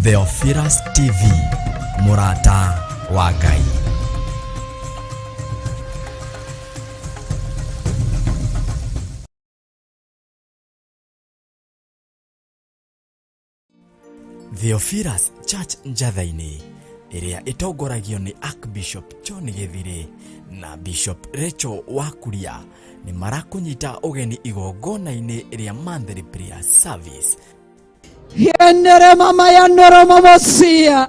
Theophilus TV, Murata wa Ngai. Theophilus Church Njathaini, iria itongoragio ni Archbishop John Githire na Bishop Rachel Wakuria, ni marakunyita ugeni igongona-ini iria Monthly Prayer Service. Yenere mama ya noro mamosia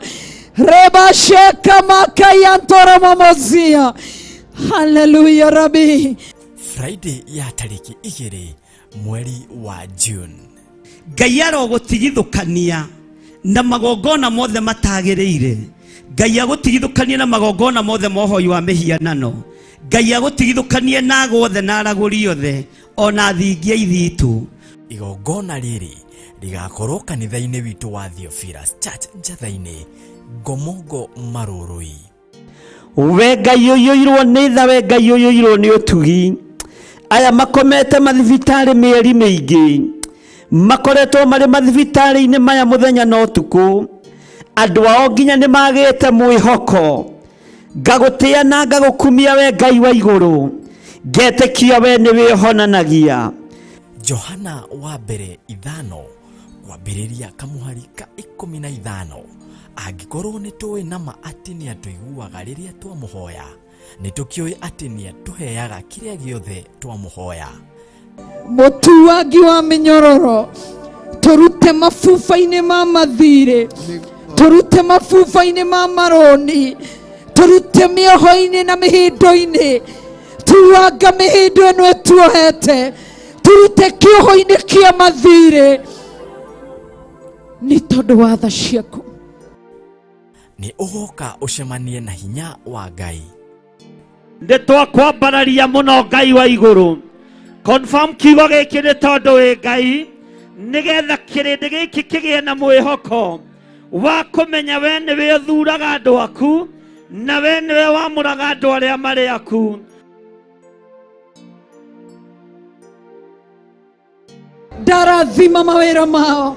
reba sheka makaya ntoro mamosia. Hallelujah Rabbi. Friday ya tariki 2 mweri wa June. Ngai arogutigithukania na magongona mothe matagireire. Ngai agutigithukania na magongona mothe mohoi wa mihianano. Ngai agutigithukania na agothe na araguri othe ona thingia ithitu. Igongona riri rigakorwo kanitha-ini witu wa Theophilus Church Njathaini, Ngomongo Marurui. We Ngai uyuirwo ni tha, we Ngai uyuirwo ni utugi. Aya makomete mathibitari mieri mingi, makoretwo mari mathibitari-ini maya muthenya na utuku. Andu ao nginya ni magite mwihoko. Ngagutia na ngagukumia we Ngai wa iguru, ngetekia we ni wihonanagia. Johana wa mbere 5 kwambĩrĩria kamuhari ka 15. Angĩkorwo nĩ tũĩ nama atĩ nĩ atũiguaga rĩrĩa twamũhoya, nĩ tũkĩũĩ atĩ nĩ atũheaga kĩrĩa gĩothe twamũhoya. Mũtuangi wa mĩnyororo, tũrute mabuba-inĩ ma mathirĩ, tũrute mabuba-inĩ ma maroni, tũrute mĩoho-inĩ na mĩhĩndo-inĩ, tuanga mĩhĩndo ĩno ĩtuohete, turute kĩoho-inĩ kĩa mathirĩ nĩ tondũ wa tha ciaku. Nĩ ũgoka ũcemanie na hinya wa Ngai. Nĩ twakwambararia mũno Ngai wa igũrũ. Confirm kiugo gĩkĩ nĩ tondũ wĩ Ngai, nĩgetha kĩrĩndĩ gĩkĩ kĩgĩe na mwĩhoko wa kũmenya we nĩwe ũthuraga andũ aku na we nĩwe wamũraga andũ arĩa marĩ aku. Ndarathima mawĩra mao,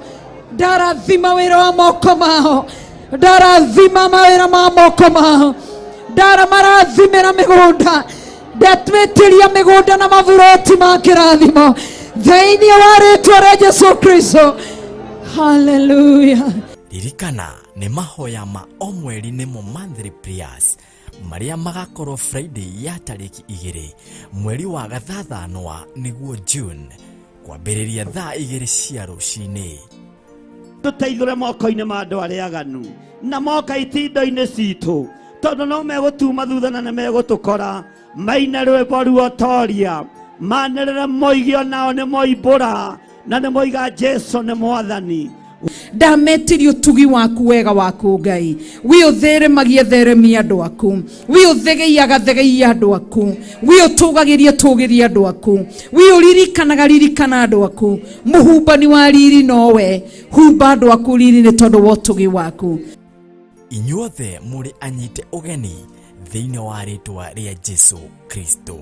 ndarathima wĩra wa moko mao, ndarathima mawĩra ma moko mao, ndaramarathimĩra mĩgũnda, ndatwĩtĩria mĩgũnda na maburoti ma kĩrathimo thĩinĩ wa rĩtwa rĩa Jesu Kristo. Hallelujah. Ririkana nĩ mahoya ma o mweri nĩmo Monthly Prayers, maria magakorwo Friday ya tariki 2 mweri wa gathathanwa nĩguo June, kwambĩrĩria thaa 2 cia rũcinĩ. Tũteithũre moko-inĩ ma andũ arĩa aganu na moka itindo-inĩ citũ, tondũ no megũtuma thutha na nĩ megũtũkora. Maine rwĩmbo ruotoria, manĩrĩre moige onao nĩ moimbũra na nĩ moiga Jesu nĩ Mwathani. Ndametirio tugi waku wega waku Ngai, wi utheremagie theremia andu aku, wi uthegeiaga thegeiia andu aku, wi utugagirie tugirie andu aku, wi uririkanaga ririkana andu aku. Muhumbani wa riri nowe, humba andu aku riri ni tondu wa tugi waku. Inyuothe muri anyite ugeni thĩinĩ wa rĩtwa rĩa Jesu Kristo.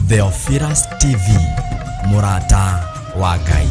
Theophilus TV, Murata wa Ngai.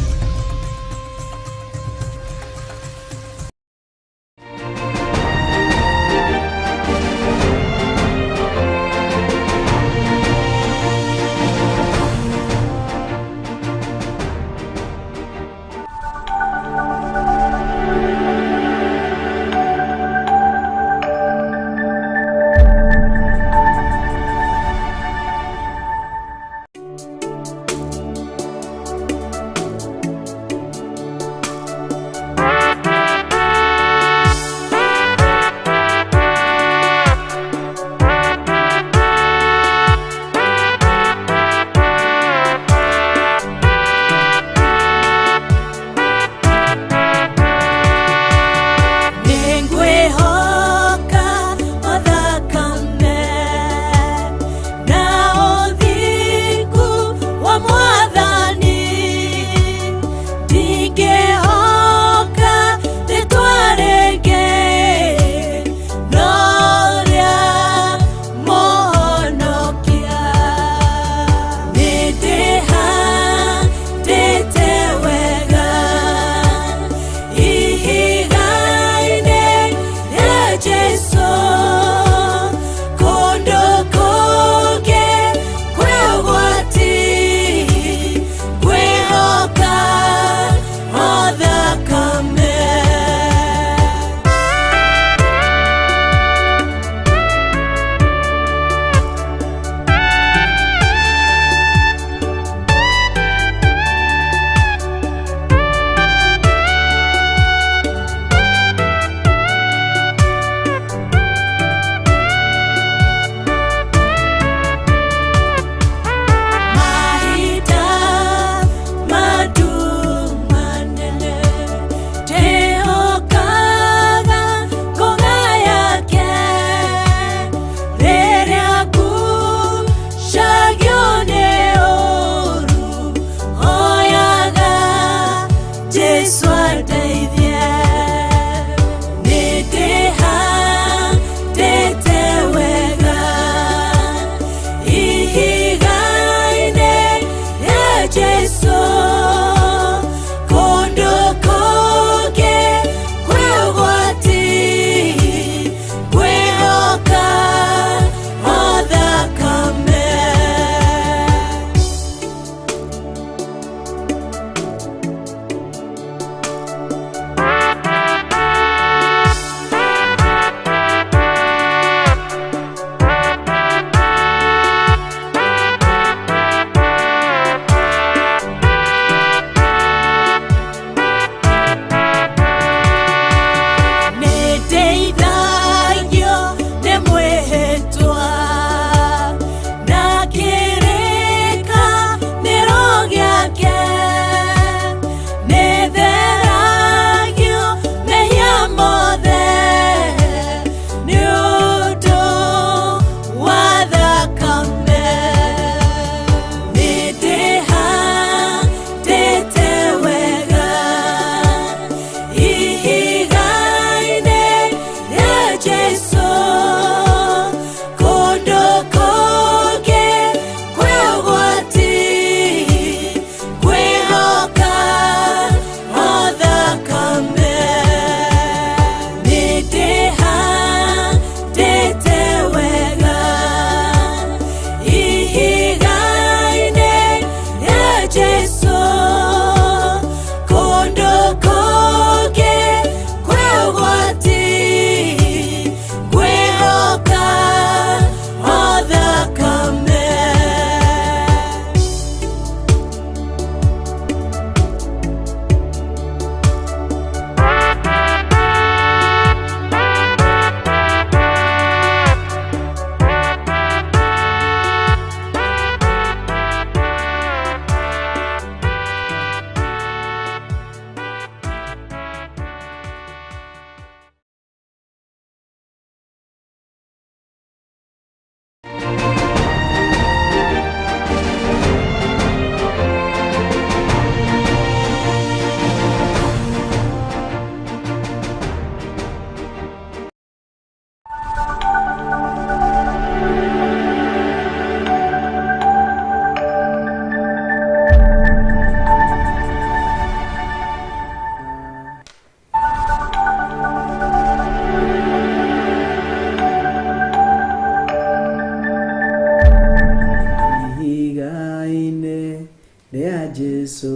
Jesu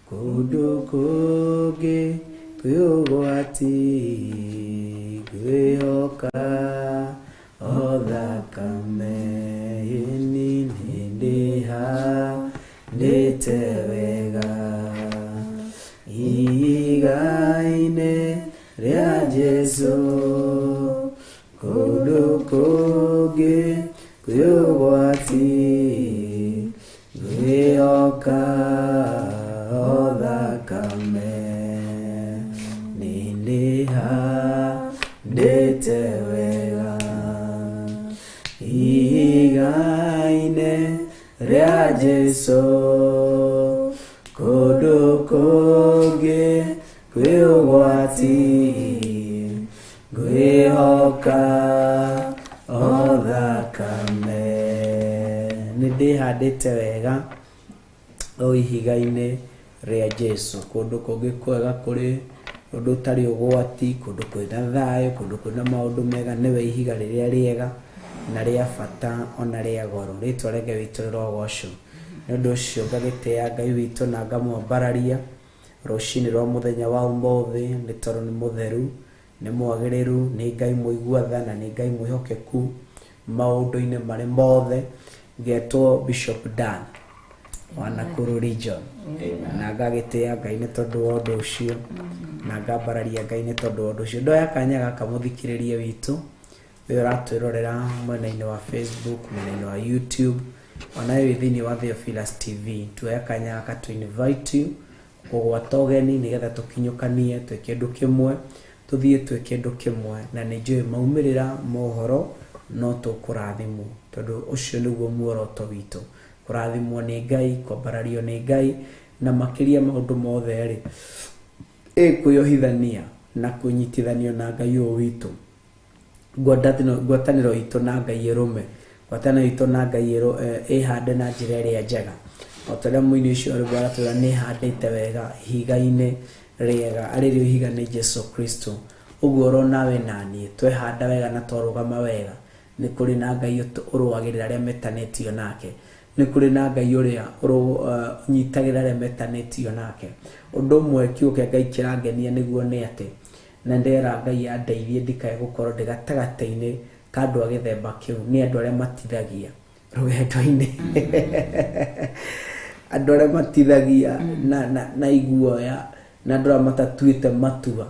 kundu kungi kwĩũgwati kwĩhoka o thakame nĩndĩhandĩte wega ihiga-inĩ rĩa Jesu kundu kungi kwĩũgwati kwĩhoka o thakame nĩndĩhandĩte wega ihiga-inĩ rĩa Jesu kundu kungi kwĩũgwati kwĩhoka o thakame nĩndĩhandĩte wega o ihiga-inĩ rĩa Jesu kundu kungi kwega kuri kundu tari ũgwati kundu kwĩna thayũ kundu kwĩna maũndũ mega nĩwe ihiga rĩrĩa rĩega na rĩa bata ona rĩa goro rĩtwa rĩa Ngai witũ rĩrogocwo nĩ ũndũ ũcio ngagĩtĩĩa Ngai witũ na ngamwambararia rũcinĩ rwa mũthenya wa ũmũthĩ nĩ tondũ nĩ mũtheru nĩ mwagĩrĩru nĩ Ngai mũigua tha na nĩ Ngai mwĩhokeku maũndũ-inĩ marĩ mothe ngetwo Bishop Dan wa Nakuru region na ngagĩtĩĩa Ngai nĩ tondũ wa ũndũ ũcio na ngambararia Ngai nĩ tondũ wa ũndũ ũcio ndoya kanya gaka mũthikĩrĩrie witũ we ũratwĩrorera mwena-inĩ wa Facebook mwena-inĩ wa YouTube ona wĩ thĩinĩ wa Theophilus TV tuoya kanya gaka to invite you kũgwata ũgeni nĩgetha tũkinyũkanie twĩ kĩndũ kĩmwe tũthiĩ twĩ kĩndũ kĩmwe na nĩ njũĩ maumĩrĩra mohoro no tũkũrathimwo tondũ ũcio nĩguo muoroto witũ kũrathimwo nĩ Ngai kwambarario nĩ Ngai na makĩria maũndũ mothe rĩ kwĩyohithania na kũnyitithanio na Ngai ũyũ witũ ngwatanĩro itũ na Ngai ĩrũme ngwatanĩro itũ na Ngai ĩhande na njĩra ĩrĩa njega o tũrĩa mũini ũcio arĩ baratwĩra nĩ handĩte wega ihiga-inĩ rĩega arĩrĩo ihiga nĩ Jesu Kristo ũguo oro nawe naniĩ twehanda wega na twarũgama wega nĩ kũrĩ na Ngai ũrũagĩrĩra arĩa metanĩtio nake nĩ kũrĩ na Ngai ũrĩa ũnyitagĩra arĩa metanĩtio nake ũndũ ũmwe kiugo kĩa Ngai kĩrangenia nĩguo nĩ atĩ na ndera Ngai andeithie ndikae gũkorwo ndĩ gatagatĩ-inĩ ka andũ a gĩthemba kĩu nĩ andũ arĩa matithagia rũgendo-inĩ andũ arĩa matithagia na iguoya na andũ arĩa matatuĩte matua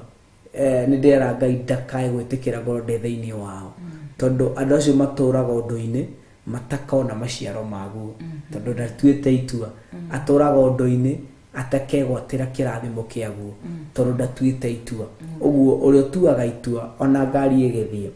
nĩ ndera Ngai ndakae gwĩtĩkĩra ngorwo ndĩ thĩinĩ wao tondũ andũ acio matũũraga ũndũ-inĩ matakona maciaro maguo tondũ ndatuĩte itua atũũraga ũndũ-inĩ atakegwatĩra kĩrathimo kĩaguo tondũ ndatuĩte itua ũguo ũrĩa ũtuaga itua ona ngari ĩgĩthiĩ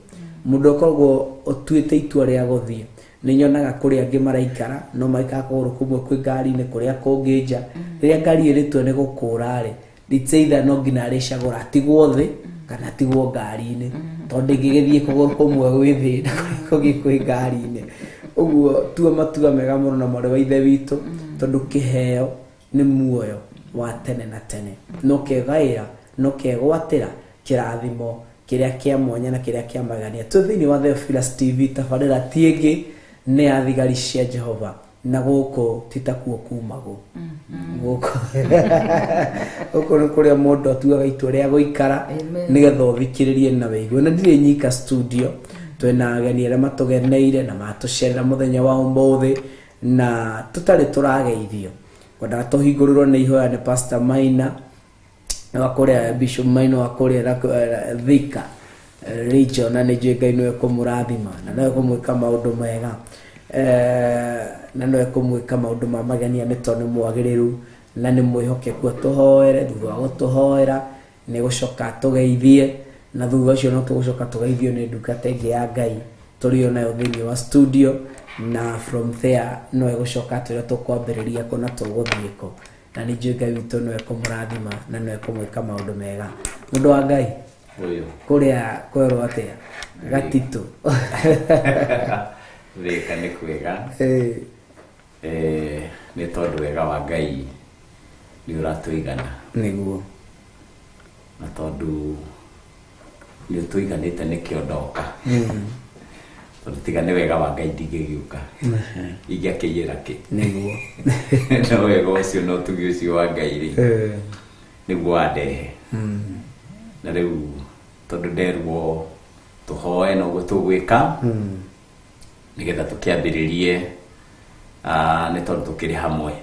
mũndũ ũkoragwo ũtuĩte itua rĩa gũthiĩ nĩ nyonaga kũrĩa angĩ maraikara no maikara kũgũrũ kũmwe kwĩ ngari-inĩ kũrĩa kũngĩ nja rĩrĩa ngari ĩrĩtwo nĩ gũkũũra-rĩ nditseitha no nginya arĩcagũra atigwo thĩ kana atigwo ngari-inĩ tondũ ĩngĩgĩthiĩ kũgũrũ kũmwe gwĩ thĩ na kũrĩa kũngĩ kwĩ ngari-inĩ ũguo tua matua mega mũno na mwarĩ wa ithe witũ tondũ kĩheo nĩ muoyo wa tene na tene no kegaĩra no kegwatĩra kĩrathimo kĩrĩa kĩa mwanya na kĩrĩa kĩa magania twĩ thĩinĩ wa Theophilus TV tabarĩra ti ĩngĩ nĩ ya thigari cia Jehova na gũkũ titakuo kumagwo gũkũ nĩ kũrĩa mũndũ atuaga itua rĩa gũikara nĩgetha ũthikĩrĩrie na wĩigue na ndirĩ nyika studio twĩna ageni arĩa matũgeneire na matũcerera mũthenya wa ũmũthĩ na tũtarĩ tũrageithio kwendaga tũhingũrĩrwo nĩ ihoya nĩ Pastor Maina wa kũrĩa Bishop Maina wa kũrĩa Thika region na nĩ njũĩ Ngai nĩwe kũmũrathima na nĩwe kũmwĩka maũndũ mega na nĩwe kũmwĩka maũndũ ma magenia nĩ tondũ nĩ mwagĩrĩru na nĩ mwĩhokeku atũhoere thutha wa gũtũhoera nĩ gũcoka tũgeithie na thutha ũcio no tũgũcoka tũgeithio nĩ ndungata ĩngĩ ya Ngai tũrĩ nayo thĩinĩ wa studio na from there no egũcoka twĩra tũkwambĩrĩria kũ na tũgũthiĩ kũ na nĩ njũĩ Ngai witũ nĩwe kũmũrathima na nĩwe kũmwĩka maũndũ mega mũndũ wa Ngai kũrĩa kwerwo atĩa Gatitũ Thika nĩ kwega nĩ tondũ wega wa Ngai nĩ ũratũigana nĩguo na tondũ nĩ ũtũiganĩte nĩkĩo ndoka tondũ tigane wega wa Ngai ndingigiuka ingiakĩiyĩra kĩ nĩguo no wega ũcio no tugi ũcio wa Ngai rĩ nĩguo andehe na rĩu tondũ nderwo tũhoe na ũguo tũgwĩka nĩgetha tũkĩambĩrĩrie nĩ tondũ tũkĩrĩ hamwe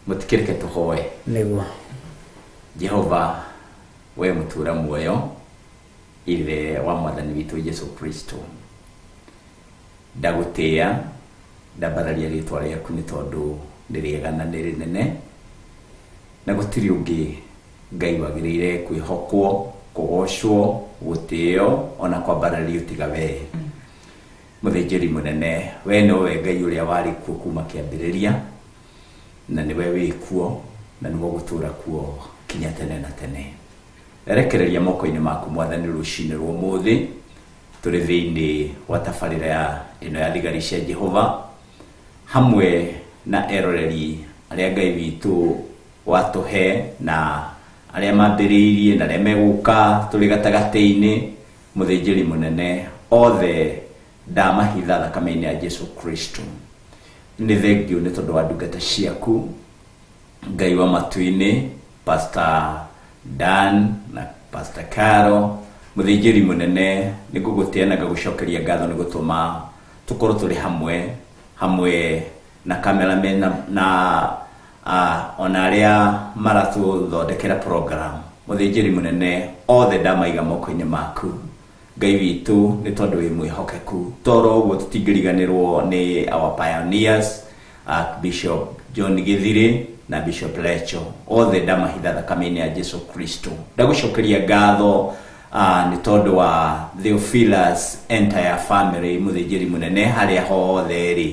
mũtikĩreke tũhoe nĩguo Jehova we mũtũũra muoyo ithe wa mwathani witũ Yesu Kristo ndagũtĩĩa ndambararia rĩtwa rĩaku nĩ tondũ nĩ rĩega na nĩ rĩnene na gũtirĩ ũngĩ Ngai wagĩrĩire kwĩhokwo kũgocwo gũtĩĩo ona kwambarario tiga we mũthĩnjĩri mũnene we nowe Ngai ũrĩa warĩ kuo kuma kĩambĩrĩria na nĩwe wĩ kuo na nĩwe gũtũũra kuo kinya tene na tene erekereria moko-inĩ maku mwathani rũcinĩ rwa ũmũthĩ tũrĩ thĩinĩ wa tabarĩra ĩno ya thigari cia Jehova hamwe na eroreri arĩa Ngai witũ watũhe na arĩa mambĩrĩirie na arĩa megũka tũrĩ gatagatĩ-inĩ mũthĩnjĩri mũnene othe ndamahitha thakame-inĩ ya Jesu Kristo nĩ thengio nĩ tondũ wa ndungata ciaku Ngai wa matu-inĩ Pastor Dan na Pastor Caro mũthĩnjĩri mũnene nĩ ngũgũtĩĩa na ngagũcokeria ngatho nĩ gũtũma tũkorwo tũrĩ hamwe na cameraman na ona arĩa maratũthondekera program mũthĩnjĩri mũnene othe ndamaiga moko-inĩ maku Ngai witũ nĩ tondũ wĩ mwĩhokeku toro ũguo tũtingĩriganĩrwo nĩ our pioneers Bishop John Githiri na Bishop Lecho othe ndamahitha thakame-inĩ ya Jesu Kristo ndagũcokeria ngatho nĩ tondũ wa Theophilus entire family mũthĩnjĩri mũnene harĩa hothe rĩ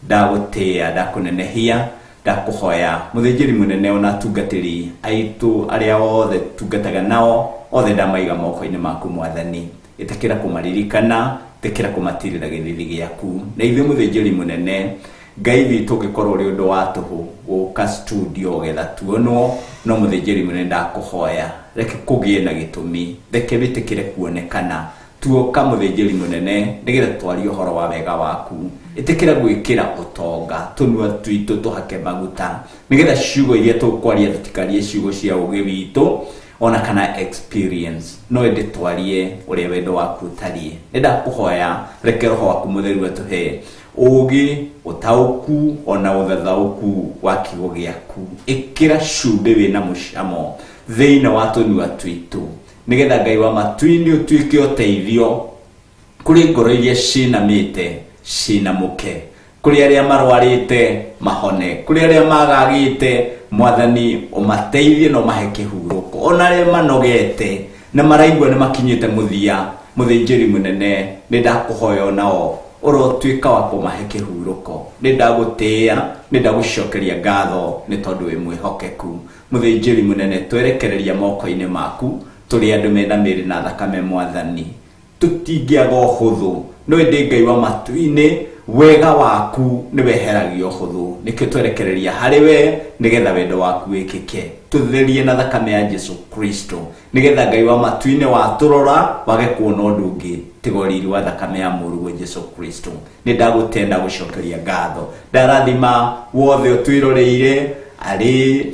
ndagũtĩĩa ndakũnenehia ndakũhoya mũthĩnjĩri mũnene ona tungatĩri aitũ arĩa othe tungataga nao othe ndamaiga moko-inĩ maku mwathani ĩtĩkĩra kũmaririkana ĩtĩkĩra kũmatirĩra gĩthithi gĩaku na ithuĩ mũthĩnjĩri mũnene Ngai witũ ũngĩkorwo ũrĩ ũndũ wa tũhũ gũka studio getha tuonwo no mũthĩnjĩri mũnene ndakũhoya reke kũgĩe na gĩtũmi reke wĩtĩkĩre kuonekana tuoka mũthĩnjĩri mũnene nĩgetha twarie ũhoro wa wega waku ĩtĩkĩra gwĩkĩra ũtonga tũnua twitũ tũhake maguta nĩgetha ciugo iria tũkwaria tũtikarie ciugo cia ũgĩ witũ ona kana experience no ĩndĩ twarie ũrĩa wendo waku ũtariĩ nĩ ndakũhoya reke roho waku mũtheru atũhe ũgĩ ũtaũku ona ũthathaũku wa kiugo gĩaku ĩkĩra cumbĩ wĩna mũcamo thĩinĩ wa tũnua twitũ nĩgetha Ngai wa matu-inĩ ũtuĩke ũteithio kũrĩ ngoro iria cinamĩte cinamũke kũrĩ arĩa marwarĩte mahone kũrĩ arĩa magagĩte mwathani ũmateithie na ũmahe kĩhurũko ona arĩa manogete na maraigua nĩ makinyĩte mũthia mũthĩnjĩri mũnene nĩ ndakũhoya onao ũrotuĩka wa kũmahe kĩhurũko nĩ ndagũtĩĩa nĩ ndagũcokeria ngatho nĩ tondũ wĩ mwĩhokeku mũthĩnjĩri mũnene twerekereria moko-inĩ maku tũrĩ andũ mena mĩĩrĩ na thakame mwathani tũtingĩaga ũhũthũ no ĩndĩ Ngai wa matu-inĩ wega waku nĩ weheragio ũhũthũ nĩkĩo twerekereria harĩ we nĩgetha wendo waku wĩkĩke tũtherie na thakame ya Jesu Kristo nĩgetha Ngai wa matu-inĩ watũrora wage kuona ũndũ ũngĩ tiga riri wa thakame ya mũrũwe Jesu Kristo nĩ ndagũtenda gũcokeria ngatho ndarathima wothe ũtwĩroreire arĩ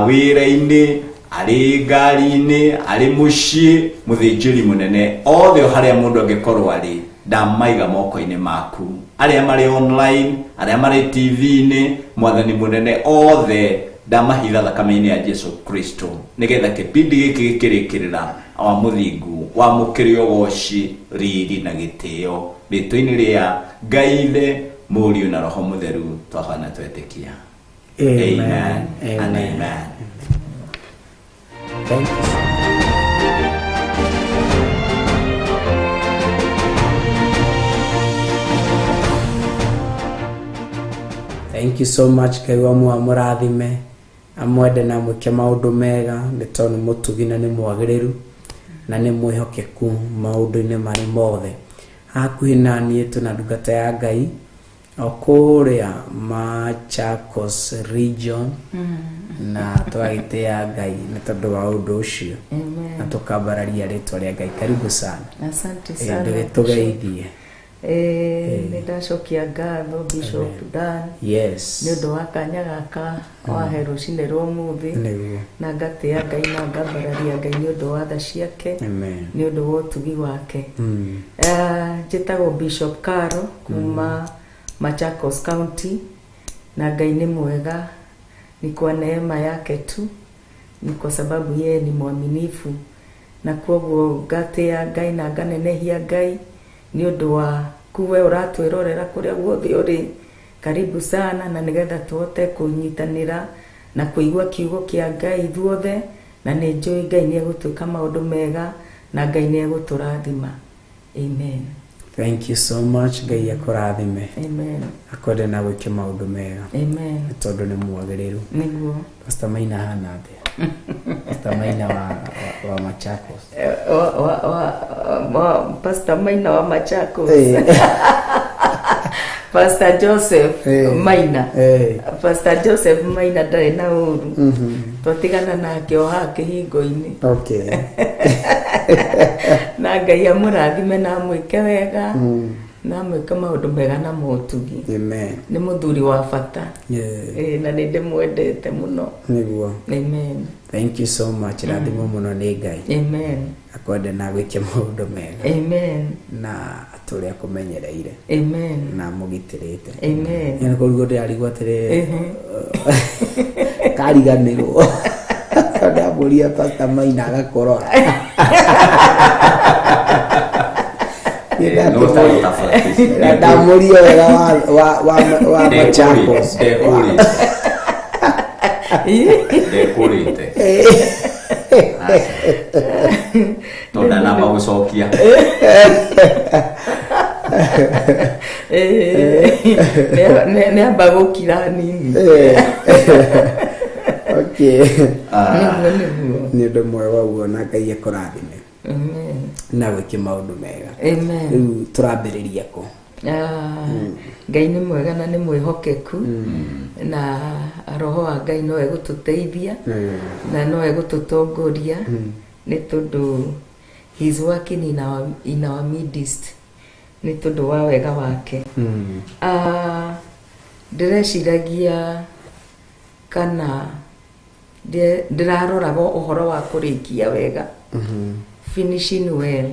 wĩra-inĩ arĩ ngari-inĩ arĩ mũciĩ mũthĩnjĩri mũnene othe harĩa mũndũ angĩkorwo arĩ ndamaiga moko-inĩ maku arĩa marĩ online arĩa marĩ TV-inĩ mwathani mũnene othe ndamahitha thakame-inĩ ya Jesu Kristo nĩgetha kĩbindi gĩkĩ gĩkĩrĩkĩrĩra wa mũthingu wa mũkĩrĩ ũgoci riri na gĩtĩo rĩtwa-inĩ rĩa Ngai Ithe Mũriũ na Roho Mũtheru twabana twetĩkia amen and amen. Thank you. Thank you so much Ngai wa mũrathime amwende na mwĩke maũndũ mega nĩ tondũ nĩ mũtugi na nĩ mwagĩrĩru na nĩ mwĩhokeku maũndũ-inĩ marĩ mothe hakuhĩ na niĩ tũna ndungata ya Ngai o kũrĩa Machakos region na twagĩtĩĩa Ngai nĩ tondũ wa ũndũ ũcio na tũkambararia rĩtwa rĩa Ngai karibu sana asante sana tũgeithie nĩ ndacokia ngatho Bishop Dan Yes. nĩ ũndũ wa kanya gaka wahe rũcinĩ rwa ũmũthĩ Nĩguo. na ngatĩa Ngai na ngambararia Ngai nĩ ũndũ wa tha ciake Amen. nĩ ũndũ wa ũtugi wake. Njĩtagwo Bishop Caro kuma Machakos County na Ngai ni mwega, ni kwa neema yake tu, ni kwa sababu yeye ni mwaminifu, na kwoguo ngatia Ngai na nganenehia Ngai ni ũndũ wa kuwe ũratwĩrorera kũrĩa guothe ũrĩ. Karibu sana, na nigetha tuhote kũnyitanĩra na kũigua kiugo kĩa Ngai ithuothe, na nĩ njũĩ Ngai nĩ egũtwĩka maũndũ mega na Ngai nĩ egũtũrathima. Amen. Thank you so much. Ngai akũrathime. Amen. Akwende na gwĩke maũndũ mega. Amen. Tondũ nĩ mwagĩrĩru. Nĩguo. Pastor Maina hana atĩa? Pastor Maina wa Machakos. Pastor Maina wa Machakos. Pastor Joseph Maina. Pastor Joseph Maina ndarĩ na ũru. Twatigana nake o haha kĩhingo-inĩ. Okay. Na Ngai amũrathime na amwĩke wega. Na amwĩke maũndũ mega na motugi. Amen. Nĩ mũthuri wa bata. Yeah. Na nĩ ndĩmwendete mũno. Nĩguo. Amen. Thank you so much. Rathimo mũno nĩ Ngai. Amen. Akwende na gwĩke maũndũ mega. Amen. Na atũre akũmenyereire. Amen. Na mũgitĩrĩte. Amen. Nĩ kũrigwo ndĩrarigwo atĩrĩ kariganĩrwo. Ndamũria Pastor Maina agakorora. Ndamũria wega wa Machakos. Ndekũrĩte. Tonda na magũcokia. Nĩ amba gũkira nini. Okay. Nĩguo. Nĩ ũndũ mwega ũguo na Ngai akũrathime. Amen. Na gwĩke maũndũ mega. Amen. Rĩu tũrambĩrĩria kũ? Ngai nĩ mwega na nĩ mwĩhokeku, na roho wa Ngai no egũtũteithia na no egũtũtongoria, nĩ tondũ he is working in our midst, nĩ tondũ wa wega wake. Ndĩreciragia kana ndĩraroraga ũhoro wa kũrĩkia wega, finishing well,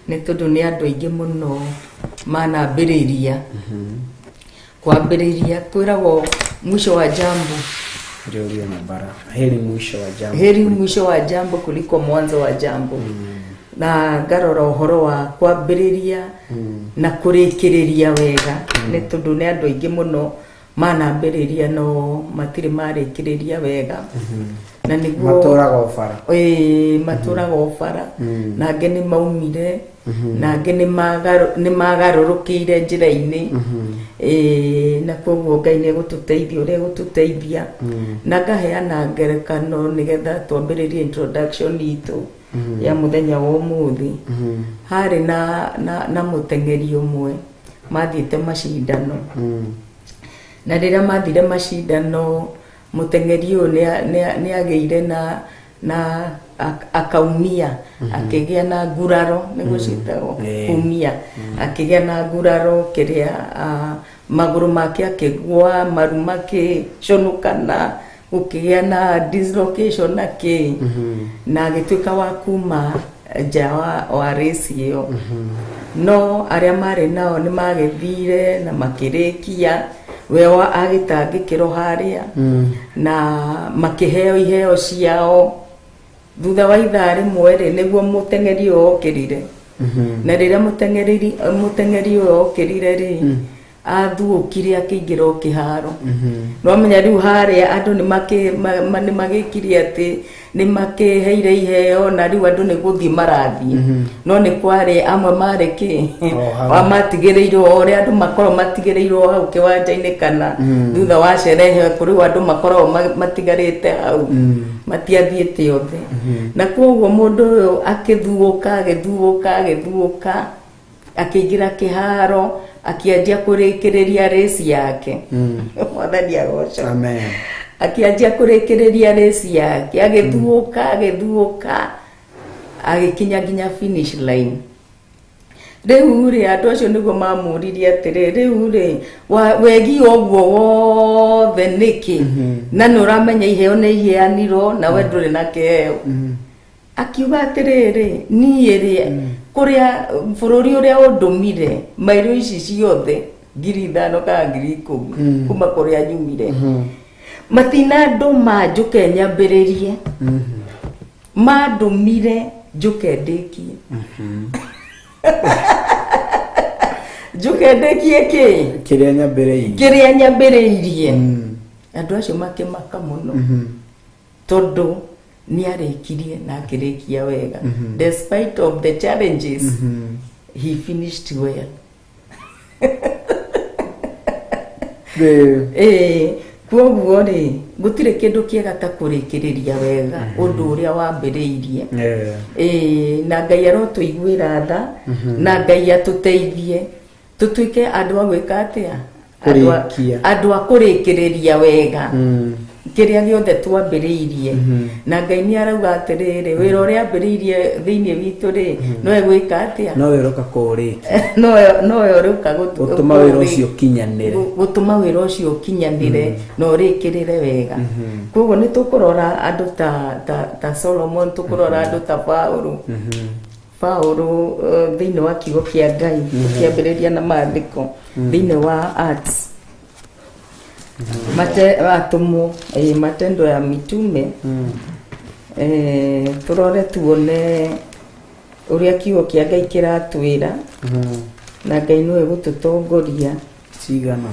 nĩ tondũ nĩ andũ aingĩ mũno manambĩrĩria. Kwambĩrĩria kwĩragwo mwisho wa jambo. Ndio nambara. Heri mwisho wa jambo. Heri mwisho wa jambo kuliko mwanzo wa jambo. Na ngarora ũhoro wa kwambĩrĩria na kũrĩkĩrĩria wega, nĩ tondũ nĩ andũ aingĩ mũno manambĩrĩria no matirĩ marĩkĩrĩria wega. Na nĩguo matũraga ofara. Matũraga ofara. Na angĩ nĩ maumire, na angĩ nĩ magarũrũkĩire njĩra-inĩ. Na kwoguo Ngai nĩ egũtũteithia ũrĩa egũtũteithia. Na ngaheana ngerekano nĩgetha twambĩrĩrie introduction itũ ya mũthenya wa ũmũthĩ. Harĩ na mũteng'eri ũmwe mathiĩte macindano. Na rĩrĩa mathire macindano, mũteng'eri ũyũ nĩ agĩire na akaumia, akĩgĩa na nguraro, nĩguo ciĩtagwo kumia, akĩgĩa na nguraro, kĩrĩa magũrũ make akĩgwa, maru makĩconokana, gũkĩgĩa na dislocation na agĩtuĩka wa kuma nja wa race ĩyo. No arĩa marĩ nao nĩ magĩthire na makĩrĩkia, wewa agĩtangĩkĩrwo harĩa na makĩheo iheo ciao. Thutha wa ithaa rĩmwe nĩguo mũteng'eri ũyũ okĩrire. Na rĩrĩa mũteng'eri ũyũ okĩrire athuũkire akĩingĩra o kĩharo. No menya rĩu harĩa andũ nĩ magĩkire atĩ nĩ makĩheire iheo, na rĩu andũ nĩ gũthiĩ marathiĩ. No nĩ kwarĩ amwe marĩ matigĩrĩirwo ũrĩa andũ makorwo matigĩrĩirwo hau kĩwanja-inĩ, kana thutha wa cerehe kũrĩ andũ makoragwo matigarĩte hau, matiathiĩte othe. Na kwoguo mũndũ ũyũ agĩthuũka akĩingĩra kĩharo, akĩanjia kũrĩkĩrĩria race yake. Mwathani agocwo. Amen. Akĩanjia kũrĩkĩrĩria race yake, agĩthuũka agĩkinya nginya finish line. Riu ri andu acio niguo mamuririe atiri riu ri wegi oguo wothe niki na nuramenya iheo ni iheanirwo na we nduri na kiheo akiuga atiriri nie ri kuria bururi uria undumire mairo ici ciothe 5,000 kana 10,000 kuma kuria nyumire matina nduma njuke nyambiririe mandumire njuke ndikie njuke ndikie kiria nyambiriirie andu acio makimaka muno tondu ni arikirie na akirikia wega despite of the challenges he finished well kwoguo ri gutire kindu kiega ta kurikiriria wega undu uria wambiriirie na Ngai arotuiguira tha na Ngai atuteithie tutuike andu a gwika atia andu a kurikiriria wega kiria giothe twambiriirie na Ngai ni arauga atiriri wira uria ambiriirie thiini witu ri no egwika atia no eroka kuri no eroka gutuma wira ucio kinyanire no rikirire wega koguo ni tukurora andu ta Solomon tukurora andu ta Paulo thiini wa kiugo kia Ngai tukiambiriria na maandiko thiini wa Acts Matendo ya Mitume turore tuone uria kiugo kia Ngai kiratwira na Ngai niwe gututongoria cigana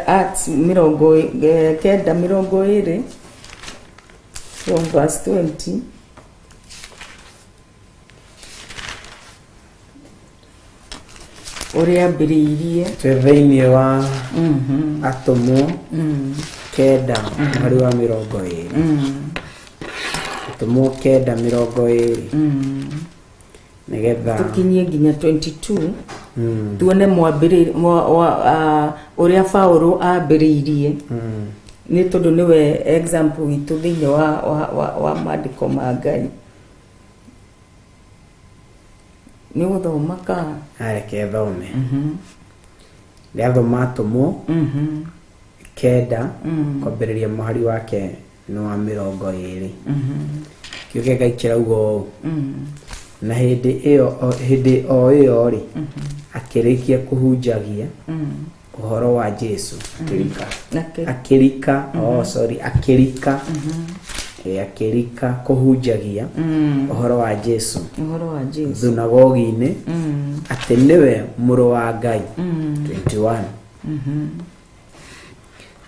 Acts 9:20 from verse 20 uria mbiriirie thiini wa atomo kenda hari wa 20 atomo kenda 20 nigetha tukinyie nginya 22 tuone mwambiri uria Paulo ambiriirie ni tondu niwe example witu thiini wa maandiko ma Ngai ni guthoma ka areke thome ndathoma atomo kenda kwambiriria mahari wake ni wa 20 kiugo Ngai kirauga na hindi o iyo ri akirikia kuhunjagia uhoro wa Jesu akirika kuhunjagia uhoro wa Jesu thunagogi-ini ati niwe muru wa Ngai 21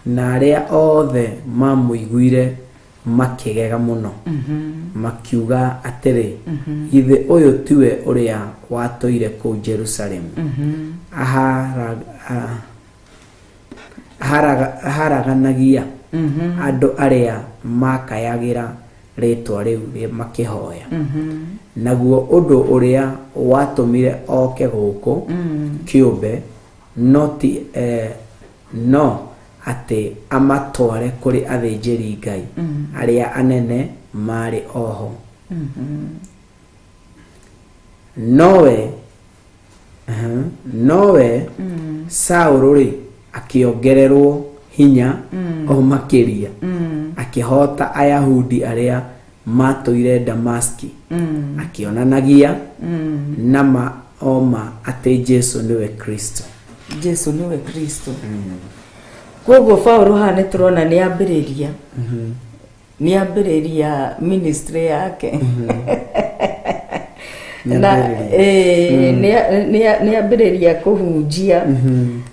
na aria othe mamuiguire makigega muno makiuga atiri ithe uyu tiwe uria watoire ku Jerusalem aharaganagia andu aria makayagira ritwa riu makihoya naguo undu uria watumire oke guku kiumbe no ati amatware kuri athinjiri Ngai aria anene mari oho nowe Saulo ri akiongererwo hinya o makiria akihota Ayahudi aria matoire Damaski akionanagia na maoma ati Jesu niwe Kristo koguo Paulo hane turona ni ambiriria ministry yake na ni ambiriria kuhunjia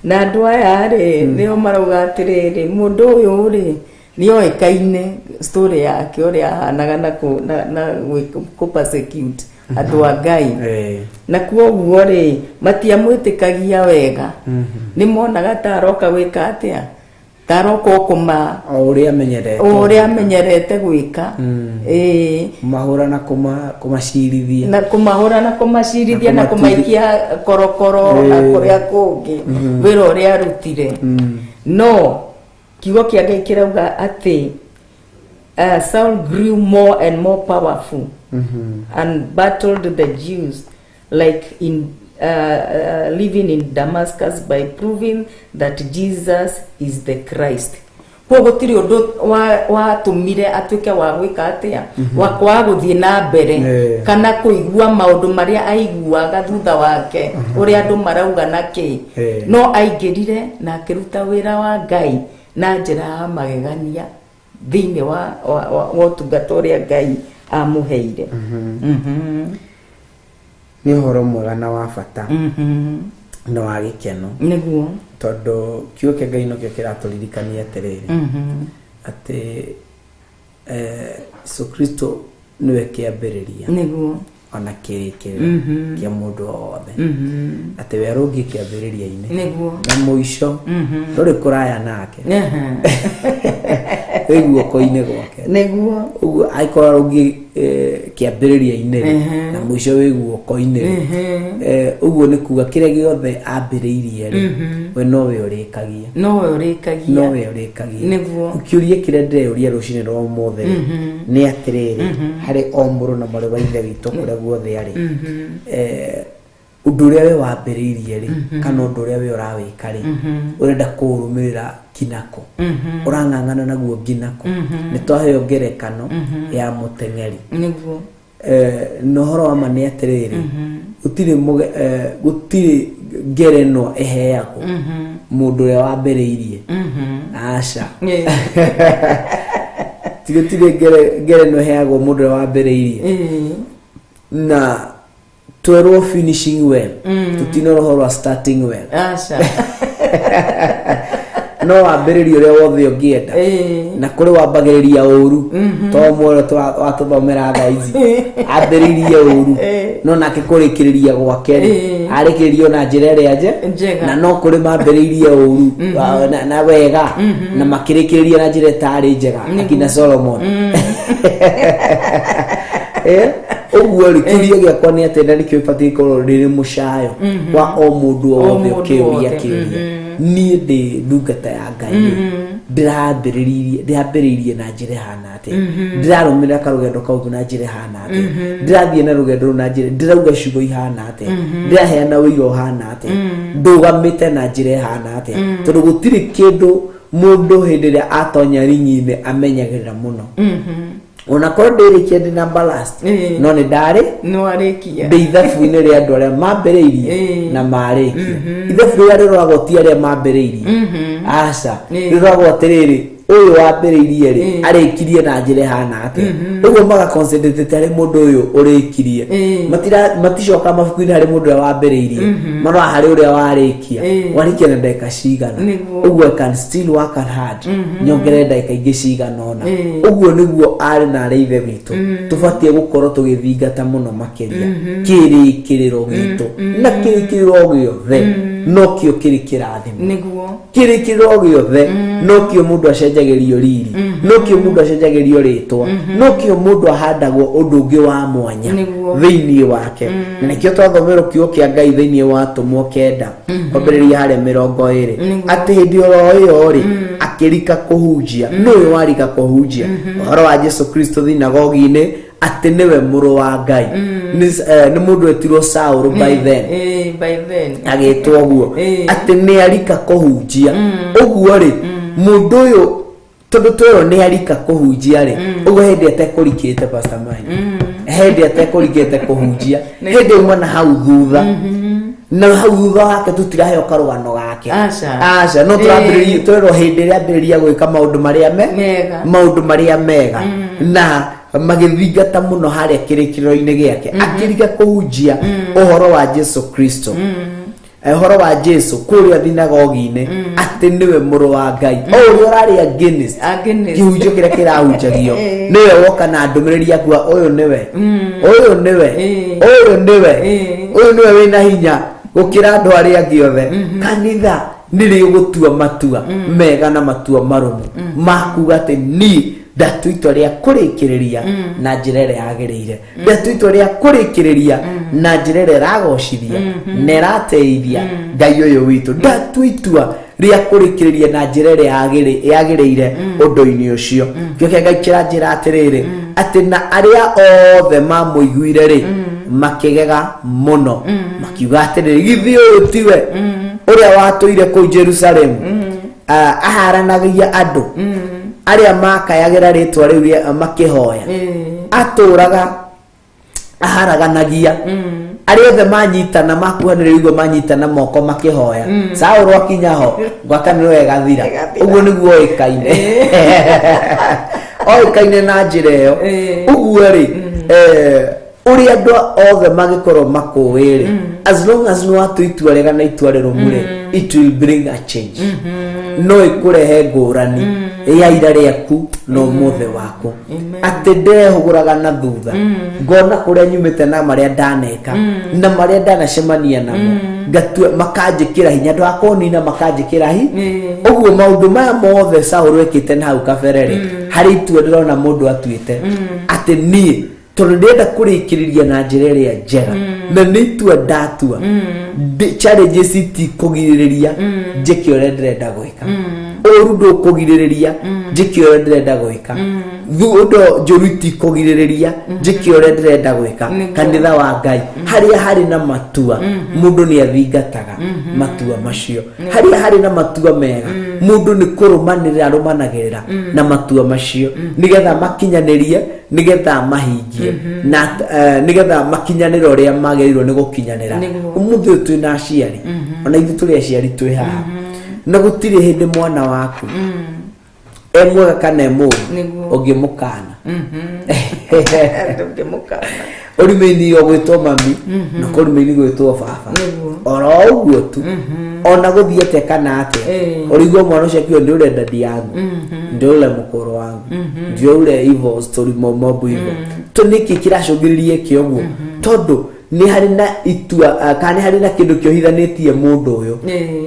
na andu aya ri nio marauga atiriri mundu uyu ri ni oikaine story yake uria ahanaga na ku persecute andu a Ngai na kwoguo ri matiamwitikagia wega ni monaga taroka gwika atia taroko kuma uria amenyerete gwika mahura na kumacirithia na kumaikia korokoro na kuria kungi wira uria arutire no kiugo kia Ngai kirauga ati Saul grew more and more powerful and battled the Jews like in living in Damascus by proving that Jesus is the Christ. Kwa gutiri undu watumire atuike wa gwika atia wa kwa guthie na mbere kana kuigua maundu maria aiguaga thutha wake uria andu marauga naki no aingirire na akiruta wira wa Ngai na njira ya magegania thiini wa utungata uria Ngai amuheire. Ni horo mwega na wa bata na wa gikeno niguo tondu kiuke Ngai no kio kiraturirikania atiriri ati Yesu Kristo niwe kiambiriria niguo ona kirikiriro kia mundu wothe ati we rungi kiambiriria-ini niguo na muico nduri kuraya nake eguo koine gwake niguo uguo aikora rungi kiambiriria-ini na muico weguo koine uguo ni kuga kiria giothe ambiriirie ri we nowe urikagia niguo ukiurie kiria ndeuria rucini rwa mothe ni atiriri hari o muru na mari wa ithe witu kuria guothe ari undu uria we wambiriirie ri kana undu uria we urawika ri urenda kurumirira kinako urang'ang'ana naguo nginako ni twaheo ngerekano ya muteng'eri niguo nohoro wa mani atiriri gutiri ngereno eheagwo mundu uria wambiriirie aca tigutire ngereno eheagwo mundu uria wambiriirie na twerwo finishing well tutinorohorwa starting well aca no wambiririe uria wothe ungienda na kuri wambagiriria uru to mworo watuthomera thaa ici ambiririe uru no nake kurikiriria gwake arikiririo na njira iria njega na no kuri mambiririe uru na wega na makirikiriria na njira tari njega akina Solomon uguo rikiria giakwa ni atenda nikio ibatie korwo riri mucayo wa o mundu wothe ukiuria kiuria nie ndi ndungata ya Ngai ndiraambiririe na njira hana ati ndirarumira karugendo kau na njira hana ati ndirathie na rugendo na njira ndirauga ciugo ihana ati ndiraheana uiro hana ati ndugamite na njira hana ati tondu gutiri kindu mundu hindi ria atonya ringi-ini amenyagirira muno ona korwo ndirikia ndina ballast no ni ndari no arikia ndi ithabu-ini ria andu aria mambiriirie na marikia ithabu ria riroragwo ti aria mambiriirie aca riroragwo atiriri uyu wambiriirie ri arikirie na njira hana ati uguo maga concentrate ari mundu uyu urikirie maticoka mabuku-ini hari mundu uria wambiriirie marora hari uria warikia warikia na ndagika cigana uguo can still work hard nyongere ndagika ingi cigana ona uguo niguo ari na ari ithe witu tubatie gukorwo tugithingata muno makiria kirikiriro gitu na kirikiriro giothe no kio kiri kirathimo niguo kirikiriro giothe no kio mundu acenjagirio riri no kio mundu acenjagirio ritwa no kio mundu ahandagwo undu ungi wa mwanya thiini wake na nikio twathomerwo kiugo kia Ngai thiini wa tumwo kenda kwambiriria hari 20 ati hindi oro iyo ri akirika kuhunjia niwe warika kuhunjia uhoro wa Yesu Kristo thinagogi-ini ati niwe muru wa Ngai ni mundu etirwo Saul by then agitwo guo ati ni arika kuhunjia uguo ri mundu uyu tondu twero ni arika kuhunjia ri uguo hindi atekurikite Pastor Mike hindi atekurikite kuhunjia hindi umana hau thutha na hau thutha wake tutiraheo karugano gake aca no turambiririe twero hindi ria ambiriria gwika maundu maria mega na magithingata muno haria kirikiriro-ini giake akiriga kuhunjia uhoro wa Yesu Kristo uhoro wa Jesu kuria thinagogi-ini ati niwe muru wa Ngai uria urari against kihunjio kiria kirahunjagio niwe woka na ndumiriri yaku uyu niwe wina hinya gukira andu aria angi othe kanitha niri gutua matua mega na matua marumu makuga ati ni ndatuitwa ria kurikiriria na njira iria yagiriire ndatuitwa ria kurikiriria na njira iria iragocithia na irateithia Ngai uyu witu ndatuitwa ria kurikiriria na njira iria yagiriire undu-ini ucio kio kia Ngai kiranjira atiriri ati na aria othe mamuiguire ri makigega muno makiuga atiriri githi uyu tiwe uria watuire kuu Jerusalem aharanagia andu aria makayagira ritwa riu makihoya aturaga aharaganagia aria othe manyitana makuhanĩrĩirio manyitana moko makihoya Saũlũ akinyaho ngwatanĩro ĩgathira ũguo nĩguo oĩkaine na njĩra ĩyo ũguo rĩ uria andu othe magikorwo makũĩ as long as no atu itua rega na itua rĩrũmu it will bring a change no ikurehe ngũrani ya ira rĩaku no mũthe waku atĩ ndehũgũraga na thutha ngona kũrĩa nyumĩte na marĩa ndaneka na marĩa ndanacemania namo ngatua makanjĩkĩra hinya andũ akonina makanjĩkĩra hi ũguo maũndũ maya mothe Saũlũ ekĩte na hau kabere harĩ itua ndĩrona mũndũ atuĩte atĩ niĩ tondũ ndĩrenda kũrĩkĩrĩria na njĩra ĩrĩa njega na nĩ itua ndatua challenges itikũgirĩrĩria njĩke ũrĩa ndĩrenda gwĩka ũru ndũkũgirĩrĩria njĩke ũrĩa ndĩrenda gwĩka thundo njũru itikũgirĩrĩria njĩke ũrĩa ndĩrenda gwĩka kanitha wa Ngai harĩa harĩ na matua mũndũ nĩ athingataga matua macio harĩa harĩ na matua mega mũndũ nĩ kũrũmanĩrĩra arũmanagĩrĩra na matua macio nĩgetha makinyanĩrie nĩgetha mahingie na nĩgetha makinyanĩra ũrĩa magĩrĩirwo nĩ gũkinyanĩra ũmũthĩ ũyũ twĩna aciari ona ithuĩ tũrĩ aciari twĩ haha na gũtirĩ hĩndĩ mwana waku mwega kana mũũru ũngĩmũkana ũrĩmĩinio gwĩtwo mami na kũrĩmĩinio gwĩtwo baba oro ũguo tu ona gũthiĩte kana atĩa ũrĩigua mwana ũcio akiuga ndĩũrĩa ndadi yangu ndĩũrĩa mũkũrũ wangu ndĩũrĩa evil story mobu hivyo to nĩkĩ kĩracũngĩrĩria kĩ ũguo tondũ nĩ harĩ na itua kana harĩ na kĩndũ kĩohithanĩtie mũndũ ũyũ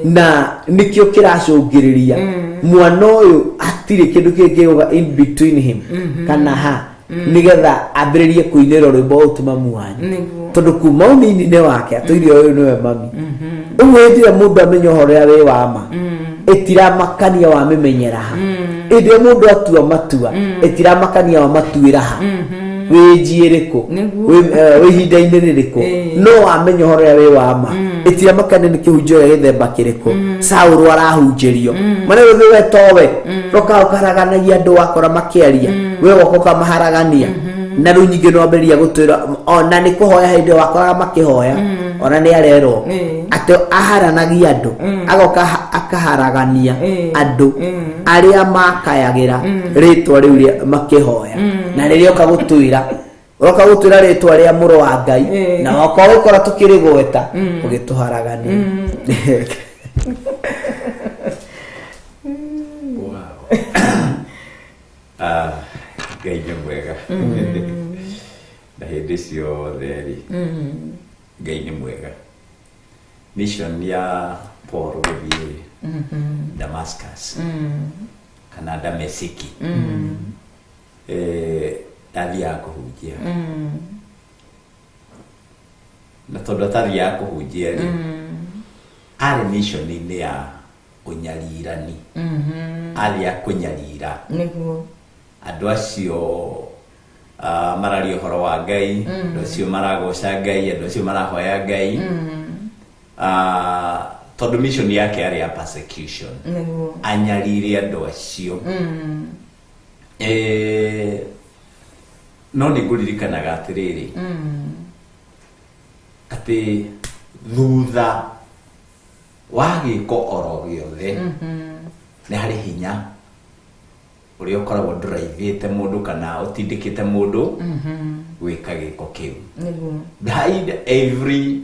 na nĩkĩo kĩracũngĩrĩria mwana ũyũ hatirĩ kĩndũ kĩngĩũga in between him kana ha nĩgetha ambĩrĩrie kũinĩra rwĩmbo ũtũmamu wanyu tondũ kuma ũnini-inĩ wake atũire ũyũ nĩwe mami ũguo hĩndĩ ĩrĩa mũndũ amenya ũhoro ũrĩa wĩ wa ma ĩtiramakania wamĩmenyera ha hĩndĩ ĩrĩa mũndũ atua matua ĩtiramakania wamatuĩra ha wĩ njiĩrĩkũ wĩ ihinda-inĩ rĩrĩkũ no wamenya ũhoro ũrĩa wĩ wa ma ĩtiramakania nĩ kĩhunjio gĩa gĩthemba kĩrĩkũ Saũlũ arahunjĩrio mana rĩu we towe roka ũkaraganagia andũ wakora makĩaria we woka ũkamaharagania na rĩu nyingĩ no ambĩrĩria gũtwĩra ona nĩ kũhoya hĩndĩ wakoraga makĩhoya ona nĩ arerwo atĩ aharanagia andũ agoka akaharagania andũ arĩa makayagĩra rĩtwa rĩu makĩhoya na rĩrĩa oka gũtwĩra rĩtwa rĩa mũrũ wa Ngai na oka gũkora tũkĩrĩgweta ũgĩtũharagania Ngai nĩ mwega na hĩndĩ ciothe Ngai nĩ mwega mission ya Paul gũthiĩ Damascus kana Damasiki ndathiaga kũhunjia na tondũ atathiaga kũhunjia rĩ arĩ mission-inĩ ya ũnyarirani athiaga kũnyarira andũ acio mararia ũhoro wa Ngai andũ acio maragoca Ngai andũ acio marahoya Ngai tondũ mission yake yarĩ ya persecution anyarire andũ acio no nĩ ngũririkanaga atĩrĩrĩ atĩ thutha wa gĩko oro gĩothe nĩ harĩ hinya ũrĩa ũkoragwo ndũraithĩte mũndũ kana ũtindĩkĩte mũndũ gwĩka gĩko kĩu behind every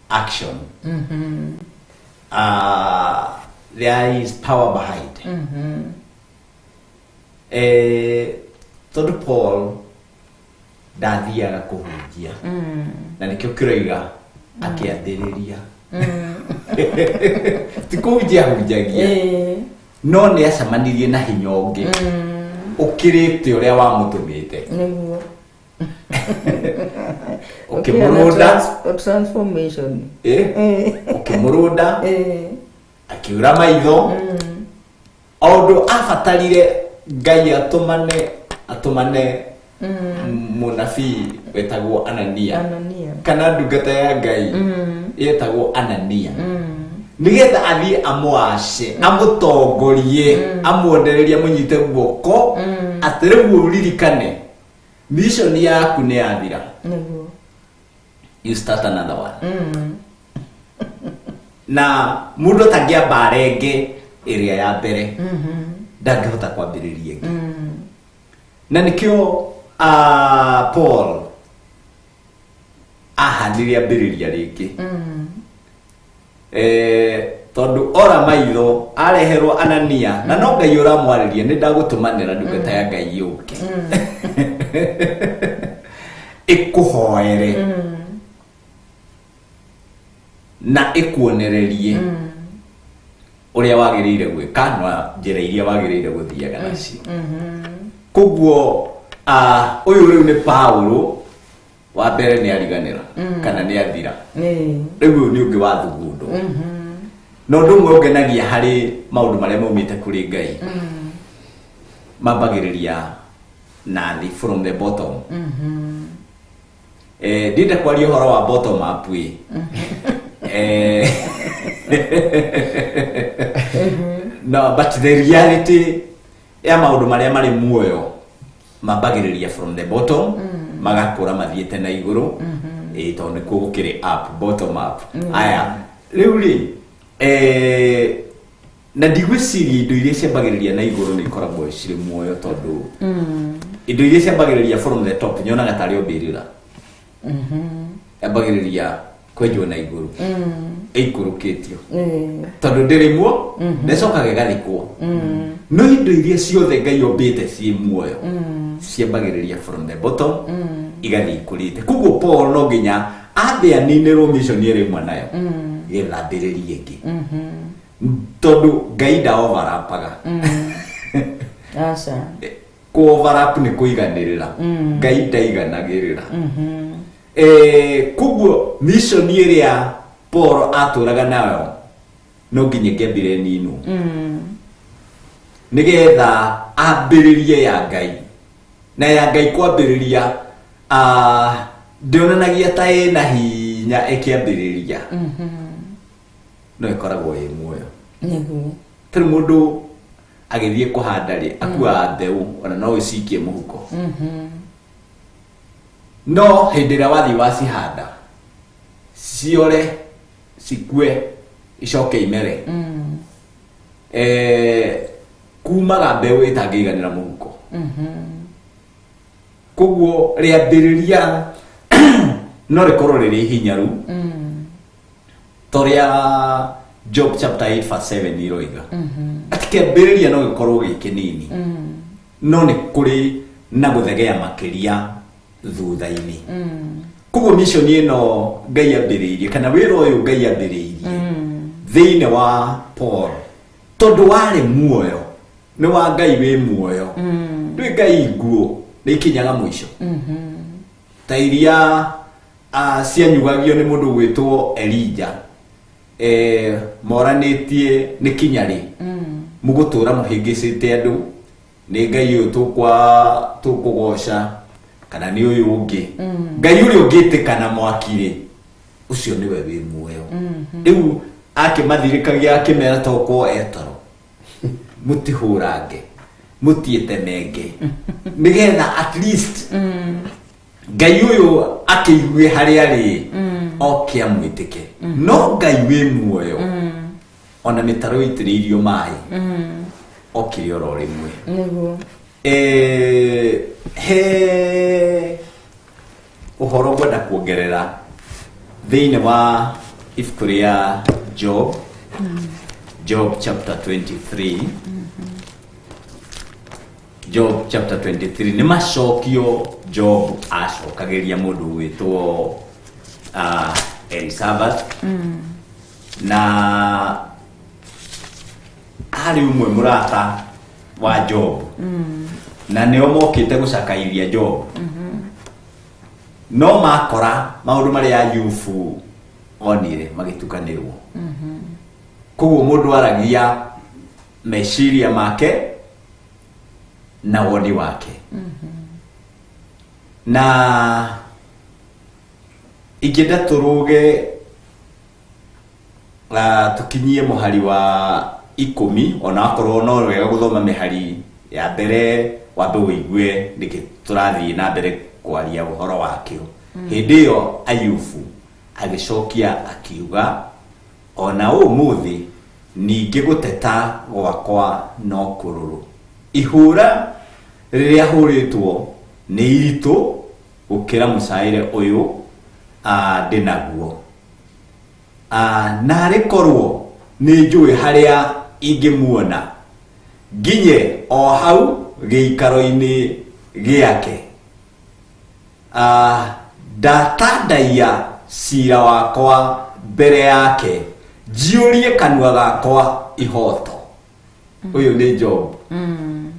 action there is power behind tondũ Paul ndathiaga kũhunjia na nĩkĩo kĩroiga akĩambĩrĩria ti kũhunjia hunjagia no nĩ acemanirie na hinya ũngĩ ũkĩrĩte ũrĩa wamũtũmĩte ũkĩmũrũnda transformation ũkĩmũrũnda akiura maitho ũndũ abatarire Ngai atũmane mũnabii wetagwo Anania kana ndungata ya Ngai yetagwo Anania nigetha athie amwashe amutongorie amuondereria munyite guoko atereguo uririkane mission yaku ni yathira. You start another one. Na mundu tangiamba renge area ya mbere ndangihota kwambiriria ingi. Na nikio Paul ahaniria mbiriria ringi. Tondu ora maitho areherwo Anania na no Ngai uramwariria ni ndagutumanira ndungata ya Ngai yuke ikuhoere na ikuonererie uria wagirire gwika na njira iria wagirire guthiaga naci. Koguo uyu riu ni Paulo wa mbere ni ariganira kana ni athira riu ni ungi wa thugundo no ndu mwe ungenagia hari maundu maria maumite kuri Ngai mambagiriria nathi from the bottom. Ndinda kwaria horo wa bottom up wi no, but the reality ya maundu maria mari muoyo mambagiriria from the bottom magakura mathiete na iguru tondu kugukiri up bottom up. Aya riu ri na ndigwiciria indo iria ciambagiriria na iguru ni ikoragwo ciri muoyo tondu indo iria ciambagiriria from the top nyonaga tari ombirira ambagiriria kwenjwo na iguru ikurukitio tondu ndirimwo necokaga gathikwo no indo iria ciothe Ngai ombite ci muoyo ciambagiriria from the bottom igathi ikurite. Koguo Paul no nginya athi aninirwo mission rimwe nayo githambiririe ingi tondu Ngai nda overapaga asa ku overlap ni kuiganirira Ngai ndaiganagirira. Koguo mission iria Paul aturaga nayo no nginya ngembire ninu nigetha ambiririe ya Ngai na ya Ngai kwambiriria ndionanagia ta ina hinya ikiambiriria no ikoragwo i muoyo tari mundu agithie kuhanda ri akua mbeu ona no icikie muhuko no hindira wathi wacihanda ciore cikue icoke imere kumaga mbeu itangiiganira muhuko. Koguo riambiriria no rikorwo riri hinyaru toria Job chapter 8 verse 7 iroiga atikiambiriria no gikorwo gikinini no ni kuri na guthegea makiria thutha-ini. Koguo mission ino Ngai ambiririe kana wira uyu Ngai ambiririe thiine wa Paul tondu wari muoyo ni wa Ngai wi muoyo ndui Ngai nguo ni ikinyaga mwisho ta iria cianyugagio ni mundu gwitwo Elija moranitie ni kinyari mugutura muhingicite andu ni Ngai uyu tukugoca kana ni uyu ungi Ngai uri ungitikana mwakire ucio niwe wi muoyo. Riu akimathirikagia akimera toko etoro mutihurange mutietemenge nigetha at least Ngai uyu akiigue hari ari oke amwitike no Ngai wi muoyo ona mitaro itiririo mai okire oro rimwe. He uhoro gwenda kuongerera thiine wa ibuku ria Job Job chapter 23 Job chapter 23 ni macokio Job acokagiria mundu witwo Elizabeth na hari umwe murata wa Job na nio mokite gucakaithia Job no makora maundu maria Ayubu onire magitukanirwo koguo mundu aragia meciria make na woni wake na ingĩenda tũrũge tukinyie mũhari wa 10 ona akorwo no wega gũthoma mĩhari ya mbere wambe wĩigue nĩkĩ tũrathiĩ na mbere kwaria ũhoro wakĩo. Hĩndĩ ĩyo Ayubu agĩcokia akiuga, ona ũmũthĩ ningĩ gũteta gwakwa no kũrũrũ, ihũra rĩrĩa hũrĩtwo nĩ iritũ gũkĩra mũcaĩre ũyũ ndĩnaguo. Narĩ korwo nĩ njũĩ harĩa ingĩmuona nginye o hau gĩikaro-inĩ gĩake, ndatandaia cira wakwa mbere yake, njiũrie kanua gakwa ihoto. Ũyũ nĩ Job.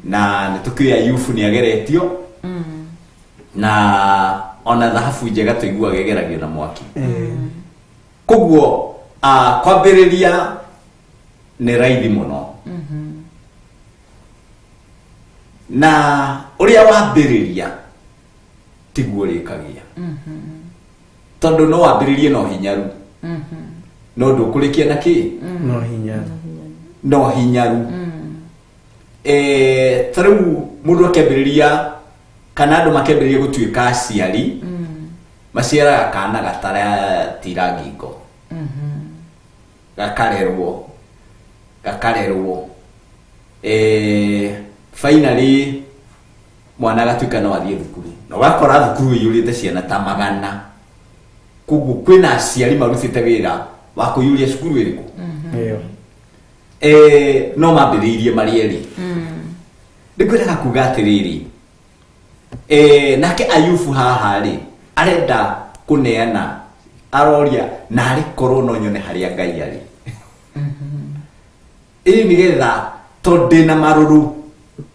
Na nĩtũkĩũĩ Ayubu nĩageretio na ona thahabu njega tũiguaga ĩgeragio na mwaki. Koguo kwambĩrĩria nĩ raithi mũno. Na ũrĩa wambĩrĩria tiguo rĩkagia. Tondũ no wambĩrĩrie no hinyaru. No ndũkũrĩkia na kĩ? No hinyaru. No hinyaru. Tarĩu mũndũ akĩambĩrĩria kana andũ makĩambĩrĩria gũtuĩka aciari, maciaraga kana gataratira ngingo. Gakarerwo. Finally mwana agatuĩka no athiĩ thukuru. Na ũgakora thukuru ĩiyũrĩte ciana ta 100. Koguo kwĩna aciari marutĩte wĩra wa kũiyũria cukuru ĩrĩkũ. No mambĩrĩirie marĩ erĩ. Nĩngwendaga kuga atĩrĩrĩ, nake Ayubu haha rĩ arenda kũneana, aroria narĩ korwo no nyone harĩa Ngai arĩ. Nĩgetha tondũ ndĩna marũrũ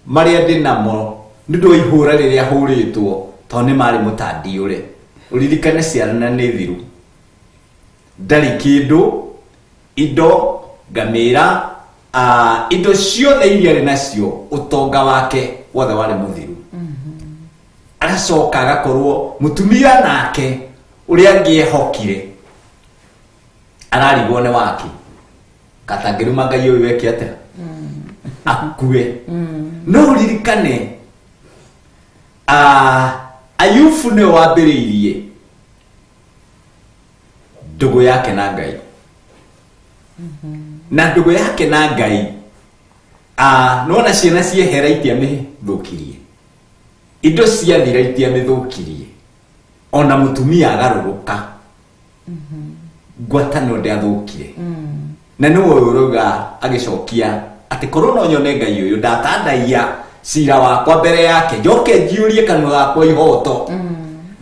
marĩa ndĩnamo nĩũndũ wa ihũra rĩrĩa hũrĩtwo, tondũ nĩ marĩ mũtandiũre. Ũririkane ciana nĩ thiru, ndarĩ kĩndũ, indo, ngamĩra, indo ciothe iria arĩ nacio, ũtonga wake wothe warĩ mũthiru. Agacoka agakorwo mũtumia nake ũrĩa angĩehokire ararigwo nĩ waki, katangĩruma Ngai ũyũ eke atĩa akue. No ũririkane Ayubu nĩwe wambĩrĩirie ndũgũ yake na Ngai. Na ndũgũ yake na Ngai nona ciana ciehera itiamĩthũkirie, indo ciathira itiamĩthũkirie, ona mũtumia agarũrũka ngwatanĩro ndĩathũkire. Na nĩwe ũrauga agĩcokia atĩ korwo no nyone Ngai ũyũ, ndatandaia cira wakwa mbere yake, njoke njiũrie kanua gakwa ihoto,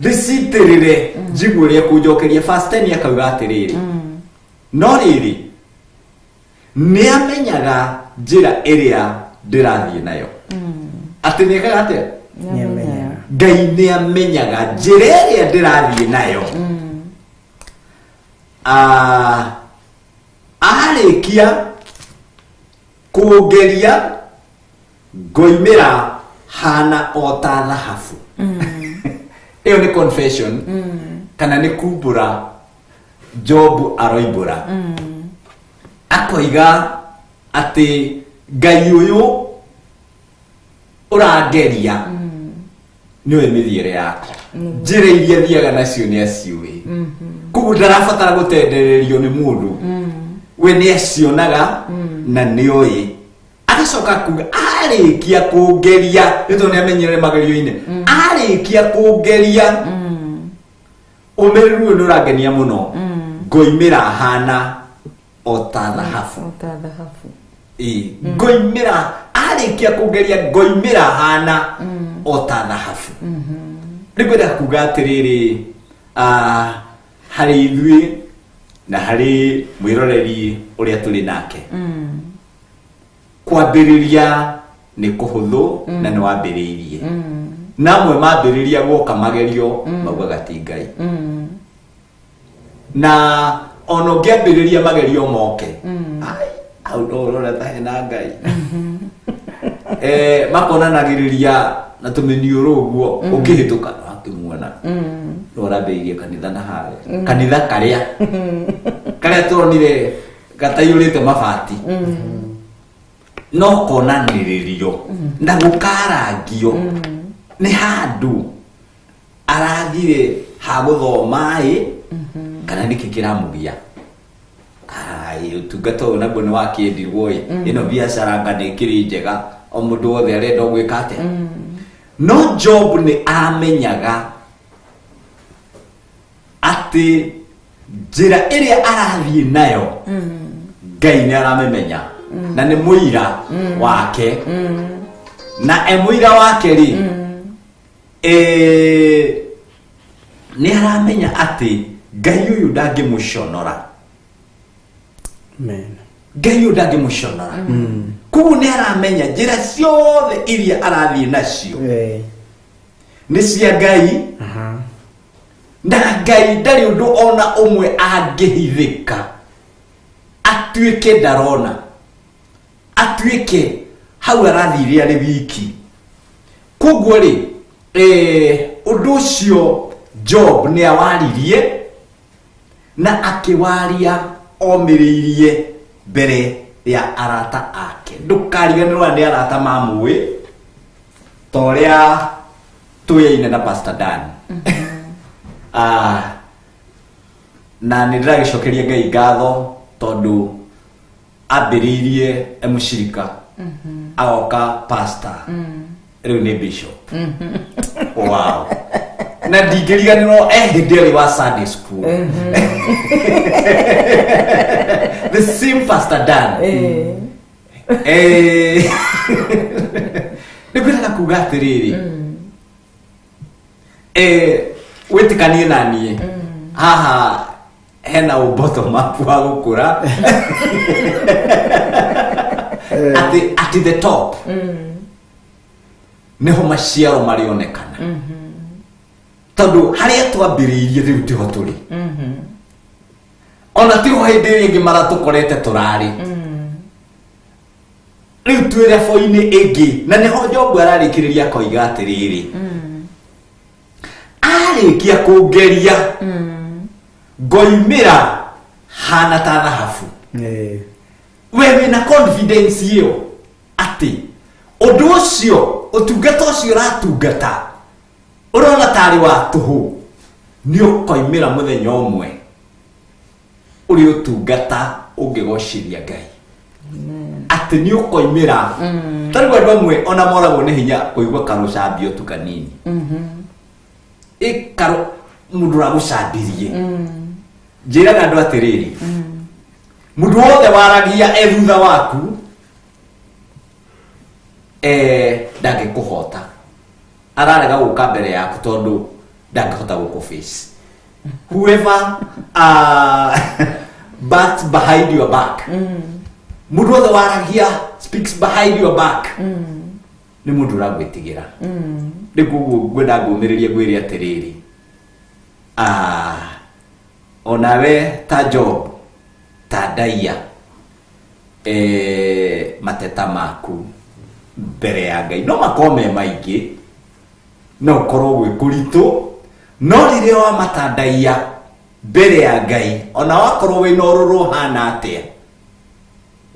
ndĩcitĩrĩre njigue ũrĩa kũnjokeria. Verse 10 akauga atĩrĩrĩ, no rĩrĩ nĩamenyaga njĩra ĩrĩa ndĩrathiĩ nayo. Atĩ nĩekaga atĩa? Ngai nĩamenyaga njĩra ĩrĩa ndĩrathiĩ nayo. Arĩkia kũngeria ngoimĩra hana o ta thahabu. Ĩyo nĩ confession kana nĩ kumbũra Job aroimbũra. Akoiga atĩ Ngai ũyũ ũrangeria nĩwe mĩthiĩre yakwa, njĩra iria thiaga nacio nĩ aciũĩ. Koguo ndarabatara gũtendererio nĩ mũndũ, we nĩ acionaga na nĩoĩ. Agacoka kuga arĩkia kũngeria, nĩtondũ nĩamenyere magerio-inĩ, arĩkia kũngeria ũmĩrĩru ũyũ nĩũrangenia mũno, ngoimĩra hana o ta thahabu. Ngoimĩra, arĩkia kũngeria ngoimĩra hana o ta thahabu. Nĩngwenda kuga atĩrĩrĩ, harĩ ithuĩ na harĩ mwĩroreri ũrĩa tũrĩ nake, kwambĩrĩria nĩ kũhũthũ na nĩ wambĩrĩirie. Namwe mambĩrĩria guoka magerio maugaga ti Ngai. Na ona ũngĩambĩrĩria magerio moke, hau no ũrona ta hena Ngai. Makonanagĩrĩria na tũmĩniũrũ ũguo, ũkĩhĩtũka wakĩmuona Rorambĩirie kanitha na harĩa kanitha karĩa turonire gataiyũrĩte mabati no konanĩrĩrio na gũkarangio nĩ handũ arathire ha gũthoma kana nĩkĩ kĩramũgia ũtungata ũyũ naguo nĩ wakĩendirwo ĩno biacara anga nĩ ĩkĩrĩ njega o mũndũ wothe arenda gwĩka atĩa no Job nĩ amenyaga atĩ njĩra ĩrĩa arathiĩ nayo Ngai nĩ aramĩmenya na nĩ mũira wake na mũira wake rĩ nĩ aramenya atĩ Ngai ũyũ ndangĩmũconora Ngai ũyũ ndangĩmũconora koguo nĩ aramenya njĩra ciothe iria arathiĩ nacio nĩ cia Ngai na Ngai ndarĩ ũndũ ona ũmwe angĩhithĩka atuĩke ndarona atuĩke hau arathire arĩ wiki koguo rĩ ũndũ ũcio Job nĩ awaririe na akĩwaria omĩrĩirie mbere ya arata ake ndũkariganĩrwo nĩ arata mamũĩ ta ũrĩa tũyaine na Pastor Dan na nĩ ndĩragĩcokeria Ngai ngatho tondũ ambĩrĩirie mũcirika agoka pastor rĩu nĩ bishop wow na ndingĩriganĩrwo hĩndĩ ĩrĩ wa Sunday school the same Pastor Dan nĩ kwĩrana kuga atĩrĩrĩ wĩtĩkanie na niĩ haha hena bottom up wa gũkũra at the top nĩho maciaro marĩonekana tondũ harĩa twambĩrĩirie rĩu tiho tũrĩ ona tiho hĩndĩ ĩrĩa ĩngĩ maratũkorete tũrarĩ rĩu twĩ level-inĩ ĩngĩ na nĩho Job ararĩkĩrĩria koiga atĩrĩrĩ arĩkia kũngeria ngoimĩra hana ta thahabu we wĩna confidence ĩyo atĩ ũndũ ũcio ũtungata ũcio ũratungata ũrona tarĩ wa tũhũ nĩ ũkoimĩra mũthenya ũmwe ũrĩ ũtungata ũngĩgocĩria Ngai atĩ nĩ ũkoimĩra tarĩu andũ amwe ona moragwo nĩ hinya kũigua karũcambio tu kanini karo mũndũ ũragũcambirie njĩraga andũ atĩrĩrĩ mũndũ wothe waragia thutha waku ndangĩkũhota ararega gũka mbere yaku tondũ ndangĩhota gũkũface whoever but behind your back mũndũ wothe waragia speaks behind your back nĩ mũndũ ũragwĩtigĩra nĩguo ngwenda ngũmĩrĩrie ngwĩre atĩrĩrĩ onawe ta Job ta ndaia mateta maku mbere ya Ngai no makorwo me maingĩ no ũkorwo gwĩ kũritũ no rĩrĩa wamatandaia mbere ya Ngai ona wakorwo wĩna ũrũrũ hana atĩa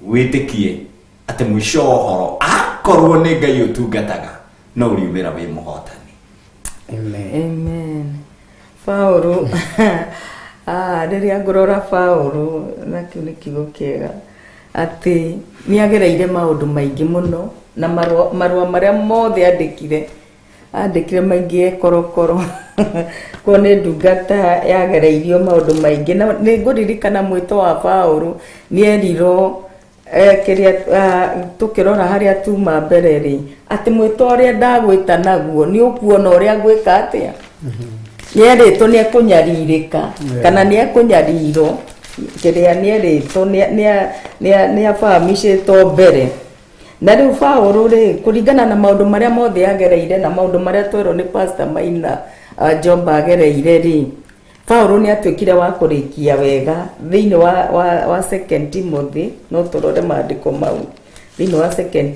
wĩtĩkie atĩ mũico wa ũhoro akorwo nĩ Ngai ũtungataga no ũriumĩra wĩ mũhotani. Amen. Paulo rĩrĩa ngũrora Paulo na kĩu nĩ kiugo kĩega atĩ nĩ agereire maũndũ maingĩ mũno na marũa marĩa mothe andĩkire maingĩ korokoro kwa nĩ ndungata yagereirio maũndũ maingĩ na nĩ ngũririkana mwĩto wa Paulo nĩ erirwo kĩrĩa tũkĩrora harĩa tuma mbere rĩ atĩ mwĩto ũrĩa ndagwĩta naguo nĩ ũkuona ũrĩa ngwĩka atĩa nĩerĩtwo nĩ ekũnyarirĩka kana nĩ ekũnyarirwo kĩrĩa nĩerĩtwo nĩ abahamicĩtwo mbere na rĩu Paulo rĩ kũringana na maũndũ marĩa mothe yagereire na maũndũ marĩa twerwo nĩ Pastor Maina Job agereire rĩ Paulo nĩ atuĩkire wa kũrĩkia wega thĩinĩ wa 2 Timothy no tũrore maandĩko mau thĩinĩ wa 2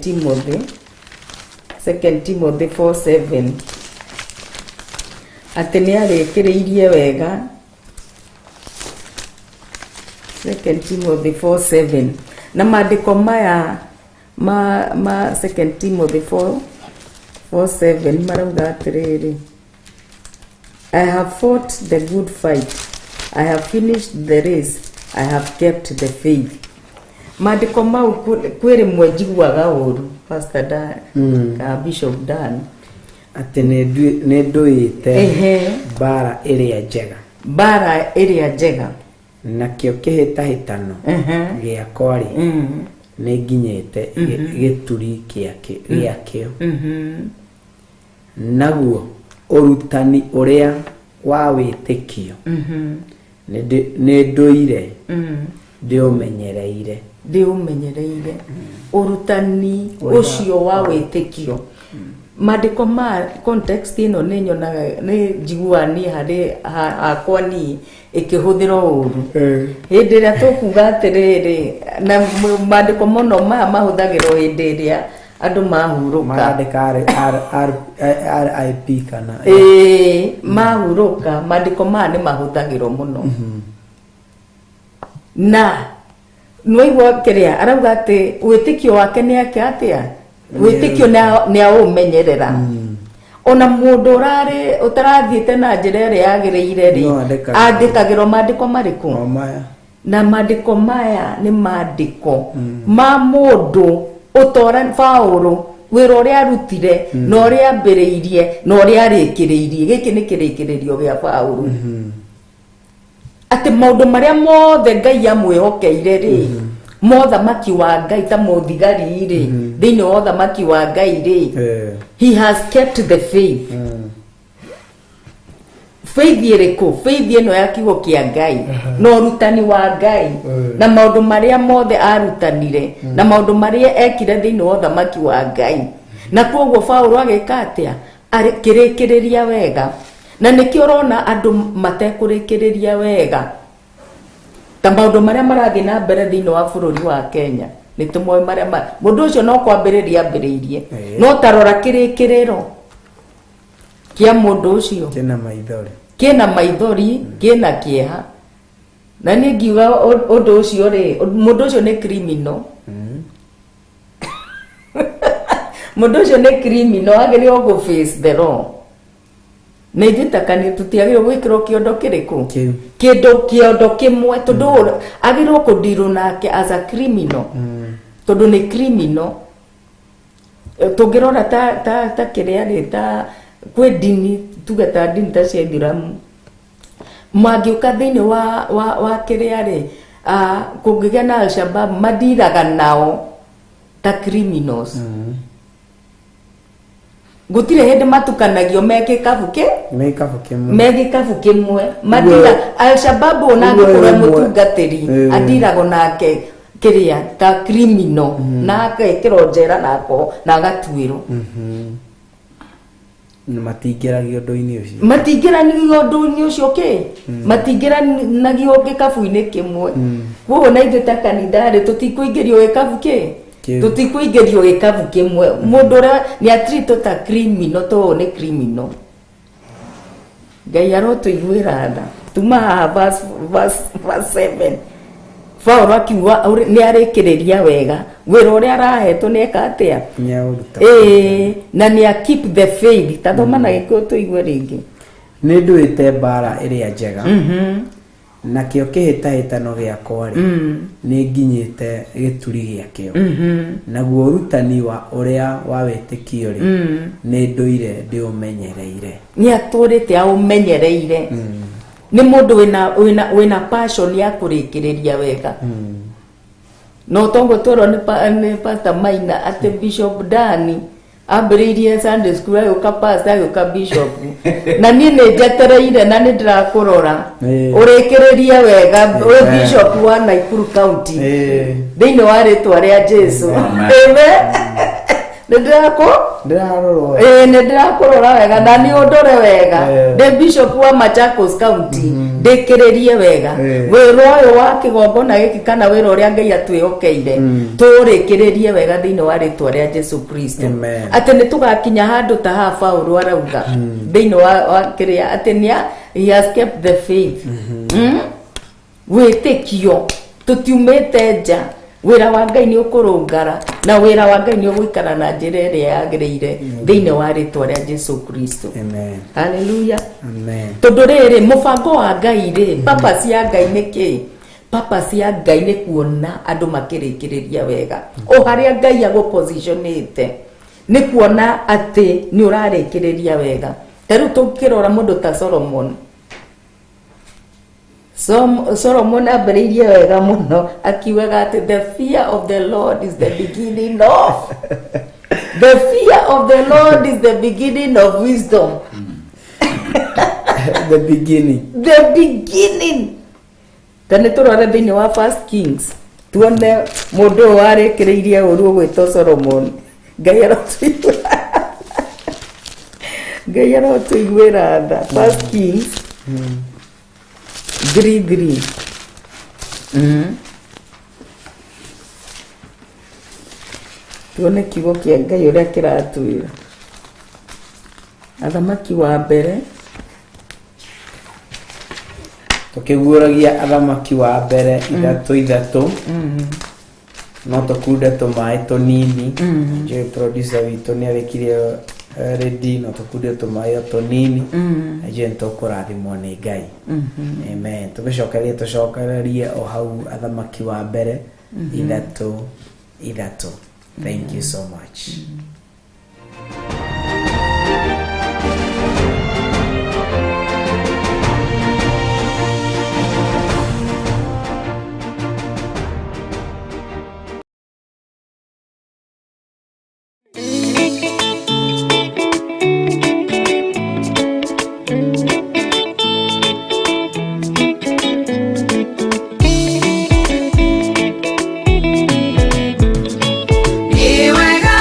Timothy 4:7 atĩ nĩ arĩkĩrĩirie wega 2 Timothy 4:7 na maandĩko maya ma 2 Timothy 4:7 marauga atĩrĩrĩ, I have fought the good fight, I have finished the race, I have kept the faith. Maandĩko mau kwĩ rĩmwe njiguaga ũru Pastor Dan Bishop Dan atĩ nĩ ndũĩte bara ĩrĩa njega nakĩo kĩhĩtahĩtano gĩakwa rĩ nĩ nginyĩte gĩturi gĩakĩo naguo ũrutani ũrĩa wa wĩtĩkio nĩ ndũire ndĩũmenyereire ũrutani ũcio wa wĩtĩkio. Maandĩko ma context ĩno nĩ nyonaga nĩ njiguaga niĩ harĩ hakwa niĩ ĩkĩhũthĩra ũru hĩndĩ ĩrĩa tũkuga atĩrĩrĩ, na maandĩko mũno maya mahũthagĩrwo hĩndĩ ĩrĩa andũ mahurũka RIP kana mahurũka, maandĩko maya nĩ mahũthagĩrwo mũno na nĩwaigua kĩrĩa arauga atĩ wĩtĩkio wake nĩ atĩa, wĩtĩkio nĩ aũmenyerera. Ona mũndũ ũtarathiĩte na njĩra ĩrĩa yagĩrĩire rĩ andĩkagĩrwo maandĩko marĩkũ? Na maandĩko maya nĩ maandĩko ma mũndũ ũtora Paũlũ wĩra ũrĩa arutire na ũrĩa ambĩrĩirie na ũrĩa arĩkĩrĩirie. Gĩkĩ nĩ kĩrĩkĩrĩrio gĩa Paũlũ atĩ maũndũ marĩa mothe Ngai amwĩhokeire rĩ mothamaki wa Ngai ta mũthigari rĩ thĩinĩ wa ũthamaki wa Ngai rĩ he has kept the faith. Faith ĩrĩkũ? Faith ĩno ya kiugo kĩa Ngai na ũrutani wa Ngai na maũndũ marĩa mothe arutanire na maũndũ marĩa ekire thĩinĩ wa ũthamaki wa Ngai. Na koguo Paũlũ agĩka atĩa? Akĩrĩkĩrĩria wega. Na nĩkĩo ũrona andũ matekũrĩkĩrĩria wega ta maũndũ marĩa marathiĩ na mbere thĩinĩ wa bũrũri wa Kenya. Nĩ tũmoĩ marĩa mũndũ ũcio no kwambĩrĩria ambĩrĩirie no tarora kĩrĩkĩrĩro kĩa mũndũ ũcio kĩna maithori kĩna kĩeha. Na niĩ ngiuga ũndũ ũcio rĩ mũndũ ũcio nĩ criminal mũndũ ũcio nĩ criminal agĩrĩirwo gũ face the law. Na ithuĩ tũtiagĩrĩirwo gwĩkĩrwo kĩondo kĩrĩkũ? Kĩondo kĩmwe tondũ agĩrĩirwo kũndirwo nake as a criminal tondũ nĩ criminal. Tũngĩrora ta kĩrĩa rĩ ta kwĩ ndini tuge ta ndini ta cia Ithĩramu mangĩũka thĩinĩ wa kĩrĩa rĩ kũngĩgĩa na Al-Shabab mandiraga nao ta criminals. Gũtirĩ hĩndĩ matukanagio me gĩkabũ kĩmwe mandira Al-Shabab ona angĩkorwo mũtungatĩri adiragwo nake kĩrĩa ta criminal na agekĩrwo njera na agatuĩrwo. Matingĩragio ũndũ-inĩ ũcio matingĩranagio gĩkabũ-inĩ kĩmwe. Koguo na ithuĩ ta kanitha rĩ tũtikũingĩrio gĩkabũ kĩmwe. Mũndũ ũrĩa nĩ atrito ta criminal to nĩ criminal. Ngai arotũiguĩra tha. Tuma haha verse 7 Paũlũ akiuga nĩ arĩkĩrĩria wega wĩra ũrĩa arahetwo nĩ eka atĩa na nĩ keep the faith. Ta thoma na Gĩkũyũ tũigue rĩngĩ. Nĩ ndũĩte bara ĩrĩa njega nakĩo kĩhĩtahĩtano gĩakwa rĩ nĩ nginyĩte gĩturi gĩakĩo. Naguo ũrutani wa ũrĩa wa wĩtĩkio rĩ nĩ ndũire ndĩũmenyereire. Nĩ atũrĩte aũmenyereire. Nĩ mũndũ wĩna passion ya kũrĩkĩrĩria wega. No tongo twĩrwo nĩ Pastor Maina atĩ Bishop Dani ambĩrĩirie Sunday school agĩũka pastor agĩũka bishop na niĩ nĩ njetereire na nĩ ndĩrakũrora ũrĩkĩrĩrie wega wĩ bishop wa Nakuru County thĩinĩ wa rĩtwa rĩa Jesũ. Amen. ndirarorwo nä ndä rakå wega na nä å ndore wega ndä bishop wa Machakos County ndä kä rä rie wega wä ra å yå wa kä gongona gä kä kana wä ra å rä a Ngai atwä hokeire tå rä kä rä rie wega thä inä wa rä twa rä a Jesu Kristo atä nä tå gakinya handå ta haha Paulo arauga thä inä wa kä rä a atä he has kept the faith wä tä kio tå tiumä te nja wira wa Ngai ni ukurungara na wira wa Ngai ni uguikara na njira iria yagirire thiini wa ritwa ria Jesu Kristo. Amen. Hallelujah. Amen. Tondu riri mubango wa Ngai ri papa cia Ngai ni ki papa cia Ngai ni kuona andu makirikiriria wega o haria Ngai agupositionite ni kuona ati ni urarikiriria wega. Taru tukirora mundu ta Solomon Solomon aberirie wega muno akiwaga ati the fear of the Lord is the beginning of the fear of the Lord is the beginning of wisdom. The beginning tani turore thini wa First Kings tuone mundu warikiririe uru gwitwo Solomon Ngai arotwiguira tha. First Kings 3:3 tuone kigo kia Ngai uria kiratwira athamaki wa mbere tukiguuragia athamaki wa mbere ithatu no tukunde tumai tunini je producer witu ni arikirie ready no tukunde tumai tunini je ntukurathimwo ni Ngai. Amen. Tucokererie o hau athamaki wa mbere ithatu. Thank you so much. Niwega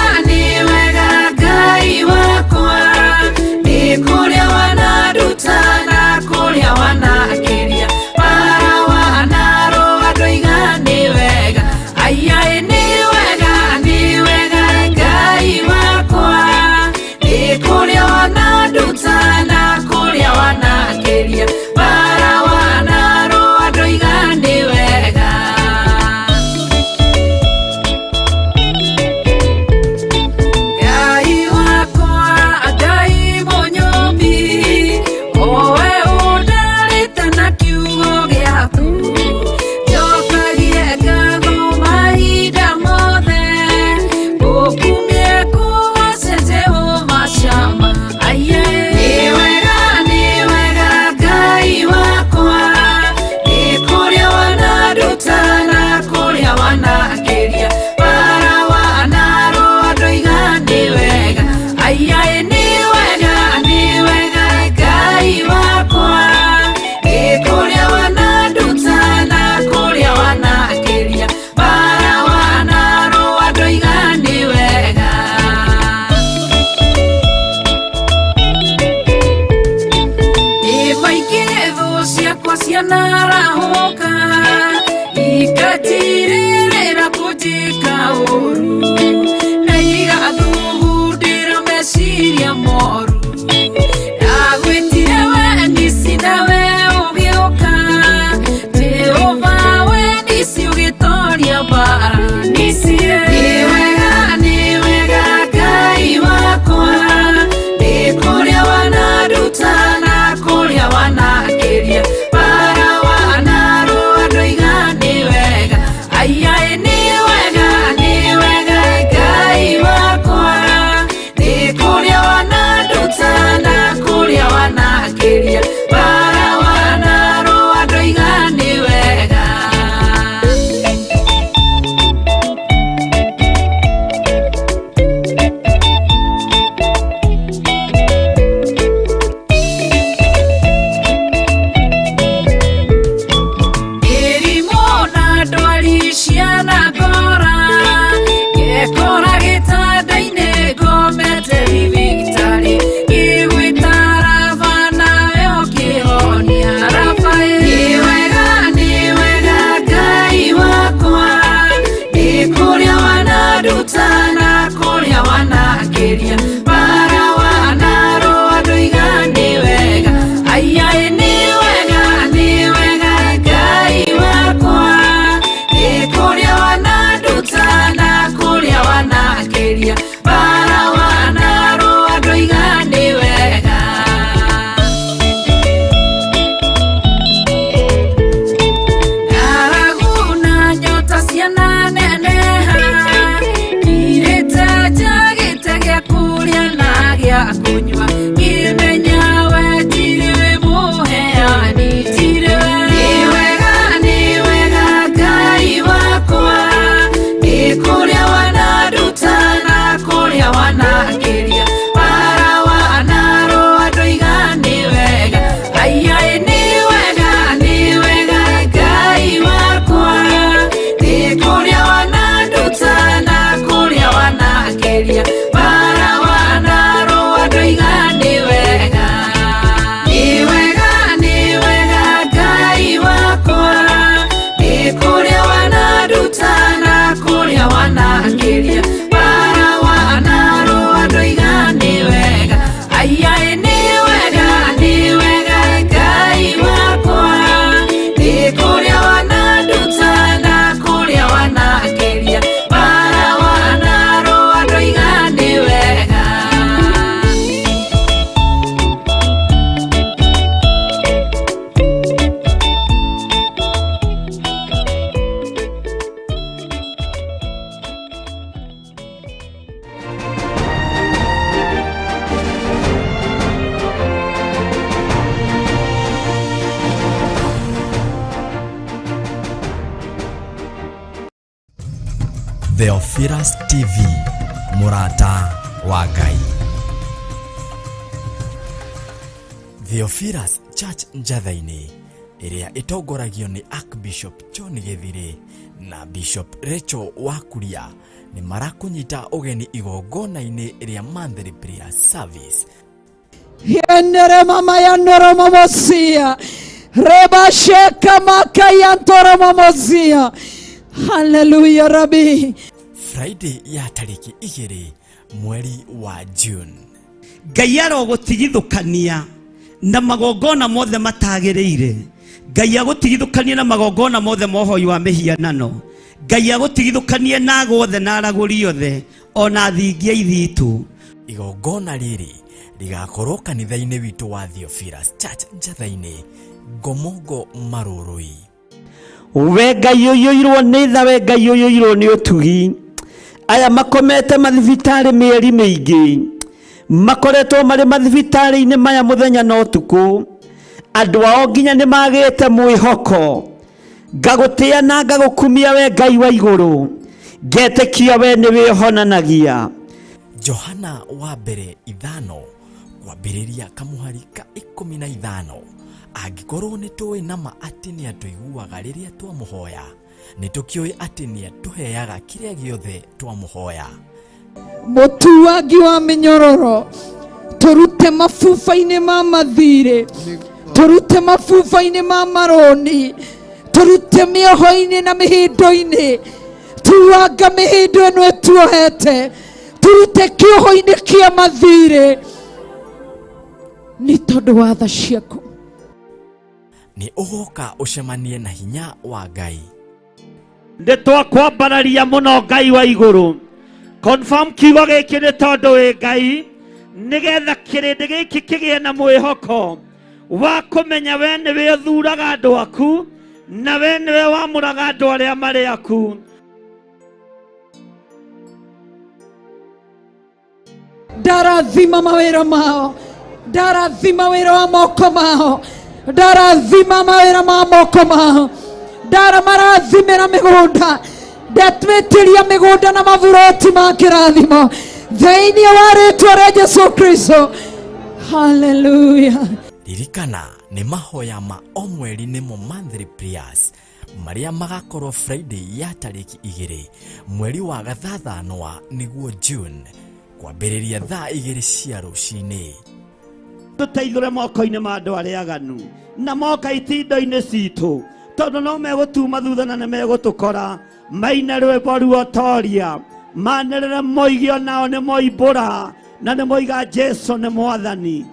Theophilus TV, Murata wa Ngai. Theophilus Church Njathaini, iria itongoragio ni Archbishop John Githiri na Bishop Rachel Wakuria, ni marakunyita ugeni igongona-ini ria Monthly Prayer Service. Yendere mama yandoro mamosia. Reba sheka makaya ntoro mamosia. Hallelujah Rabbi. Friday ya tariki 2 mweri wa June. Ngai arogutigithukania na magongona mothe matagireire. Ngai agutigithukania na magongona mothe mohoi wa mihianano. Ngai agutigithukania na gothe na araguri othe ona thingia ithitu. Igongona riri rigakorwo kanitha-ini witu wa Theophilus Church Njathaini, Ngomongo Marurui. We Ngai uyoirwo ni tha, we Ngai uyoirwo ni utugi. Aya makomete mathibitari mieri miingi, makoretwo mari mathibitari-ini maya muthenya na utuku. Andu ao nginya ni magite mwihoko. Ngagutia na ngagukumia we Ngai wa iguru, ngetekia we ni wihonanagia. Johana wa mbere 5 kwambĩrĩria kamuhari ka 15. Angĩkorwo nĩ tũĩ nama atĩ nĩ atũiguaga rĩrĩa twamũhoya, nĩ tũkĩũĩ atĩ nĩ atũheaga kĩrĩa gĩothe twamũhoya. Mũtuangi wa mĩnyororo, tũrute mabuba-inĩ ma mathirĩ, tũrute mabuba-inĩ ma maroni, tũrute mĩoho-inĩ na mĩhĩndo-inĩ, tuanga mĩhĩndo ĩno ĩtuohete, turute kĩoho-inĩ kĩa mathirĩ nĩ tondũ wa tha ciaku. Nĩ ũgoka ũcemanie na hinya wa Ngai. Nĩ twakwambararia mũno Ngai wa igũrũ. Confirm kiugo gĩkĩ nĩ tondũ wĩ Ngai, nĩgetha kĩrĩndĩ gĩkĩ kĩgĩe na mwĩhoko wa kũmenya we nĩwe ũthuraga andũ aku na we nĩwe wamũraga andũ arĩa marĩ aku. Ndarathima mawĩra mao, ndarathima wĩra wa moko mao, ndarathima mawĩra ma moko mao, ndaramarathimĩra mĩgũnda, ndatwĩtĩria mĩgũnda na maburoti ma kĩrathimo thĩinĩ wa rĩtwa rĩa Jesũ Kristo. Hallelujah. Ririkana nĩ mahoya ma o mweri nĩmo Monthly Prayers, maria magakorwo Friday ya tariki 2 mweri wa gathathanwa nĩguo June, kwambĩrĩria thaa 2 cia rũcinĩ. Tũteithũre moko-inĩ ma andũ arĩa aganu na moka itindo-inĩ citũ, tondũ no megũtuma thutha na nĩ megũtũkora. Maine rwĩmbo ruotoria, manĩrĩre moigio nao nĩ moimbũra na nĩ moiga Jesũ nĩ Mwathani.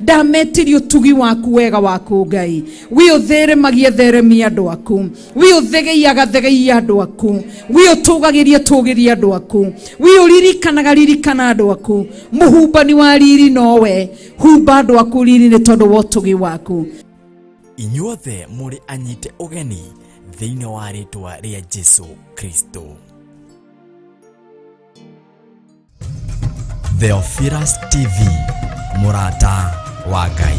Ndametirie ũtugi waku wega waku Ngai, we ũtheremagia theremia andũ aku, we ũthegeiaga thegeia andũ aku, we ũtũgagĩria tũgĩria andũ aku, we ũririkanaga ririkana andũ aku. Mũhumbani wa riri nowe, humba andũ aku riri nĩ tondũ wa ũtugi waku. Inyuothe mũrĩ anyite ũgeni thĩinĩ wa rĩtwa rĩa Jesũ Kristo. Theophilus TV, Murata wa Ngai.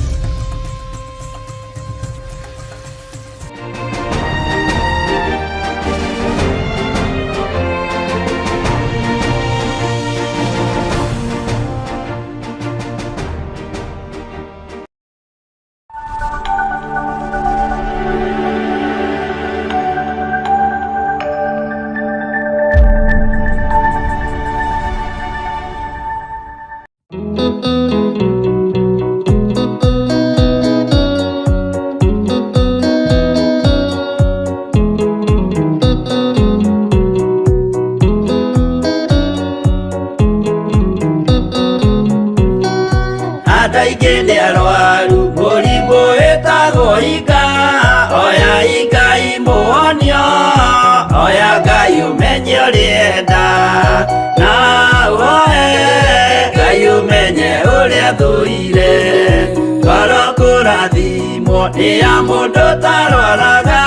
Ya mũndũ tarwaraga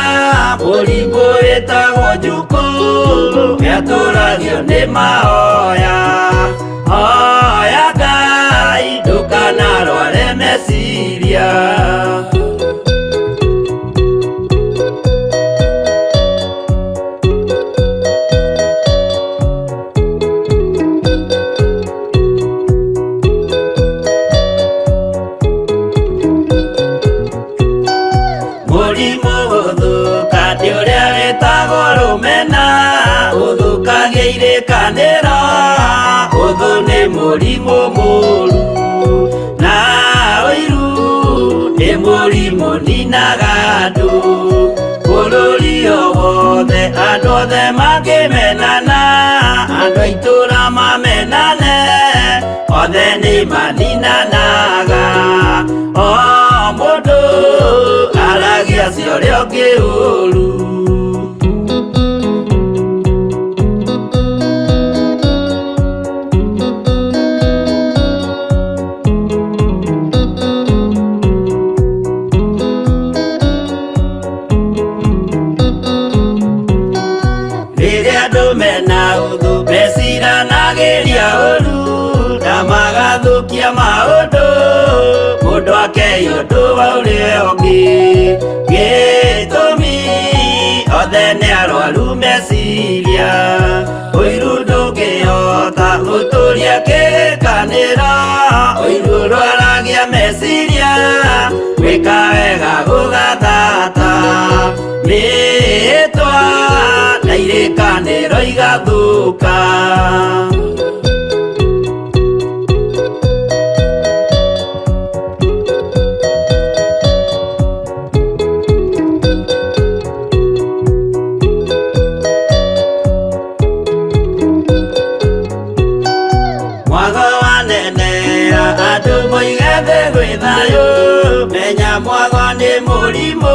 mũrimũ wĩtagwo njukũ, nĩatũragio nĩ mahoya. Hoya Ngai ndũkanarware meciria. irikanira uthu ni murimu muru na uiru ni murimu ninaga andu bururi wothe andu othe makimenana andu aitura mamenane othe ni maninanaga o mundu aragia cio kiuru magathukia maundu mundu akeyundu wauria ungi gitumi othe ni arwaru meciria uiru ndungihota guturia kirikanira uiru rwaragia meciria gwika wega gugathata mitwa na irikaniro igathuka. Menya mwago ni murimu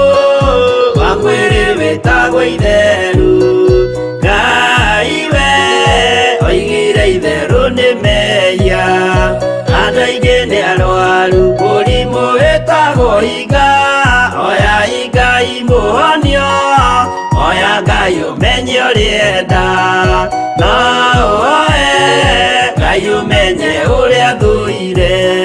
wa mwiri witagwo itheru Ngai we oigire itheru ni meya andu aingi ni arwaru murimu witagwo inga oya Ngai muhonio oya Ngai umenye urienda no oe Ngai umenye uria thuire.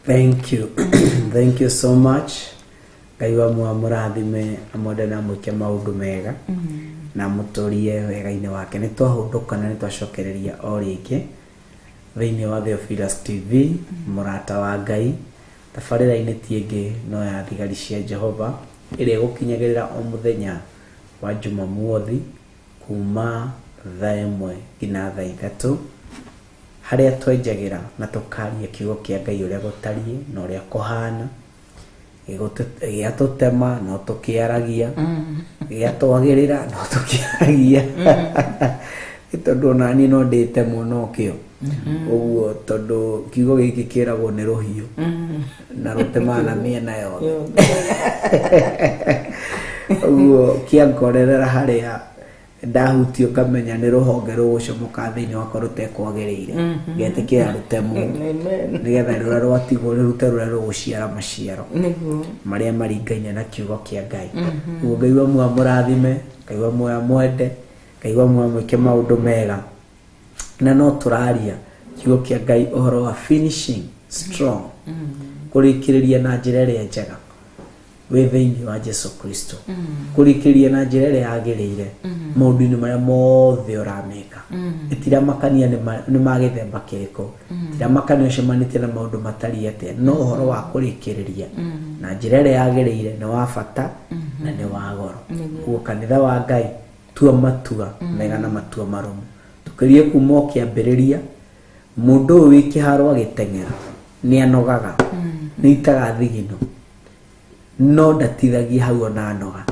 Thank you. Thank you so much. Ngai wa murathime amwende na mwike maundu mega na muturie wega-ini wake. Ni twahunduka na ni twacokereria o ringi thiini wa Theophilus TV murata wa Ngai. Tabarira-ini tiingi no ya thigari cia Jehova iria gukinyagirira o muthenya wa Jumamothi kuma thaa 1 nginya thaa 3 haria twenjagira na tukaria kiugo kia Ngai uria gutarie na uria kuhana giatutema no tukiaragia giatwagirira no tukiaragia tondu nani no ndite muno kio uguo tondu kiugo giki kiragwo ni ruhiu na rutemana miena yothe uguo kiangorerera haria ndahutio kamenya ni ruhonge rugucomoka thiini wakwa rutekwagiriire ngetikira rutemu nigetha rura rwatigwo rurute rura ruguciara maciaro maria maringaine na kiugo kia Ngai. Uguo Ngai wa muoyo murathime, Ngai wa muoyo mwende, Ngai wa muoyo mwike maundu mega na no turaria kiugo kia Ngai uhoro wa finishing strong kurikiriria na njira iria njega we thiini wa Jesu Kristo kurikiria na njira iria yagiriire maundu-ini maria mothe urameka itira makania ni magithemba kiriko itira makania ucemanitie na maundu matariete no uhoro wa kurikiriria na njira iria yagiriire ni wa bata na ni wa goro. Uguo kanitha wa Ngai tua matua mega na matua marumu tukirie kuma kiambiriria mundu wi kiharo agitengera ni anogaga ni itaga thigino no ndatithagia hau ona anoga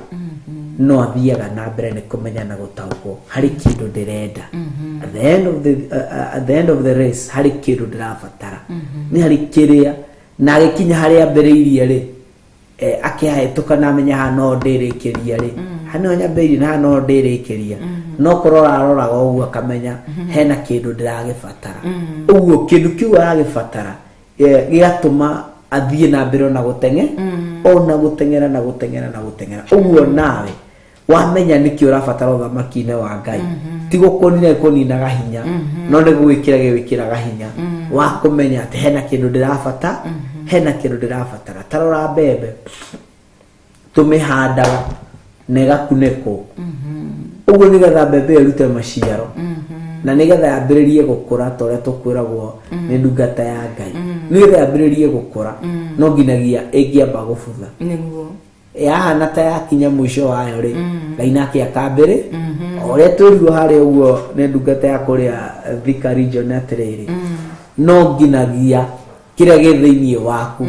no athiaga na mbere ni kumenya na gutaukwo hari kindu ndirenda at the end of the race hari kindu ndirabatara ni hari kiria na agikinya hari ambiriirie ri akiahituka na menya ha no ndirikiria ri hano nyambiriirie na no ndirikiria no kurora aroraga uguo akamenya hena kindu ndiragibatara uguo kindu kiu aragibatara gigatuma athie na mbere na gutenge ona gutengera na gutengera na gutengera. Uguo nawe wamenya niki urabatara uthamaki-inĩ wa Ngai ti gukonina kuninaga hinya no nĩ gwĩkĩraga hinya wa kũmenya atĩ hena kĩndũ ndĩrabata hena kĩndũ ndĩrabatara tarora mbembe tũmĩhandaga na ĩgakunĩkwo ũguo nĩgetha mbembe ĩrute maciaro na nĩgetha yambĩrĩrie gũkũra ta ũrĩa tũkwĩragwo nĩ ndungata ya Ngai nĩgetha yambĩrĩrie gũkũra no nginagia ĩngĩamba gũbutha yahana ta yakinya mũico wayo rĩ Ngai nake akambĩrĩ ũrĩa twĩrirwo harĩa ũguo nĩ ndungata ya kũrĩa Thika region atĩrĩrĩ no nginagia kĩrĩa gĩ thĩinĩ waku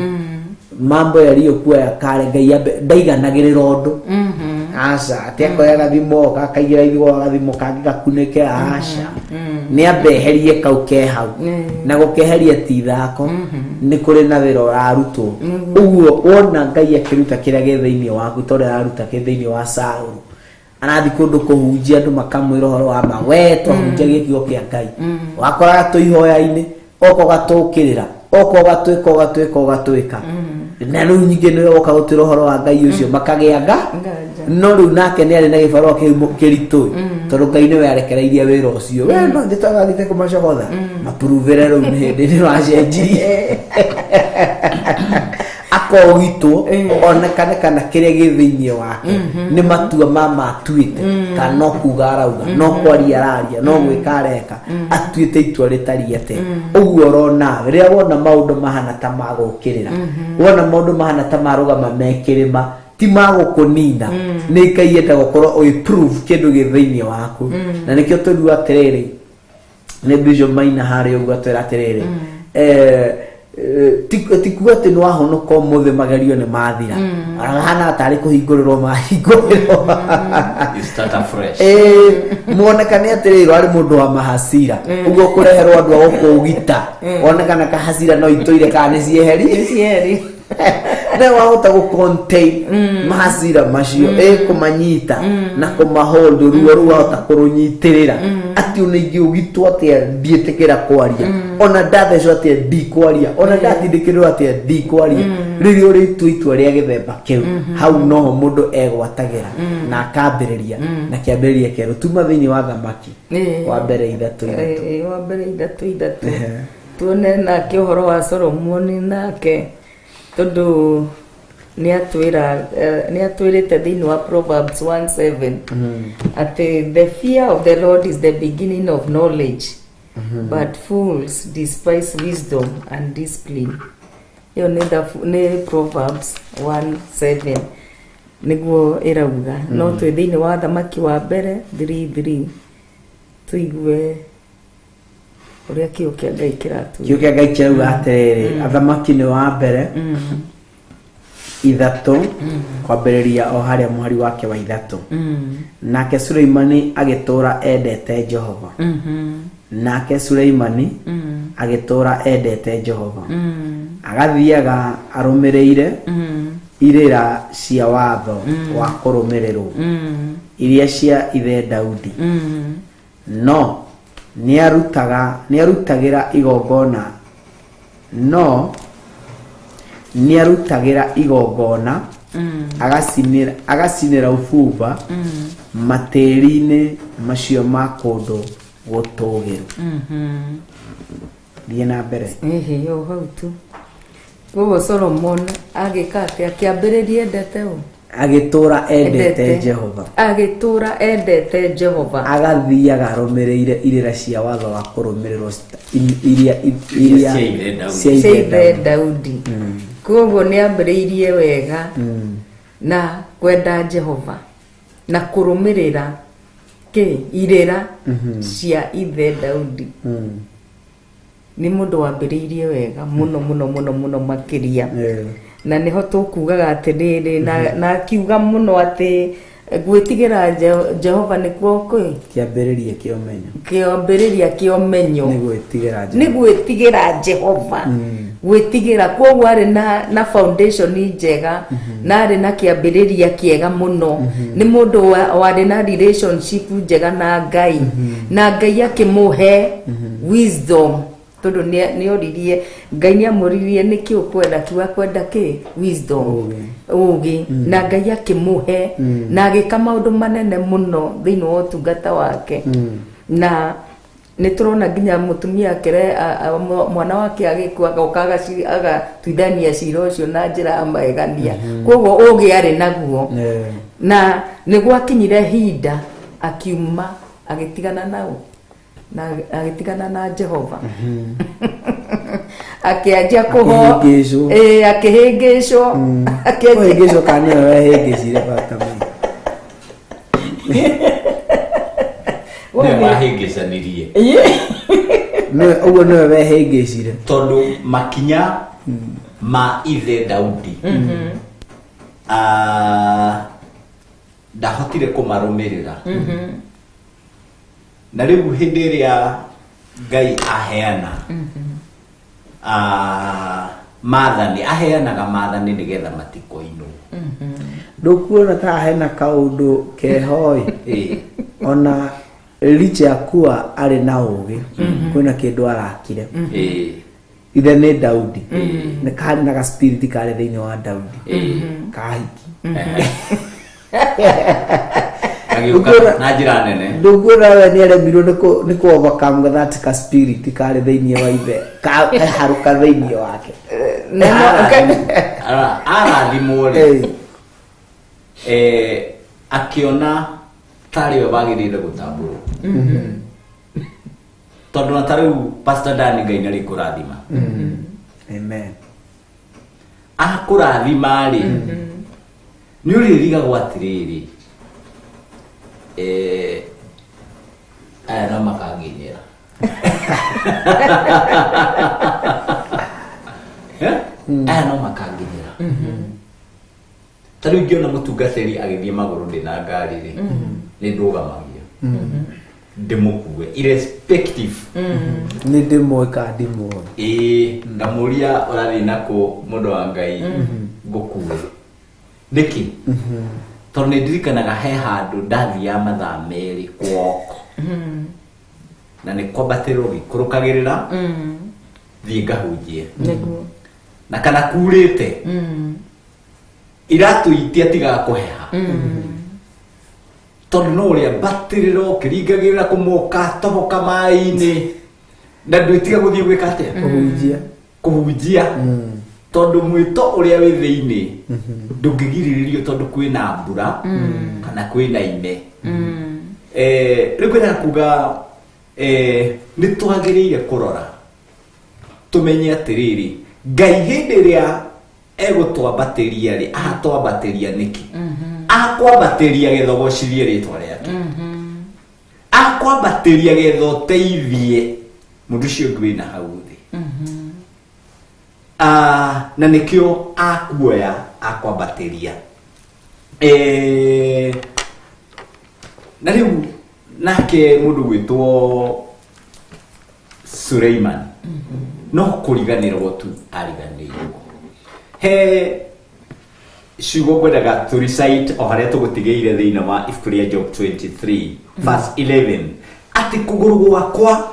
mambo yaliyokuwa ya kale Ngai ndaiganagĩrĩra ũndũ aca atĩakoya gathimo gakaigĩra igũrũ gathimo kangĩ gakunĩke aca nĩambeherie kau ke hau na gũkeheria ti ithako nĩ kũrĩ na wĩra ũrarutwo ũguo wona Ngai akĩruta kĩrĩa gĩ thĩinĩ waku tondũ araruta kĩ thĩinĩ wa Saũlũ arathi kũndũ kũhunjia andũ makamwĩra ũhoro wa ma we twahunjia gĩkigo kĩa Ngai wakoraga tũihoya-inĩ oko gatũkĩrĩra oko gatwĩka na rĩu nyingĩ nĩwe woka gũtwĩra ũhoro wa Ngai ũcio makagĩanga no rĩu nake nĩ arĩ na gĩbarũa kĩritũ tondũ Ngai nĩwe arekereirie wĩra ũcio we no thĩ twagathiĩte kũmacogotha mapuruvĩre rĩu nĩ hĩndĩ nĩwacenjirie akogitwo onekane kana kĩrĩa gĩ thĩinĩ wake nĩ matua matuĩte kana no kuga arauga no kwaria araria no gwĩka areka atuĩte itua rĩtariete ũguo ũrona rĩrĩa wona maũndũ mahana ta magũkĩrĩra wona maũndũ mahana ta marũgama mekĩrĩma ti magũkũnina nĩ Ngai enda gũkorwo ũĩprove kĩndũ gĩ thĩinĩ waku na nĩkĩo tũrua atĩrĩrĩ nĩ Bishop Maina harĩa ũguo atwĩra atĩrĩrĩ tikuga atĩ nĩ wahonoka ũmũthĩ magerio nĩ mathira arahana tarĩ kũhingũrĩrwo mahingũrĩrwo muonekane atĩrĩrĩ arĩ mũndũ wa mahacira ũguo kũreherwo andũ a gũkũũgita wonekana kahacira no itũire kana nĩ cieheri na wahota gũcontain mahacira macio kũmanyita na kũmahold ruo rũu wahota kũrũnyitĩrĩra atĩ ona ingĩũgitwo atĩa ndiĩtĩkĩra kwaria ona ndathecwo atĩa ndikwaria ona ndatindĩkĩrĩrwo atĩa ndikwaria rĩrĩa ũrĩtua itua rĩa gĩthemba kĩu hau noho mũndũ egwatagĩra na akambĩrĩria na kĩambĩrĩria kĩerũ tuma thĩinĩ wa thamaki wa mbere ithatũ tuone nake ũhoro wa Solomoni nake tondũ nĩatwĩrĩte thĩinĩ wa Proverbs 1:7 atĩ the fear of the Lord is the beginning of knowledge but fools despise wisdom and discipline. Iyo nĩ Proverbs 1:7 nĩguo ĩrauga no twĩ thĩinĩ wa thamaki wa mbere 3:3 tuigue ũrĩa kĩo kĩa Ngai kĩratuga kĩo kĩa Ngai kĩrauga atĩrĩrĩ athamaki nĩ wa mbere ithatũ kwambĩrĩria o harĩa mũhari wake wa ithatũ nake Suleimani agĩtũra endete Jehova nake Suleimani agĩtũra endete Jehova agathiaga arũmĩrĩire irĩra cia watho wa kũrũmĩrĩrwo iria cia ithe Daudi no nĩarutagĩra igongona agacinĩra ũbumba matĩri-inĩ macio ma kũndũ gũtũgĩru thiĩ na mbere yo hau tu koguo Solomon agĩka atĩ akĩambĩrĩria endete agĩtũra endete Jehova agathiaga arũmĩrĩire irĩra cia watho wa kũrũmĩrĩrwo iria cia ithe Daudi koguo nĩambĩrĩirie wega na kwenda Jehova na kũrũmĩrĩra irĩra cia ithe Daudi nĩ mũndũ wambĩrĩirie wega mũno makĩria na niho tũkugaga atĩrĩrĩ na akiuga mũno atĩ gwĩtigĩra Jehova nĩkuo kĩambĩrĩria kĩa ũmenyo nĩ gwĩtigĩra Jehova gwĩtigĩra koguo arĩ na foundation njega na arĩ na kĩambĩrĩria kĩega mũno nĩ mũndũ warĩ na relationship njega na Ngai na Ngai akĩmũhe wisdom tondu ni oririe Ngai ni amuririe niki ukwenda tu akwenda ki wisdom ugi na Ngai akimuhe na agika maundu manene muno thiini wa utungata wake na niturona nginya mutumia akire mwana wake agikua gokaga agatuithania cira ucio na njira ya magegania koguo ugi ari naguo na nigwakinyire hinda akiuma agitigana nao na agitigana na Jehova akianjia kuho akihingicwo akihingicwo kana wehingicire bata ne wahingicanirie no ugo no wehingicire tondu makinya ma ithe Daudi ndahotire kumarumirira na riu hindi iria Ngai aheana mathani aheanaga mathani nigetha matikoinwo ndukuona ta ahena kaundu kehoi ona licha kuwa ari na ugi kwina kindu arakire ithe ni Daudi na kari na spirit kari thiini wa Daudi kahiki na njira nene nduguona we ni aremirwo ni ku overcome that ka spirit kari thiini wa ithe haruka thiini wake arathimwo akiona tari we bagirire gutambũrwo tondu na tariu Pastor Dani Ngai nari kurathima amen akurathima ri ni uririgagwo atiriri aya no makanginyira aya no makanginyira tariu ngiona mutungatiri agithie maguru ndina ngari ri ni ndugamagia ndimukue irrespective ni ndimweka ndimwo ngamuria urathi nako mundu wa Ngai ngukue niki tondu ndirikanaga he handu ndathia mathaa meri kwoko na ni kwambatĩrwo gĩkũrũkagĩrĩra thiĩ ngahunjie na kana kurĩte iratu itia tiga kũheha tondu no ũrĩa mbatĩrĩra ũkĩringagĩrĩra kũmoka toboka maĩ-inĩ na ndwĩtiga gũthiĩ gwĩka atĩa kũhunjia tondu mwito ũrĩa wĩ thĩinĩ ndũngĩgirĩrĩrio tondu kwĩna mbura kana kwĩna ime rĩu kwĩna kuga nĩ twagĩrĩire kũrora tũmenye atĩrĩrĩ Ngai hĩndĩ ĩrĩa egũtwambatĩria rĩ ahatwambatĩria nĩkĩ akwambatĩria gĩthogocirie rĩtwa rĩake akwambatĩria getha ũteithie mũndũ ũcio ũngĩ wĩna hau thĩ na nikio akuoya akwambatĩria na rĩu nake mũndũ gwĩtwo Suleiman no kũriganĩrwo tu ariganĩirwo he ciugo ngwendaga to recite o harĩa tũgũtigĩire thĩinĩ wa ibuku rĩa Job 23 verse 11 atĩ kũgũrũ gwakwa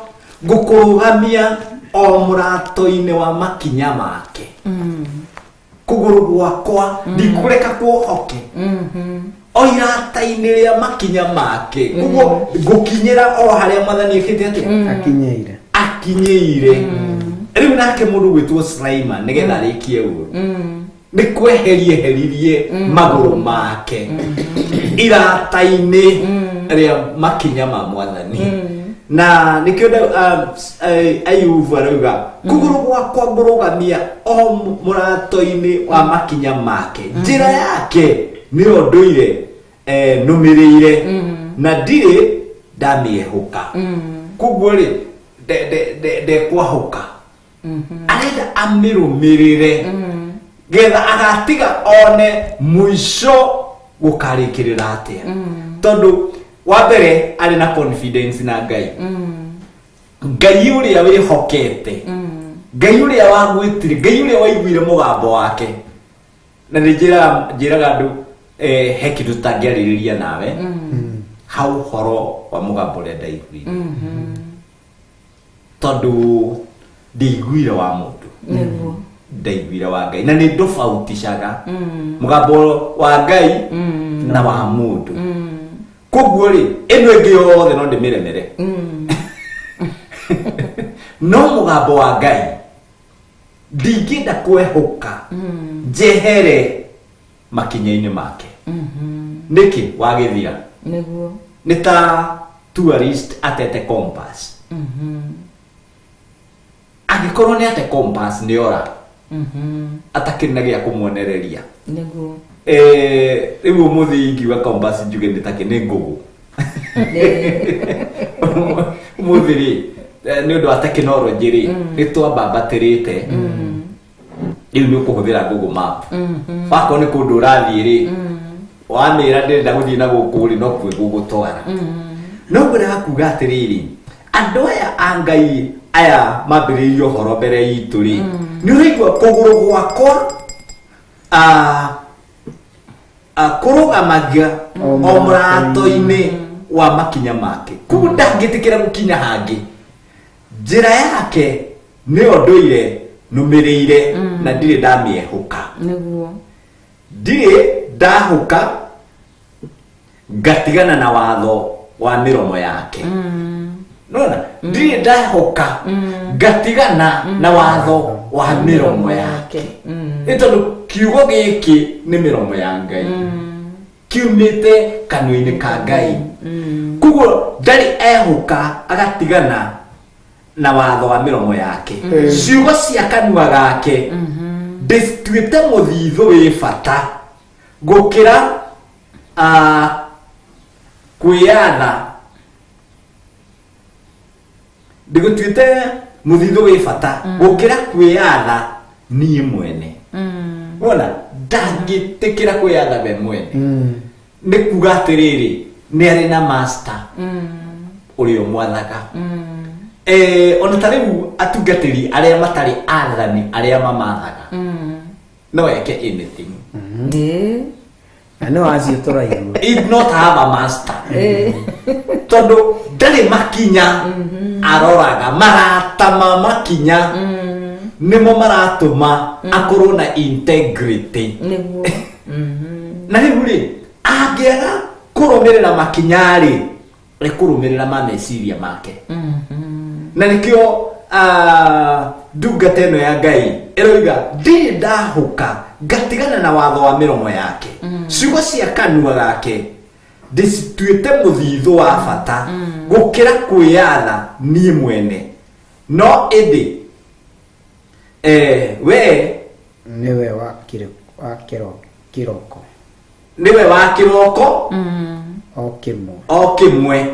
ngũkũrũgamia o mũrato-inĩ wa makinya make kũgũrũ gwakwa ndikũreka kuohoke o irata-inĩ rĩa makinya make koguo ngũkinyĩra o harĩa mathani ekĩte atĩa akinyĩire rĩu nake mũndũ gwĩtwo Suleiman nĩgetha arĩkie ũguo nĩ kweheririe magũrũ make irata-inĩ rĩa makinya ma mwathani na nikio Ayubu arauga kũgũrũ gwakwa ngũrũgamia o mũrato-inĩ wa makinya make njĩra yake nĩyo ndũire nũmĩrĩire na ndirĩ ndamĩehũka koguo rĩ ndekwahũka arenda amĩrũmĩrĩre getha agatiga one mũico gũkarĩkĩrĩra atĩa tondũ wa mbere arĩ na confidence na Ngai Ngai ũrĩa wĩhokete Ngai ũrĩa wagwĩtire Ngai ũrĩa waiguire mũgambo wake na njĩraga andũ he kĩndũ tangĩarĩrĩria nawe hau horo wa mũgambo ũrĩa ndaiguire tondũ ndiguire wa mundu niguo ndaiguire wa Ngai na ni ndofautishaga mugambo wa Ngai na wa mundu koguo ri eno ĩngĩ yothe no ndimiremere no mugambo wa Ngai ndingĩenda kwehuka njehere makinya-inĩ make niki wagithira niguo nĩ ta tourist atete compass angĩkorwo nĩ ate compass nĩ ora atakĩrĩ na gĩa kũmuonereria niguo rĩu ũmũthĩ ingiuga compass njuge nĩtakĩ nĩ ngũgũ ũmũthĩ rĩ nĩ ũndũ wa tekinoronjĩ rĩ nĩ twambambatĩrĩte rĩu nĩ ũkũhũthĩra Google Map wakorwo nĩ kũndũ ũrathiĩ rĩ wamĩra ndĩrenda gũthiĩ na gũkũ rĩ no kuo gũgũtwara no ngwenda kuuga atĩrĩrĩ andũ aya a Ngai aya mambĩrĩirie ũhoro mbere itũ rĩ nĩ ũraigua kũgũrũ gwakwa kũrũgamagia o mũrato-inĩ wa makinya make koguo ndangĩtĩkĩra gũkinya hangĩ njĩra yake nĩyo ndũire nũmĩrĩire na ndirĩ ndamĩehuka niguo ndirĩ ndahuka ngatigana na watho wa mĩromo yake nona ndirĩ ndahuka ngatigana na watho wa mĩromo yake nĩ tondũ kiugo gĩkĩ nĩ mĩromo ya Ngai kiumĩte kanua-inĩ ka Ngai koguo ndarĩ ehuka agatigana na watho wa mĩromo yake ciugo cia kanua gake ndĩtuĩte mũthithũ wĩ bata gũkĩra kwĩyatha ndĩgũtuĩte mũthithũ wĩ bata gũkĩra kwĩyatha niĩ mwene wona ndangĩtĩkĩra kwĩyatha we mwene nĩ kuga atĩrĩrĩ nĩ arĩ na master ũrĩa ũmwathaga ona ta rĩu atungatĩri arĩa matarĩ athani arĩa mamathaga no eke anything na no acio tũraigua it not have a master tondũ ndarĩ makinya aroraga maratama makinya nĩmo maratũma akorwo na integrity niguo na rĩu rĩ angĩaga kũrũmĩrĩra makinya rĩ nĩ kũrũmĩrĩra meciria make na nĩkĩo ndungata ĩno ya Ngai ĩroiga ndirĩ ndahuka ngatigana na watho wa mĩromo yake ciugo cia kanua gake ndĩcituĩte mũthithũ wa bata gũkĩra kwĩyatha niĩ mwene no ĩndĩ we nĩwe wa kĩroko nĩwe wa kĩroko o kĩmwe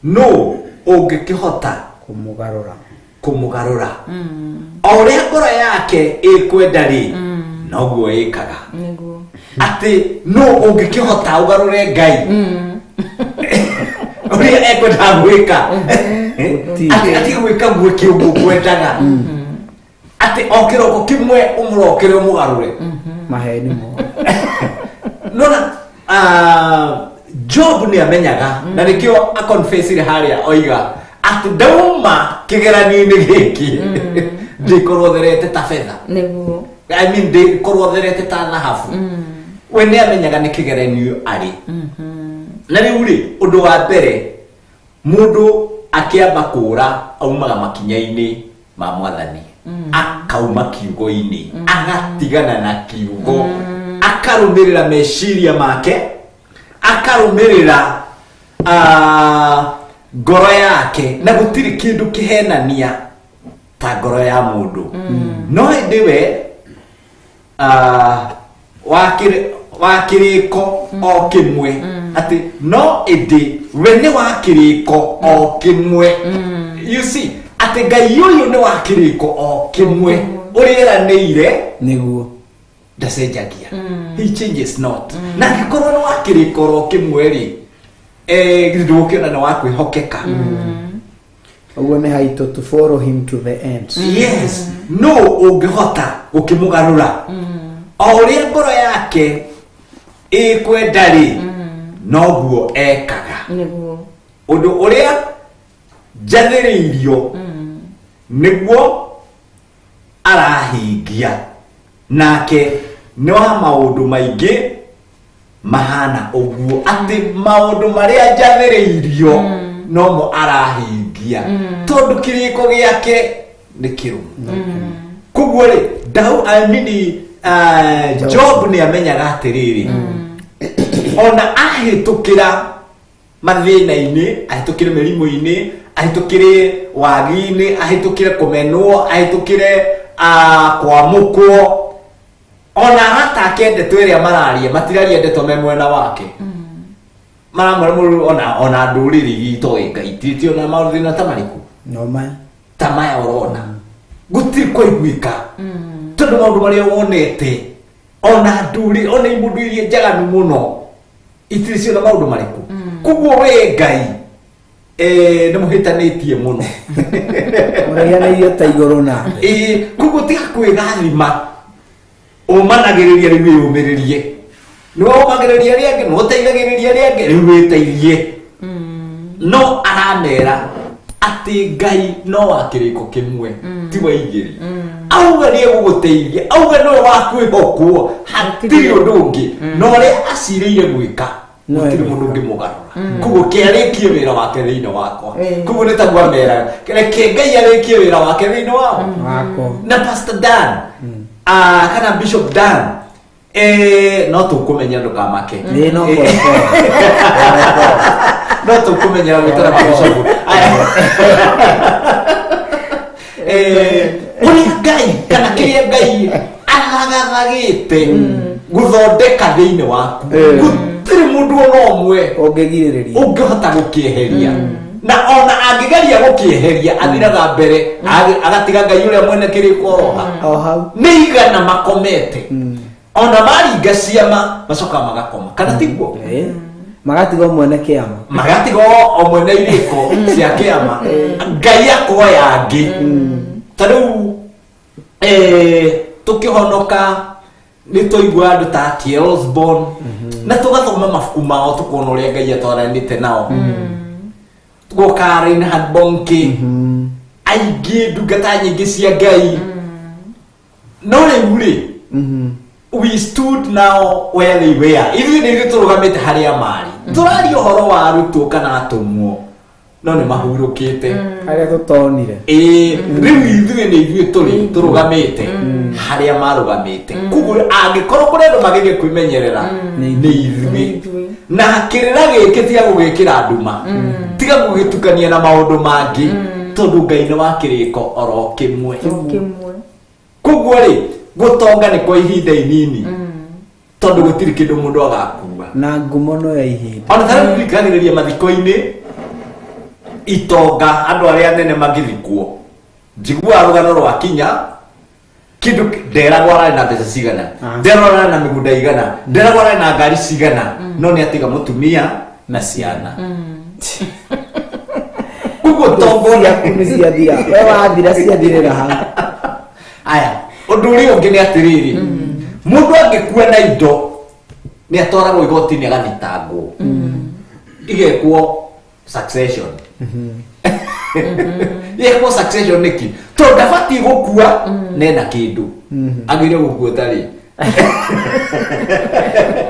no ũngĩkĩhota kũmũgarũra o ũrĩa ngoro yake ĩkwenda rĩ noguo ĩkaga atĩ no ũngĩkĩhota ũgarũre Ngai ũrĩa ekwenda gwĩka atĩ gwĩka guo kĩũguo kwendaga atĩ o kĩroko kĩmwe ũmũrokere ũmũgarũre maheni mo nona Job nĩ amenyaga na nĩkĩo akonfessire harĩa oiga atĩ ndauma kĩgeranio-inĩ gĩkĩ ndĩkorotherete ta betha niguo I mean ndĩkorotherete ta thahabu we nĩ amenyaga nĩ kĩgeranio arĩ na rĩu rĩ ũndũ wa mbere mũndũ akĩamba kũũra aumaga makinya-inĩ ma Mwathani akauma kiugo-inĩ agatigana na kiugo akarũmĩrĩra meciria make akarũmĩrĩra ngoro yake na gũtirĩ kĩndũ kĩhenania ta ngoro ya mũndũ no ĩndĩ we wa kĩrĩko o kĩmwe atĩ no ĩndĩ we nĩ wa kĩrĩko o kĩmwe you see atĩ Ngai ũyũ nĩ wa kĩrĩko o kĩmwe ũrĩa eranĩire nĩguo ndacenjagia he changes not na angĩkorwo nĩ wa kĩrĩko o kĩmwe rĩ ndũgũkĩona nĩ wa kwĩhokeka ũguo nĩ haitũ to follow him to the end yes no ũngĩhota gũkĩmũgarũra o ũrĩa ngoro yake ĩkwenda rĩ noguo ekaga niguo ũndũ ũrĩa njathĩrĩirio niguo arahingia nake no maundu maingi mahana uguo ati maundu maria njathiriirio no mo arahingia tondu kiriko giake ni kirumu kuguo ri dau amini Job ni amenyaga atiriri ona ahitukira mathina-ini ahitukire mirimu-ini ahitukire wagi-ini ahitukire kumenwo ahitukire kwamukwo ona hata akendetwo iria mararia matiraria ndeto me mwena wake maramwe ona nduriri gitu ngai titio na mathina ta mariku no ma tamaya orona gutiri kuiguika tondu maundu maria wonete ona nduri ona imundu iria njaganu muno itiricio na maundu mariku kuguo we ngai ni muhitanitie muno uragia na iyo ta igoro na kuguo tiga kwigathima umanagiriria riu umiririe no umagiriria riange no teithagiriria riange riu witeithie no aramera ati ngai no wakiriko kimwe ti wa igiri auga ni guguteithia auga no wakwihokwo hatiri undu ungi no ri aciriire gwika gutiri mundu ungi mugarura kuguo kiarikie wira wake thiini wakwa kuguo ni taguo mera reke ngai arikie wira wake thiini wako na Pastor Dan kana Bishop Dan no tukumenya ndukamake no no tukumenya witara Bishop uria ngai kana kiria ngai aragathagite guthondeka thiini waku gutiri mundu ono omwe ungihota gukieheria na ona angigeria gukieheria athiraga mbere agatiga ngai uria mwene kiriko oroha ni igana makomete ona maringa ciama macoka magakoma kana tiguo magatiga mwene kiama magatiga o mwene iriko cia kiama ngai akoya angi tariu tukihonoka ni toigwa andu ta Osborne na tugathoma mabuku mao tukona uria ngai atwaranite nao tugoka Reinhard Bonnke aingi ndungata nyingi cia ngai no riu ri we stood now where they were even if turugamite haria mari turari uhoro wa arutwo kana atumwo no ni mahurukite haria tutonire riu ithuĩ nĩ ithuĩ turugamite haria marugamite kuguo angikorwo kuri andu magige kwimenyerera ni ithuĩ na kirira gĩkĩ tiga gũgĩkĩra nduma tiga gũgĩtukania na maũndũ mangĩ tondu ngai nĩ wa kĩrĩko oro kĩmwe kuguo rĩ gutonga ni kwa ihinda inini tondu gutiri kindu mundu agakua na ngumo no ya ihinda ona tara ndikaniriria mathiko-ini itonga andu aria nene magithikwo njigua rugano rwa kinya kindu nderagwo arari na mbeca cigana nderagwo arari na migunda igana nderagwo arari na ngari cigana no ni atiga mutumia na ciana kuguo tongo yaku ni ciathira we wathira ciathirira ha aya undu uria ungi ni atiriri mundu angikua na indo ni atwaragwo igoti-ini agathitangwo igekwo succession yekwo succession niki to ndabati gukua nenda kindu agire gukua tari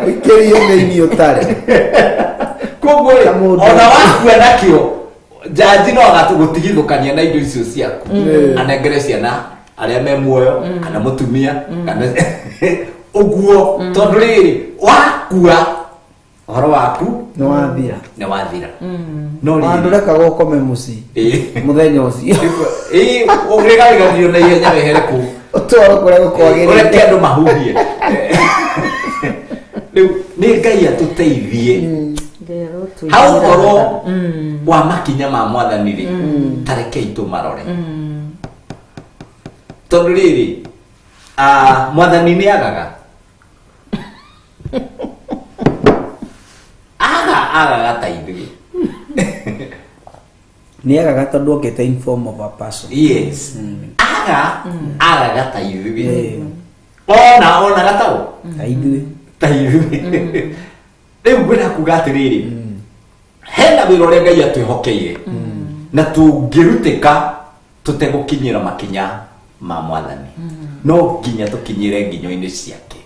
ikirio nini utare kuguo ona wakua nakio jaji no agatugutigithukania na indo icio ciaku anengere ciana aria me muoyo kana mutumia kana uguo tondu riri wakua horo waku no wathira no riri andu reka gukome muci muthenya ucio ugigarigario na ihenya wehere ku utoro kuria gukwagirira ureke andu mahuhie riu ni ngai atuteithie hau horo wa makinya ma mwathani ri tarekei tumarore tondu riri mwathani ni agaga agaga ta ithuĩ ni agaga tondu okete in form of a person yes agaga ta ithuĩ ona gatau ta ithuĩ rĩu ngwĩra kuga atĩrĩrĩ hena wĩra ũrĩa ngai atwĩhokeire na tũngĩrutĩka tutegukinyira makinya ma mwathani no nginya tukinyire nginyo-ini ciake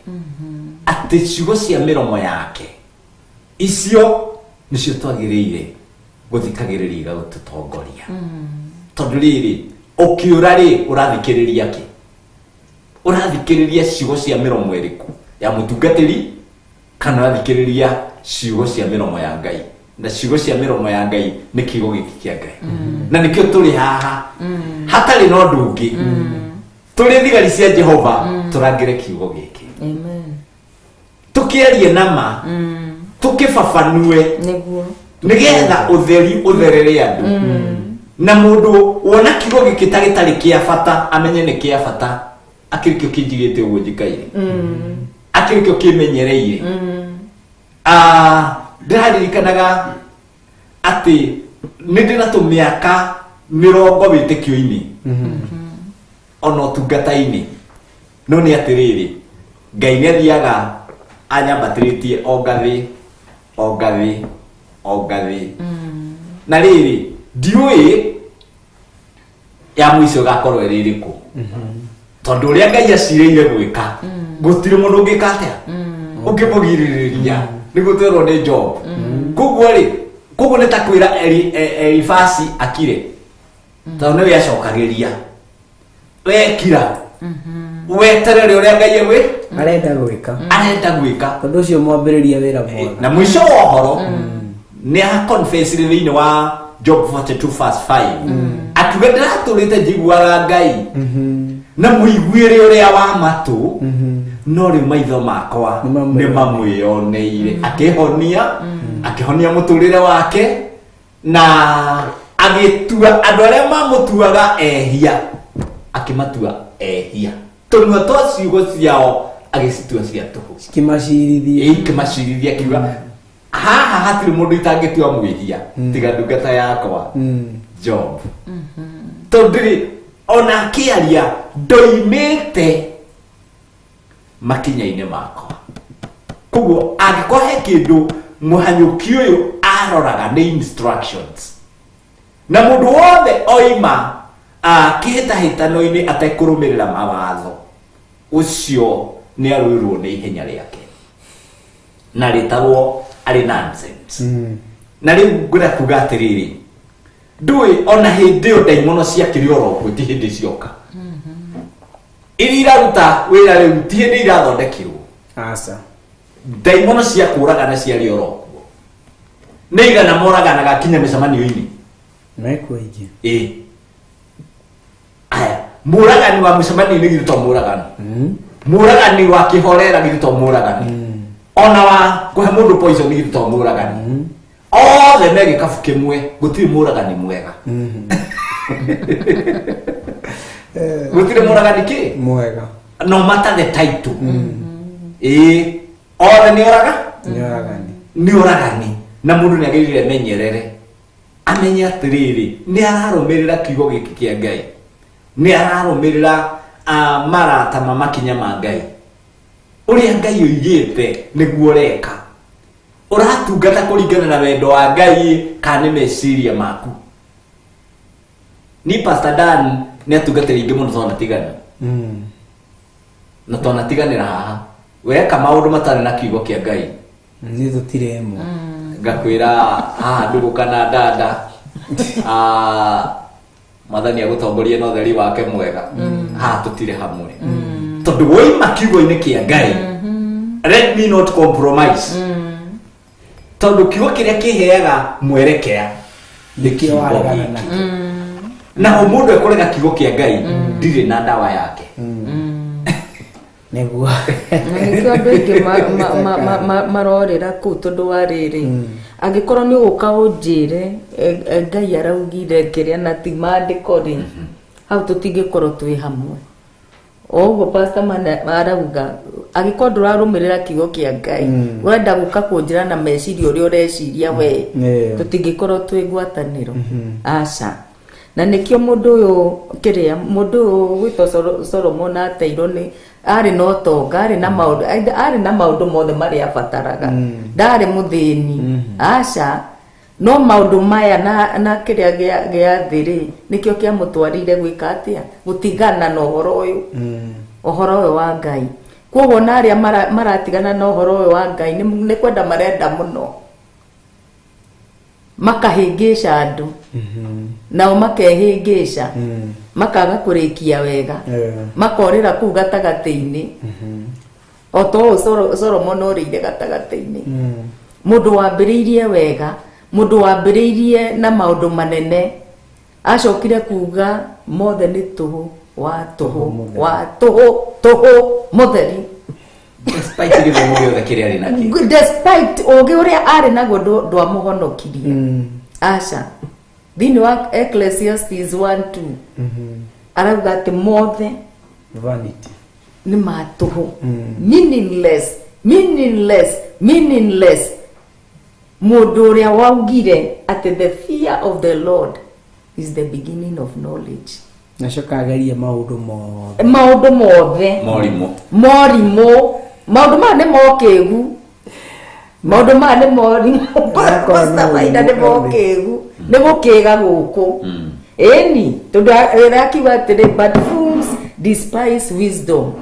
ati ciugo cia miromo yake icio nicio twagiriire guthikagiriria igatutongoria tondu riri ukiura ri urathikiriria ki urathikiriria ciugo cia miromo iriku ya mutungatiri kana urathikiriria ciugo cia miromo ya Ngai na ciugo cia miromo ya Ngai ni kiugo giki kia Ngai na nikio turi haha hatari no ndungi turi thigari cia Jehova turangire kiugo giki amen tukierie nama tukifafanue niguo nigetha utheri utherere andu na mundu wona kiugo giki tagitari kia bata amenye ni kia bata akirikio kinjigite uguo njikaire akirikio kimenyereire ndaririkanaga ati nindina tumiaka 20 witikio-ini ona utungata-ini no ni atiriri Ngai ni athiaga anyambatiritie o ngathi na riri ndiui ya mwico gakorwo iririku tondu uria Ngai aciriire gwika gutire mundu ungika atia ukimugiririria niguo twerwo ni Job koguo ni ta kwira Elifasi akire tondu niwe acokagiria wekira weterere uria Ngai ewe arenda gwika tondu ucio mwambiriria wira mwega na mwisho wa horo ni confess thiini wa Job 42:5 akiuga ndiraturite njiguaga Ngai na muiguire uria wa matu no ri maitho makwa ni mamwiyoneire akihonia muturire wake na agitua andu aria mamutuaga ehia akimatua ehia tondu to ciugo ciao agicitua cia tuhu ikimacirithia kiuga haha hatiri mundu itangitua mwihia tiga ndungata yakwa Job tondu ona akiaria ndoimite makinya-ini makwa koguo angĩkorwo he kĩndũ mũhanyũki ũyũ aroraga nĩ instructions na mũndũ wothe oima kĩhĩtahĩtano-inĩ atekũrũmĩrĩra mawatho ũcio nĩ arũirwo nĩ ihenya rĩake na rĩtarwo arĩ nonsense na rĩu ngwenda kuga atĩrĩrĩ ndũĩ ona hĩndĩ ĩyo ndaimono ciakĩrĩ oro kuo ti hĩndĩ cioka iria iraruta wĩra rĩu ti hĩndĩ irathondekirwo aca ndaimono cia kũragana ciarĩ oro kuo nĩ igana moraganaga kinya mĩcemanio-inĩ mekuaingĩ aya mũragani wa mũcemanio-inĩ githĩ to mũragani mũragani wa kĩhorera githĩ to mũragani ona wa kũhe mũndũ poison githĩ to mũragani othe me gĩkabu kĩmwe gũtirĩ mũragani mwega gũtirĩ mũragani kĩ mwega no matter the title othe nĩ oragani na mũndũ nĩ agĩrĩire menyerere amenye atĩrĩrĩ nĩ ararũmĩrĩra kiugo gĩkĩ kĩa Ngai nĩ ararũmĩrĩra marata ma makinya ma Ngai ũrĩa Ngai oigĩte nĩguo ũreka ũratungata kũringana na wendo wa Ngai kana nĩ meciria maku ni Pastor Dan nĩ atungatĩra ingĩ mũno twanatigana na twanatigana haha weka maũndũ matarĩ na kiugo kĩa Ngai nĩ tũtirĩ ĩmwe ngakwĩra haha ndũgũ kana dada Mwathani agũtongorie na ũtheri wake mwega haha tũtirĩ hamwe tondũ woima kiugo-inĩ kĩa Ngai let me not compromise tondu kiugo kiria kiheaga mwerekea ndikio waregana na na mundu ekorega kiugo kia Ngai ndire na ndawa yake neguo nikio andu aingi marorera kuu tondu wa riri angikorwo ni uguka unjire Ngai araugire kiria na ti mandiko ri hau tutingikorwo twi hamwe oguo pastor arauga agikorwo ndurarumirira kiugo kia Ngai urenda guka kunjira na meciria uria ureciria we tutingikorwo twi ngwataniro aca na nikio mundu uyu kiria mundu gwitwo Solomon ateirwo ni ari no tonga ari na maundu mothe maria abataraga ndari muthini aca no maundu maya na kiria gia thiri nikio kia mutwarire gwika atia gutigana na uhoro uyu uhoro uyu wa Ngai koguo na aria maratigana na uhoro uyu wa Ngai ni kwenda marenda muno makahingisha andu nao makehingisha makaga kurikia wega makorira kuu gatagati-ini oto Solomon orire gatagati-ini mundu wambiriirie wega mundu wambiriirie na maundu manene acokire kuga mothe ni tuhu wa tuhu mutheri despite githomo giothe kiria ari nakio despite ugi uria ari naguo ndwamuhonokirie aca thini wa Ecclesiastes 1:2 arauga ati mothe vanity ni matuhu meaningless mundu uria waugire ati the fear of the Lord is the beginning of knowledge nacokageria maundu mothe morimu maundu ma ni mokegu maundu ma ni morimu pastor maina ni mokegu ni gukiga guku eni tondu akiuga atiri but fools despise wisdom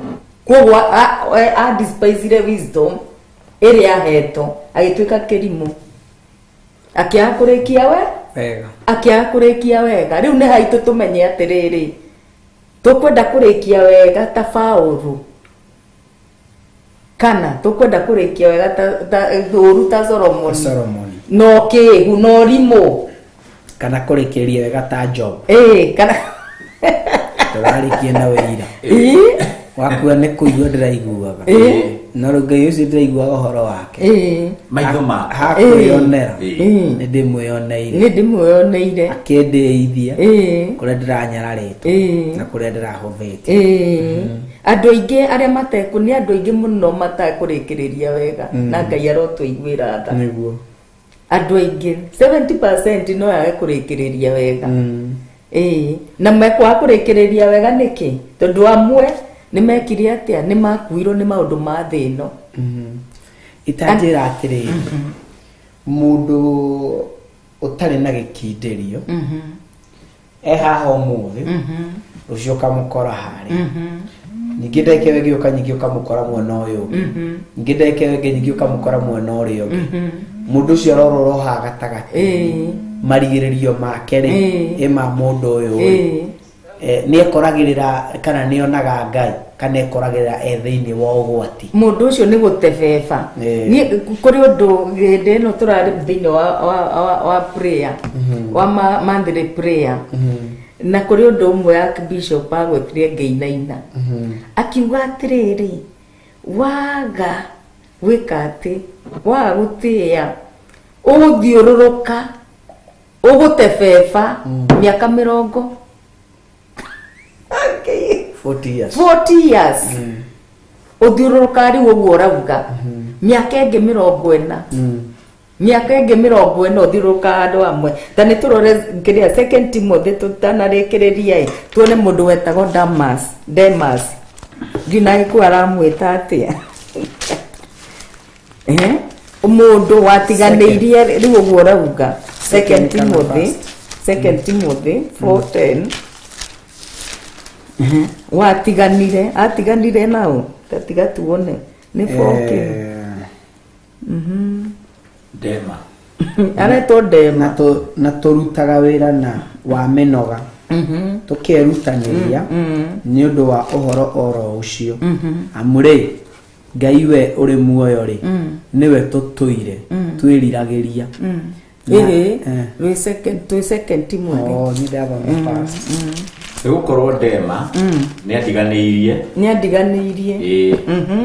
koguo a despise wisdom iria ahetwo agituika kirimu akiakurikia wega riu ni haitu tumenye atiriri tukwenda kurikia wega ta Paulu kana tukwenda kurikia wega ta uru ta Solomon no kihu no rimu kana kurikiria wega ta Job kana turarikie na wira wakua ni kuigua ndiraiguaga no Ngai ucio ndiraiguaga uhoro wake maitho ma hakwionera ni ndimweyoneire akendeithia kuria ndiranyararĩtwo na kuria ndirahuthĩte andu aingi aria ni andu aingi muno matakurikiria wega na Ngai arotũiguĩra tha niguo andu aingi 70% no yage kurikiria wega na mekwa kurikiria wega niki tondu amwe ni mekire atia ni makuirwo ni maundu ma thino itanjira atiriri mundu utari na gikindirio haha umuthi rucio kamukora hari ningi ndeke wegi ukanyingi ukamukora mwena uyu ningi ndeke wegi nyingi ukamukora mwena urio mundu ucio arororo ha gatagati marigiririo make ri ma mundu uyu ni ekoragirira kana ni onaga Ngai kana ekoragirira thiini wa ugwati mundu ucio ni gutebeba ni kuri undu gende no turari thiini wa prayer wa monthly prayer na kuri undu umwe Archbishop agwetire Ngeinaina akiuga atiriri waga wikati wa gutia uguthiururuka ugutebeba miaka 40 years uthiururuka ri uguo urauga miaka ingi 40 miaka ingi 40 uthiururuka andu amwe tani turore kiria 2 Timothy tutanarikiriria tuone mundu wetagwo Demas ngina ku aramwita atia mundu watiganirie ri uguo urauga 2 Timothy 4:10 atiganire nao tatiga tuone ni 4 Dema areto Dema na turutaga wira na wa menoga tukirutaniria ni undu wa uhoro oro ucio amuri Ngai we uri muoyo ri niwe tutuire twiriragiria we second Timothy ni ndaba mfast gukorwo Dema ni adiganirie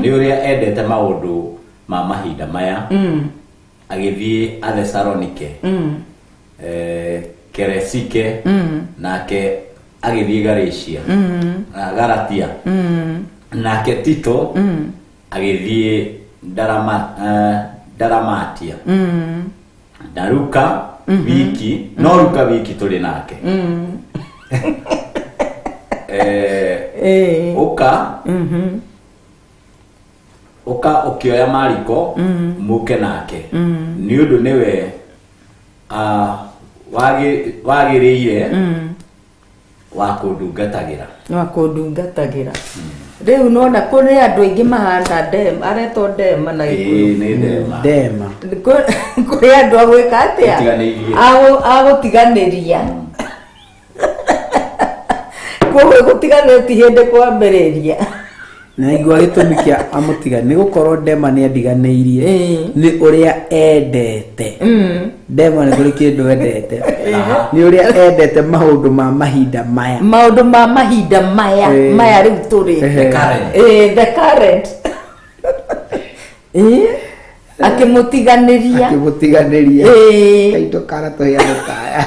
ni uria endete maundu ma mahinda maya agithie Athesalonike Keresike nake agithie Galatia Galatia nake Tito agithie Dalmatia na Luka wiki no Luka wiki tuli nake uka ukioya Mariko muke nake ni undu niwe wagĩrĩire wa kũndungatagira rĩu nona kũrĩ andũ aingĩ mahana ndema aretwo ndema na ndema kũrĩ andũ agwĩka atĩa agũtiganĩria koguo gũtiganĩria ti hĩndĩ kwambĩrĩria na igua gĩtũmi kĩa amũtiga nĩ gũkorwo ndema nĩ andiganĩirie nĩ ũrĩa endete ndema nĩ kũrĩ kĩndũ endete nĩ ũrĩa endete maũndũ ma mahinda maya maya rĩu tũrĩ the current akĩmũtiganĩria kaitũ kara tũhĩana taya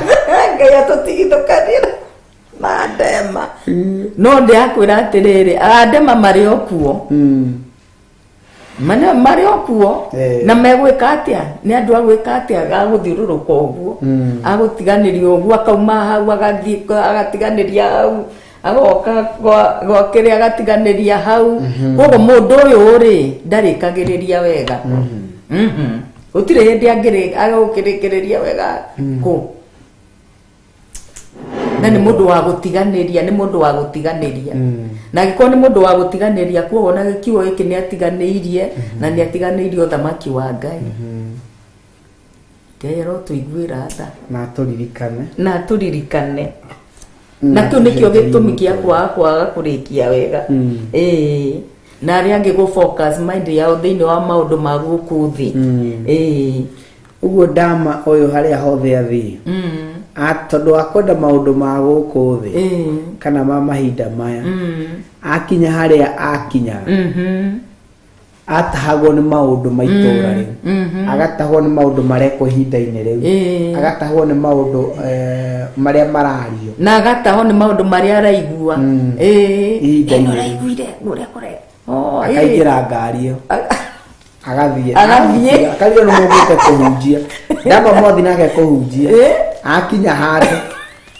ngai atũtigithũkanĩra na ndema no ndĩakwĩra atĩrĩrĩ ndema marĩ o kuo marĩ o kuo na megwĩka atĩa nĩ andũ agwĩka atĩa agũthiũrũrũka ũguo agũtiganĩria ũguo akauma hau agatiganĩria hau agoka gwa kĩrĩa agatiganĩria hau koguo mũndũ ũyũ rĩ ndarĩkagĩrĩria wega gũtirĩ hĩndĩ agũkĩrĩkĩrĩria wega kũ na nĩ mũndũ wa gũtiganĩria na gĩkorwo nĩ mũndũ wa gũtiganĩria kuoguo na gĩkiugo gĩkĩ nĩ atiganĩirie na nĩ atiganĩirie ũthamaki wa Ngai Ngai arotũiguĩra tha na tũririkane na kĩu nĩkĩo gĩtũmi gĩa kwaga kũrĩkia wega na arĩa angĩ gũ-focus mind yao thĩinĩ wa maũndũ ma gũkũ thĩ ũguo ndama ũyũ harĩa hothe athiĩ tondũ wa kwenda maũndũ ma gũkũ thĩ kana ma mahinda maya akinya harĩa akinyaga atahagwo nĩ maũndũ ma itũũra rĩu agatahwo nĩ maũndũ marekwo ihinda-inĩ rĩu agatahwo nĩ maũndũ marĩa marario na agatahwo nĩ maũndũ marĩa araigua ihinda-inĩ araiguire ũrĩa kũre akaingĩra ngari ĩyo agathiĩ akarigwo nĩ mũgĩte kũhunjia ndamba mwathi nake kũhunjia akinya handũ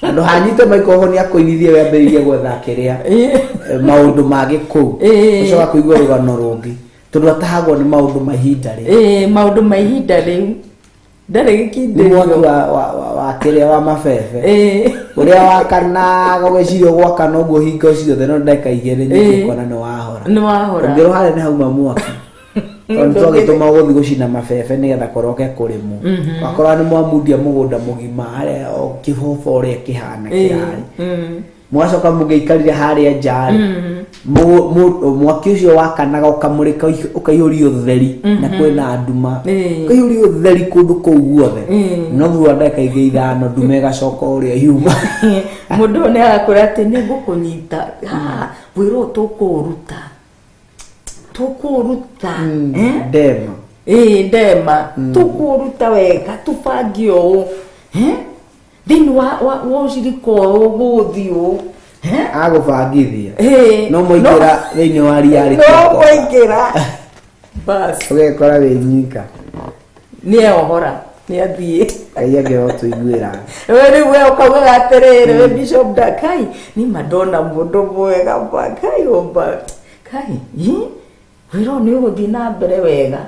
andũ hanyite maikoho nĩ akũinithie wambĩrĩrie gwetha kĩrĩa maũndũ mangĩ kũu ũcoka kũigua rũgano rũngĩ tondũ atahagwo nĩ maũndũ ma ihinda rĩu ndarĩ gĩkindĩrio nĩ mwaki wa kĩrĩa wa mabebe ũrĩa wakanaga gweciria gwakana ũguo hingo ciothe no ndagĩka igĩrĩ nyũkona nĩ wahora ũngĩrwo harĩa nĩ hauma mwaki twagĩtũma gũthiĩ gũcina mabebe nĩgetha koroke kũrĩmwo wakorwo nĩ mwamundia mũgũnda mũgima harĩa kĩhoba ũrĩa kĩhana kĩrarĩ mwacoka mũgĩikarire harĩa njarĩ mwaki ũcio wakanaga ũkamũrĩka ũkaihũria ũtheri na kwĩna nduma ũkaihũria ũtheri kũndũ kũu guothe no thutha ndagĩka ingĩ ithano nduma ĩgacoka ũrĩa yuma mũndũ nĩ agakwĩra atĩ nĩ ngũkũnyita wĩrwo tũkũruta ndema ndema tũkũruta wega tũbange ũũ thĩinĩ wa ũcirika ũũ gũthiĩ ũũ agũbangithia no mũingĩra thĩinĩ wa ria ũgekora wĩ nyika nĩeohora nĩathiĩ Ngai angĩrotũiguĩra rĩu we ũkaugaga atĩrĩrĩ we Bishop Ndakai nĩma ndona mũndũ mwega Ngai ũmba Ngai wĩra nĩ ũgũthiĩ na mbere wega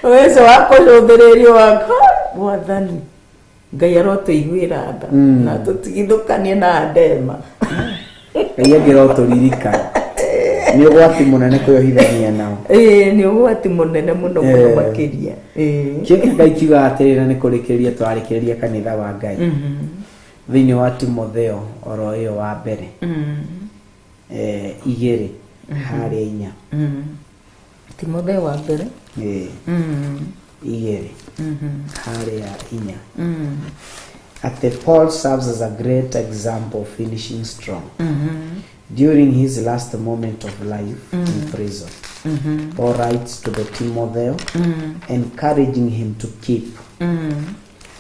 wece wakũcũthĩrĩrio wakwa mwathani Ngai arotũiguĩra tha na tũtigithũkanie na ndema Ngai angĩrotũririkana nĩ ũgwati mũnene kwĩyohithania nao nĩ ũgwati mũnene mũno mũno makĩria kĩo Ngai kiugaga atĩrĩra nĩ kũrĩkĩrĩria twarĩkĩrĩria kanitha wa Ngai thĩinĩ wa Timotheo oro ĩyo wa mbere 2 harĩa 4 Timotheo wa mbere 2 harĩa 4 at Paul serves as a great example of finishing strong during his last moment of life in prison. Paul writes to the Timotheo encouraging him to keep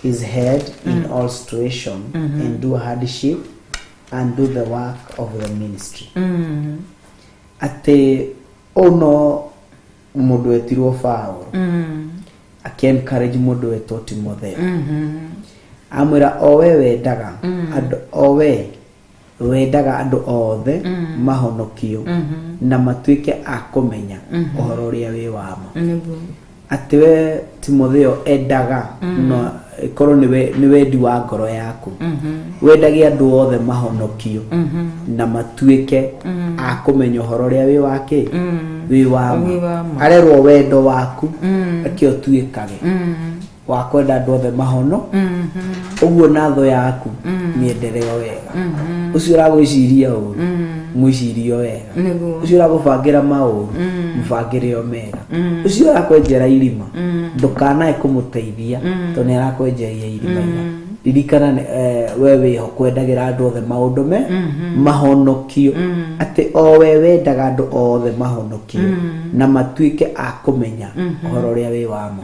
his head in all situation, endure hardship and do the work of the ministry. Ate ono mũndũ etirwo Paulo akĩencourage mũndũ wetwo Timotheo amwĩra o we wendaga andũ o we wendaga andu othe mahonokio na matuike a kumenya uhoro uria wi wama ati we Timotheo endaga no korwo ni wendi wa ngoro yaku wendagia andu othe mahonokio na matuike a kumenya uhoro uria wi wake wi wama arerwo wendo waku akio tuikage wa kwenda andu othe mahono uguo na tho yaku niendeleo wega ucio uragwiciria uru mwicirio wega ucio uragubangira mauru mubangire o mega ucio urakwenjera irima ndukanae kumuteithia to ni arakwenjeria irima ririkana we wiho kwendagira andu othe maundu mahonokio ati o we wendaga andu othe mahonokio na matuike a kumenya uhoro uria wi wama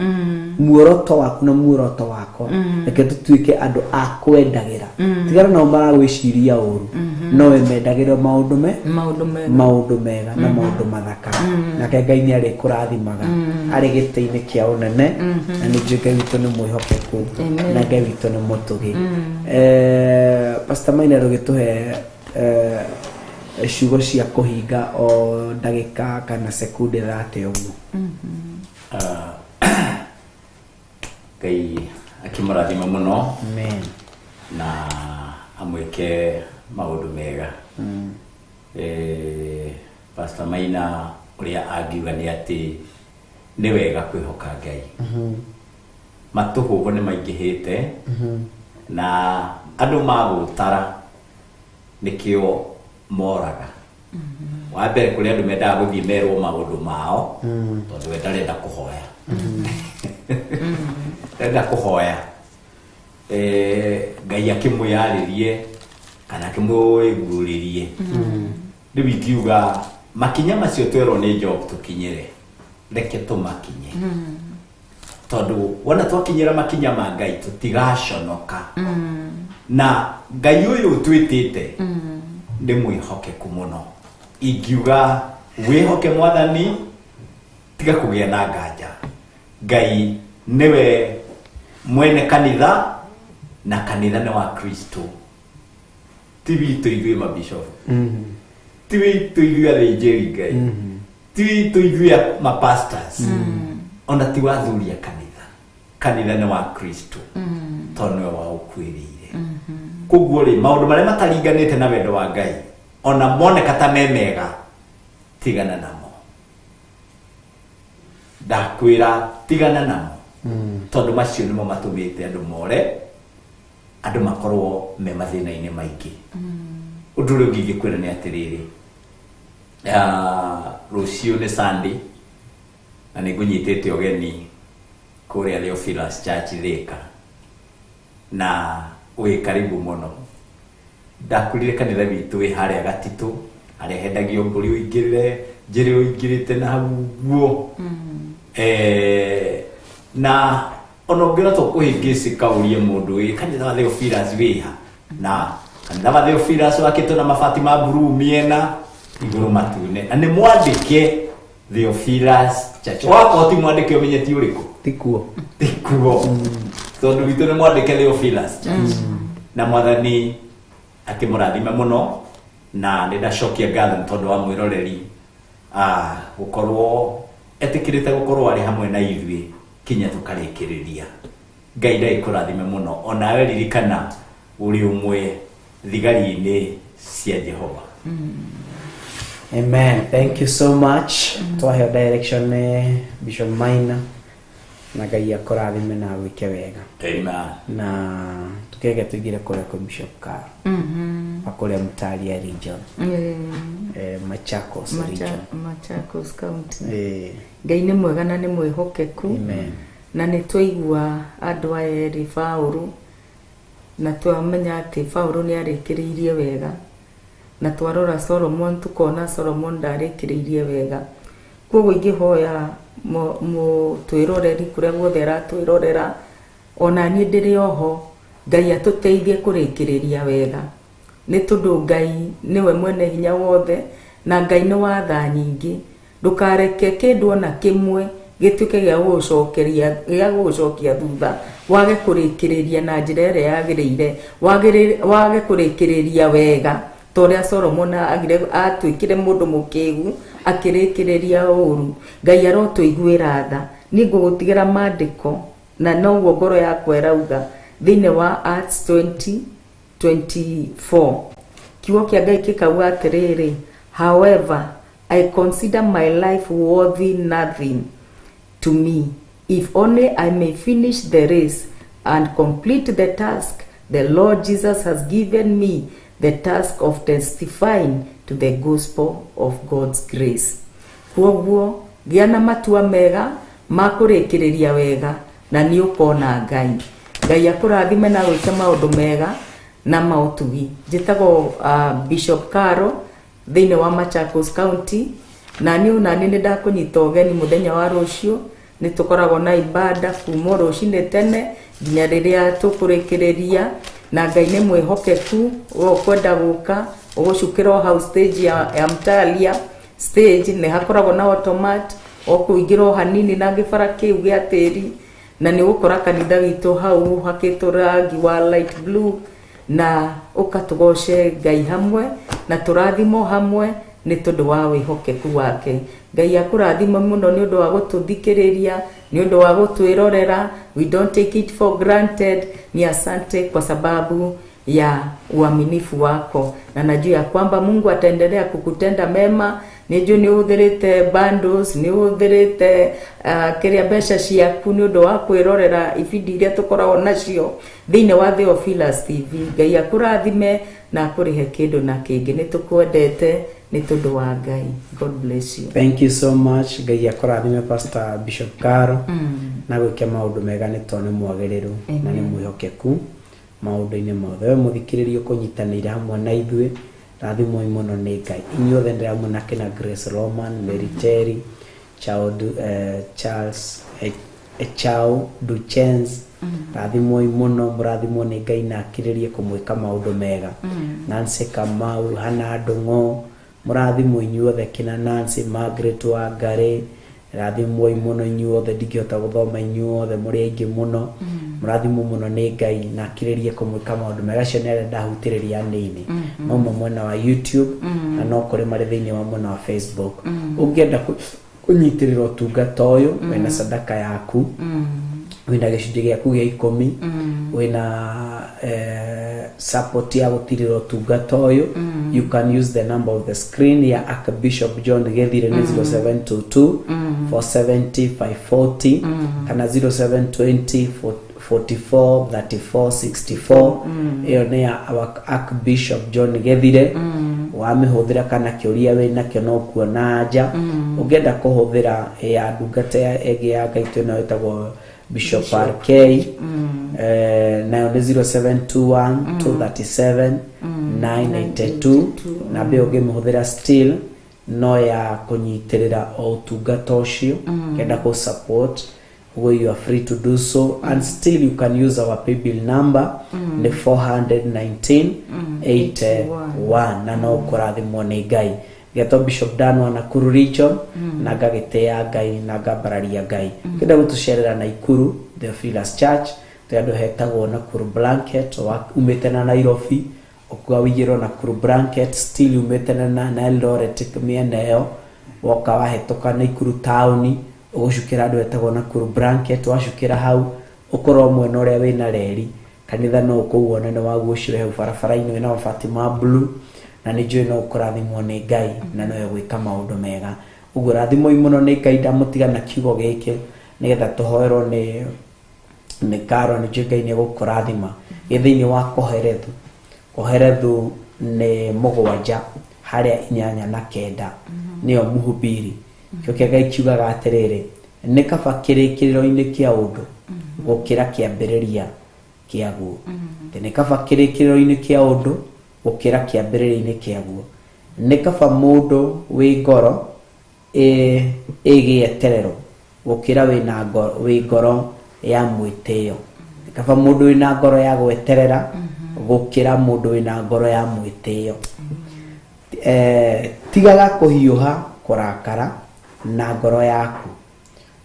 muoroto waku na muoroto wakwa reke tutuike andu a kwendagira tigana no maragwiciria uru no we mendagire maundu mega na maundu mathaka na ke Ngai ni ari kurathimaga ari gite-ini kia unene na ni Ngai witu ni mwihokeku na Ngai witu ni mutugi Pastor Maina rugituhe ciugo cia kuhinga o ndagika kana sekunde 30 uguo Ngai akimurathima muno amen na amwike maundu mega Pastor Maina uria angiuga ni ati ni wega kwihoka Ngai matuhugo ni maingihite na andu magutara nikio moraga wa mbere kuri andu mendaga guthii merwo maundu mao tondu we ndarenda kuhoya enda kuhoya Ngai akimuyaririe kana akimuyiguririe riu ingiuga makinya macio twerwo ni Job tukinyire reke tumakinye tondu wona twakinyira makinya ma Ngai tutigaconoka na Ngai uyu twitite ndi mwihokeku muno ingiuga wihoke mwathani tiga kugia na nganja Ngai niwe mwene kanitha na kanitha ni wa Kristo tivi tuigwe mabishop tivi tuigwe athĩnjĩri Ngai tivi tuigwe mapastors ona tiwathuria kanitha ni wa Kristo tonwe wa ukwirire koguo ri maundu maria mataringanite na wendo wa Ngai ona moneka ta memega tigana namo ndakwira tigana namo tondu macio nimo matumite andu more andu makorwo me mathina-ini maingi undu uri ngigikwira ni atiriri rucio ni Sunday na nigunyitite ogeni kuria Theophilus Church Thika na we karibu muno ndakurire kanitha witu wi haria Gatitu haria hendagio mburi uingirire njiri uingirite na guo na onongera to kuhingisi kaurie mundu wi kanitha wa Theophilus wiha na kanitha wa Theophilus wakitona mabati ma blue miena iguru matune na ni mwandike Theophilus Church wako ti mwandike umenyeti uriku tikuo tondu witu ni mwandike Theophilus Church na mwathani akimurathima muno na ndindacokia ngatho tondu wa mwiroreri gukorwo etikirite gukorwo ari hamwe na ithui kinya tukarikiriria Ngai ndaikurathime muno ona we ririkana uri umwe thigari-ini cia Jehova amen thank you so much twahe direction Bishop Maina na Ngai akurathime na wike wega amen na tukege tugire kule kwa Bishop Carl akole Mtalia region Machakos region Machakos county Ngai ni mwega na ni mwihokeku amen na ni twaigua andu eri Paulo na twamenya ati Paulo ni arikiriirie wega na twarora Solomon tukona Solomon ndarikiriirie wega koguo ingihoya mu twiroreri kuria guothe ratwirorera ona ni ndiri oho Ngai atuteithie kurikiriria wega ni tundu Ngai niwe mwene hinya wothe na Ngai ni wa tha nyingi ndukareke kindu ona kimwe gituke gya gucokia thutha wage kurikiriria na njira ĩrĩa yagĩrĩire wage kurikiriria wega toria Solomon agire atwikire mundu mukigu akirikireria uru Ngai arotwiguira tha ni ngugutigera mandiko na noguo ngoro yakwa irauga thiini wa Acts 20:24 kiugo kia Ngai kikauga atiriri however I consider my life worthy nothing to me if only I may finish the race and complete the task the Lord Jesus has given me, the task of testifying to the gospel of God's grace. Kwoguo gia na matua mega makurikireria wega na ni ukona Ngai akurathime na gwika maundu mega na mautugi. Njitagwo Bishop Caro thiini wa Machakos County na ni ndakunyita ugeni muthenya wa rucio ni tukoragwo na ibada kuma rucini tene nginya riria tukurikireria na Ngai ni mwihokeku ukwenda guka ugucukira hau stage ya Mtalia stage ni hakoragwo na automat okuingira hanini na gibara kiu gia tiri na ni gukora kanitha witu hau hakitwo rangi wa light blue na ukatugoshe Ngai hamwe na turathimo hamwe ni tondu wa wihokeku wake. Ngai akurathima muno ni undu wa gututhikiriria ni undu wa gutwirorera. We don't take it for granted. Ni asante kwa sababu ya uaminifu wako na najua ya kwamba Mungu ataendelea kukutenda mema. Nijua ni uthirite bundles, ni uthirite kiria besha ciaku ni undu wa kwirorera ibindi iria tukoragwo nacio thiini wa Theophilus TV. Ngai akurathime na akurihe kindu na kingi. Ni tukwendete ni tondu wa Ngai. God bless you. Thank you so much. Ngai akurathime Pastor Bishop Caro na gwika maundu mega ni tone mwagiriru na ni mwihokeku maundu-ini mothe. Muthikiririe kunyitanira hamwe na ithuĩ rathimo muno ni Ngai. Inyuothe ndira munake na Grace Roman, Mary Terry, Charles Echao Duchens rathimo muno murathimo ni Ngai na akiririe kumwika maundu mega. Nancy Kamau, Hana Ndung'u murathimo inyuothe kina Nancy, Margaret Wangari rathimo muno inyuothe ndingihota guthoma inyuothe muri aingi muno murathimo muno ni Ngai na akiririe kumwika maundu mega. Cionere ndahutiriria nini no mwena wa YouTube na no kuri mari thiini wa mwena wa Facebook. Ungienda kunyitirira utungata uyu wena sadaka yaku wina gicunjĩ gĩaku gĩa 10 wina support ya gutirira utungata uyu you can use the number of the screen ya Archbishop John Gethire ni 0722 470 540 kana 0720 44 34 64 iyo ni ya Archbishop John Gethire wamihuthira kana kiuria wina kio no kuona anja ungenda kuhuthira ya ndungata ege ya Ngai twina wetagwo Bishop RK nayo ni 0721 237 982 na be ungimuhuthira still no ya kunyitirira utungata ucio kenda ku support where you are free to do so and still you can use our paybill number ni 419 81 na no kurathimwo ni Ngai. Geto Bishop Dan wa Nakuru region na gagitea Ngai na gabararia Ngai kenda gutusherera na Ikuru Theophilus Church tuyando hetagwo Nakuru Blanket wa umete na Nairobi okuwa wigiro Nakuru Blanket still umete na Eldoret mieneo woka wahetoka na Ikuru town ugushukira andu hetagwo Nakuru Blanket washukira hau ukorwo mwena uria wina reri kanitha no kuwona ne wagushire hau barabara-ini wina wa Fatima Blue na nijue no kurathimwo ni Ngai na no gwika maundu mega. Uguo rathimo imuno ni Ngai ndamutiga na kiugo giki nigetha tuhoerwo ni Caro ni Ngai ni gukurathima githiini wa koherethu ni mugwanja haria 8 na 9 niyo Mhubiri kio kia Ngai kiugaga atiriri ni kaba kirikiriro-ini kia undu gukira kiambiriria kiaguo ni kaba kirikiriro-ini kia undu gukira kiambiriria-ini kiaguo ni kaba mundu wi ngoro igieterero gukira wi ngoro ya mwitio ni kaba mundu wina ngoro ya gweterera gukira mundu wina ngoro ya mwitio. Tigaga kuhiuha kurakara na ngoro yaku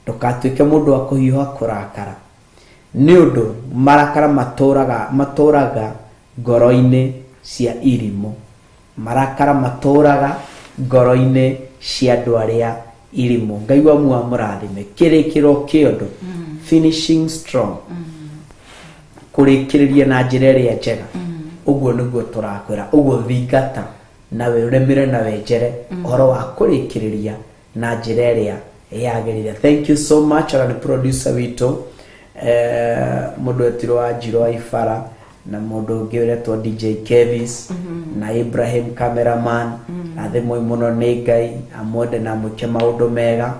ndukatuike mundu wa kuhiuha kurakara ni undu marakara maturaga ngoro-ini cia irimo marakara matũraga ngoro-inĩ cia andũ arĩa irimũ. Ngai wa muoyo mũrathime. Kĩrĩkĩro kĩondo, finishing strong, kũrĩkĩrĩria na njĩra ĩrĩa njega. Ũguo nĩguo tũrakwĩra, ũguo thingata nawe ũremire nawe njere ũhoro wa kũrĩkĩrĩria na njĩra ĩrĩa yagĩrĩire. Thank you so much. Ona nĩ producer witũ mũndũ etirwo wa Njiro Ifara, na mũndũ ũngĩ ũretwo DJ Kevis, na Ibrahim cameraman. Athimwo mũno nĩ Ngai, amwende na mwĩke maũndũ mega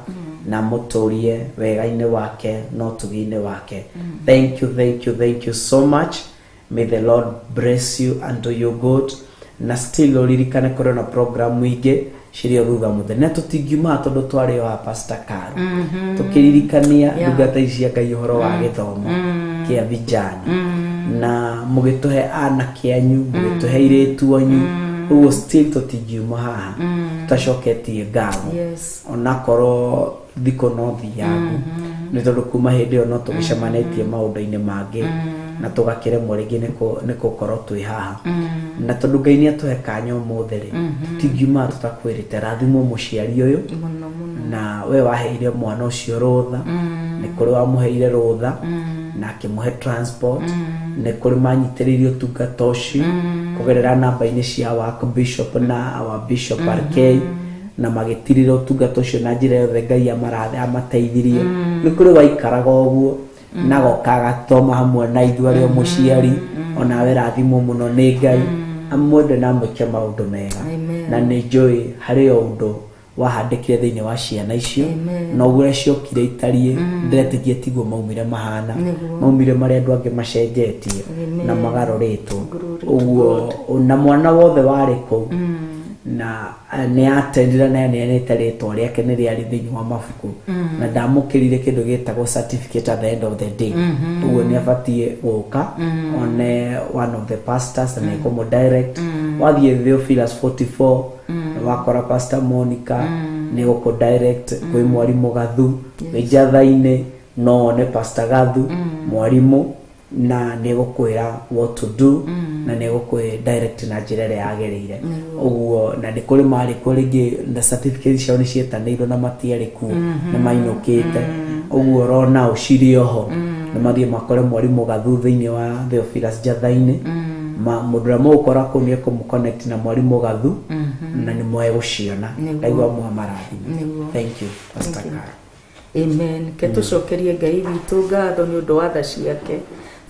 na mũtũrie wega-inĩ wake no tugi-inĩ wake. Thank you so much. May the Lord bless you and do you good. Na still uririkane kũrĩ na program ingĩ cirio thutha mũthenya tũtingiuma tondũ twarĩ wa Pastor Karo tũkĩririkania ndungata ici Ngai ũhoro wa gĩthomo kĩa vijana na mũgĩtũhe anake anyu, mũgĩtũhe airĩtu anyu, ũguo still tũtingiuma haha tũtacoketie ngatho onakorwo thikũ no thiagu nĩ tondũ kuma hĩndĩ ĩyo no tũgĩcemanĩtie maũndũ-inĩ mangĩ na tũgakĩremwo rĩngĩ nĩ gũkorwo twĩ haha na tondũ Ngai nĩatũhe kanya ũmũthĩ rĩ tũtingiuma tũtakwĩrĩte rathimwo mũciari ũyũ na we waheire mwana ũcio rũtha, nĩ kũrĩ wamũheire rũtha na akĩmũhe transport, nĩ kũrĩ manyitĩrĩirie ũtungata ũcio kũgerera namba-inĩ cia wako Bishop na our Bishop RK na magĩtirĩra ũtungata ũcio na njĩra yothe Ngai amateithirie. Nĩ kũrĩ waikaraga ũguo na gokaga toma hamwe na ithuĩ arĩa mũciari onawe rathimwo mũno nĩ Ngai, amwende na mwĩke maũndũ mega na nĩ njũĩ harĩ o ũndũ wahandĩkire thĩinĩ wa ciana icio na ũguo ciokire itariĩ ndĩretĩkia tiguo maumire mahana, maumire marĩa andũ angĩ macenjetie na magarũrĩtwo. Ũguo na mwana wothe warĩ kũu na nĩ atendira na nĩanĩte rĩtwa rĩake nĩ rĩarĩ thĩinĩ wa mabuku na ndamũkĩrire kĩndũ gĩtagwo certificate at the end of the day. Ũguo nĩ abatiĩ gũka one one of the pastors na nĩkũmũ direct wathiĩ Theophilus 44 wakora Pastor Monica nĩ gũkũ direct kwĩ mwarimũ Gathu wĩnjatha-inĩ no one Pastor Gathu mwarimũ na nĩ gũkwĩra what to do na nĩ gũkwĩ direct na njĩra ĩrĩa yagĩrĩire. Ũguo na nĩ kũrĩ marĩ kũrĩ rĩngĩ na certificate ciao nĩ cietanĩirwo na matiarĩ kuo nĩ mainũkĩte. Ũguo rona ũcirĩ oho nĩ mathiĩ makore mwarimũ Gathu thĩinĩ wa Theophilus njatha-inĩ mũndũ ũrĩa mũgũkora kũu nĩ ekũmũconnect na mwarimũ Gathu na nĩ mwegũciona. Ngai wa muoyo marathime. Thank you Pastor Karo. Amen. Ketucokerie Ngai witũ ngatho nĩ ũndũ wa tha ciake.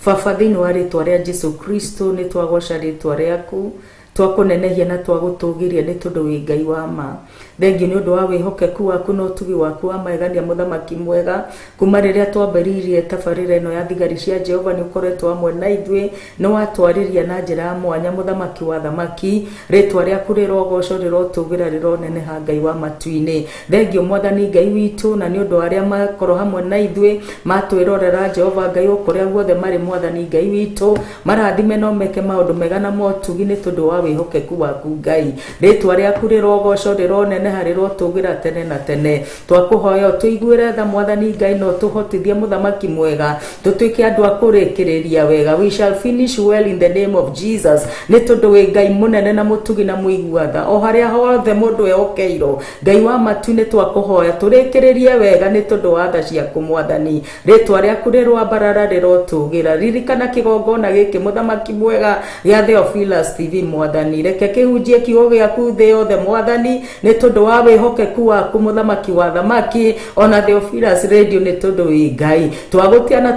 Baba thĩinĩ wa rĩtwa rĩa Jesu Kristo nĩ twagoca rĩtwa rĩaku twakũnenehia na twagũtũgĩria nĩ tondũ wĩ Ngai wa ma. Thengiũ nĩ ũndũ wa wĩhokeku waku na ũtugi waku wa magegania mũthamaki mwega. Kuma rĩrĩa twambĩrĩirie tabarĩra ĩno ya thigari cia Jehova nĩ ũkoretwo hamwe na ithuĩ, nĩ watwarĩria na njĩra ya mwanya mũthamaki wa thamaki. Rĩtwa rĩaku rĩrogocwo rĩrotũgĩra rĩroneneha Ngai wa matu-inĩ. Thengiũ mwathani Ngai witũ na nĩ ũndũ wa arĩa makorwo hamwe na ithuĩ matwĩrorera Jehova Ngai kũrĩa guothe marĩ mwathani Ngai witũ marathime no meke maũndũ mega na motugi nĩ tondũ wa wĩhokeku waku Ngai. Rĩtwa rĩaku rĩrogocwo rĩroneneha rĩrotũgĩra tene na tene. Twakũhoya ũtũiguĩre tha mwathani Ngai no tũhotithie mũthamaki mwega tũtuĩke andũ a kũrĩkĩrĩria wega. We shall finish well in the name of Jesus nĩ tondũ wĩ Ngai mũnene na mũtugi na mũigua tha o harĩa hothe mũndũ ehokeirwo. Ngai wa matu nĩ twakũhoya tũrĩkĩrĩrie wega nĩ tondũ wa tha ciaku mwathani. Rĩtwa rĩaku rĩrwambarara rĩrotũgĩra. Ririkana kĩgongona gĩkĩ mũthamaki mwega gĩa Theophilus TV mwathani. Reke kĩhunjie kiugo gĩaku thĩ yothe mwathani nĩ tondũ wa wĩhokeku waku mũthamaki wa thamaki. Ona Theophilus Radio nĩ tondũ wĩ Ngai. Twagũtiana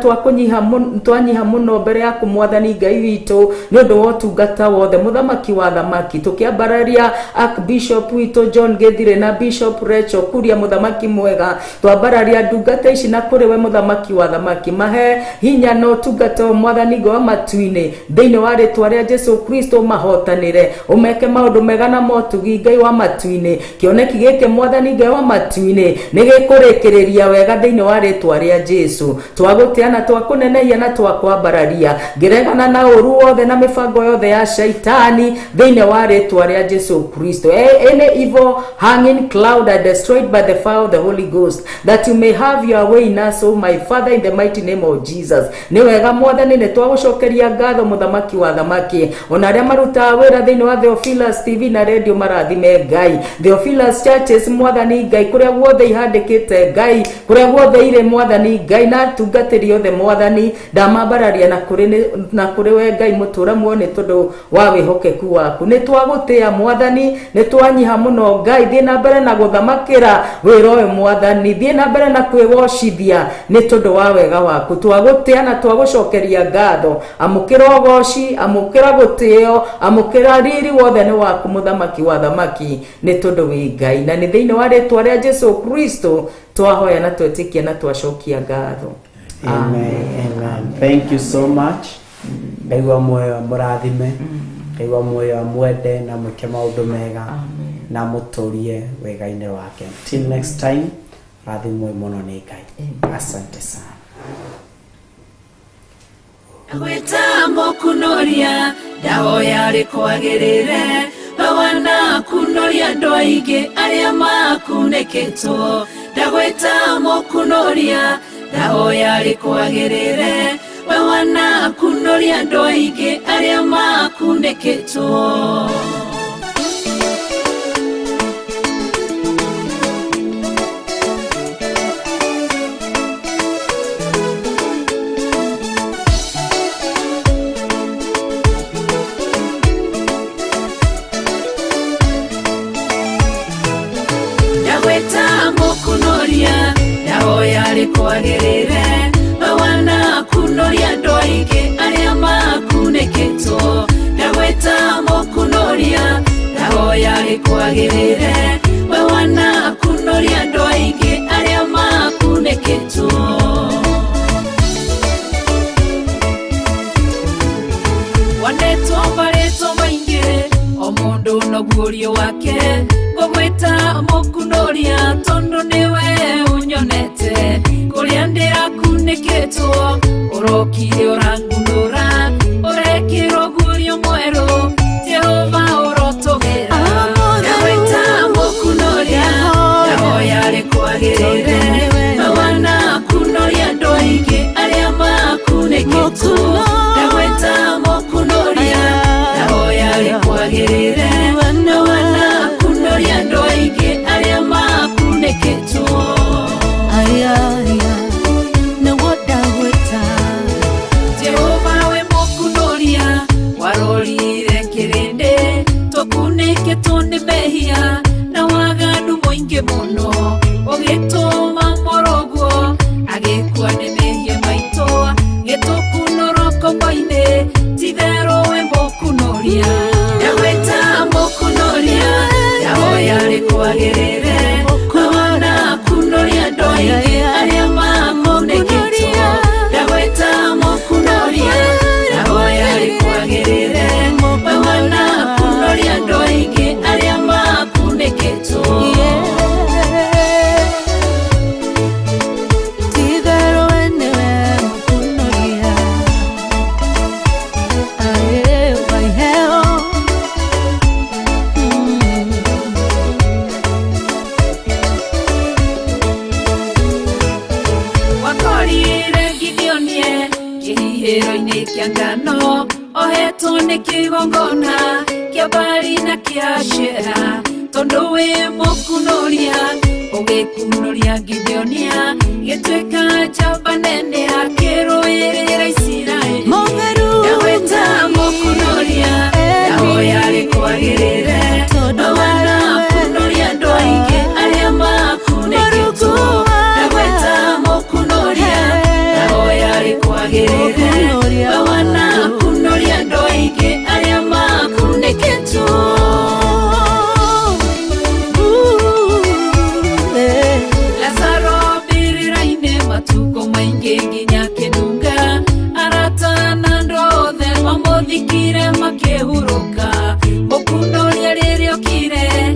twanyiha mũno mbere yaku mwathani Ngai witũ nĩ ũndũ wa ũtungata wothe mũthamaki wa thamaki. Tũkĩambararia Archbishop witũ John Githire na Bishop Rachel Kuria mũthamaki mwega. Twambararia ndungata ici na kũrĩ we mũthamaki wa thamaki. Mahe hinya na ũtungata mwathani Ngai wa matu-inĩ thĩinĩ wa rĩtwa rĩa Jesu Kristo mahotanĩre. Ũmeke maũndũ mega na motugi Ngai wa matu-inĩ. Kĩoneki gĩkĩ mwathani Ngai wa matu-inĩ nĩ gĩkũrĩkĩrĩria wega thĩinĩ wa rĩtwa rĩa Jesu. Twagũteana twakũnenehia na twakwambararia ngĩregana na ũru wothe na mĩbango yothe ya shaitani thĩinĩ wa rĩtwa rĩa Jesu Kristo. Any evil hanging cloud are destroyed by the fire of the Holy Ghost that you may have your way in us, oh my Father, in the mighty name of Jesus. Nĩ wega mwathani nĩ twagũcokeria ngatho mũthamaki wa thamaki. Ona arĩa marutaga wĩra kwera thiini wa Theophilus TV na radio marathime Ngai. Theophilus Churches mwathani Ngai, kuria guothe ihandikite Ngai, kuria guothe ire mwathani Ngai, na tungatiri othe mwathani ndamambararia na kuri we Ngai mutura muone tondu wa wihokeku waku. Ni twagutia mwathani, ni twanyiha muno Ngai, thie na mbere na guthamakira wira uyu mwathani, thie na mbere na kwigocithia ni tondu wa wega waku. Twagutia na twagucokeria ngatho, amukira ugoci, amukira gutio, amukira riri wothe ni waku muthamaki wa thamaki, ni tondu wi Ngai, na ni thiini wa ritwa ria Jesu Kristo twahoya na twetikia na twacokia ngatho. Amen. Amen. Thank you so much. Ngai wa moyo murathime, Ngai wa moyo mwende na mwike maundu mega na muturie wega-ini wake. Till next time, rathimwe muno ni Ngai. Asante sana. Gweta mukunoria ndahoya rikwagirire bawana kunoria andu aingi aria makuneketwo. Ndagweta mukunoria ndahoya rikwagirire bawana kunoria andu aingi aria makuneketwo. Kwagirire bawana kunoria andu aingi aria makuneketwo. Ndagweta mukunoria ndahoya rikwagirire bawana kunoria andu aingi aria makuneketwo. Wanetwo baretwo maingi o mundu no guorio wake. Ngogweta mukunoria tondu niwe unyonete kuria ndirakuneketwo. Urokire urangunura urekirwo guorio mweru Jehova urotogera. Ndagweta mukunoria ndahoya rikwagirire bawana kunoria andu aingi aria makuneketwo. Ndagweta mukunoria ndahoya rikwagirire bawana kunoria andu aingi aria makuneketwo. Jehova we mukunoria warorire kirinde tukuneketwo ni mehia na waganu mwingi muno. Ugituma morogo agikua ni mehia maito gitukunoroko-ini tithero we mukunoria. Ndagweta mukunoria ndahoya rikwagirire bawana kunoria andu aingi aria makuneketwo. Ndagweta mukunoria ndahoya rikwagirire bawana kunoria andu aingi aria makuneketwo. Kihihiro-ini kia ngano ohetwo ni kigongona kia bari na kia shera. Tondu wi mukunoria ugikunoria Gideonia gituika njamba nene akiruirira Isiraeli. Ndagweta mukunoria ndahoya rikwagirire bawana kunoria andu aingi aria makuneketwo. Ndagweta mukunoria ndahoya rikwagirire bawana kunoria andu aingi aria makuneketwo. Lazaro birira-ini matuko maingi nginya kinunga. Arata na andu othe mamuthikire makihuruka. Mukunoria riria ukire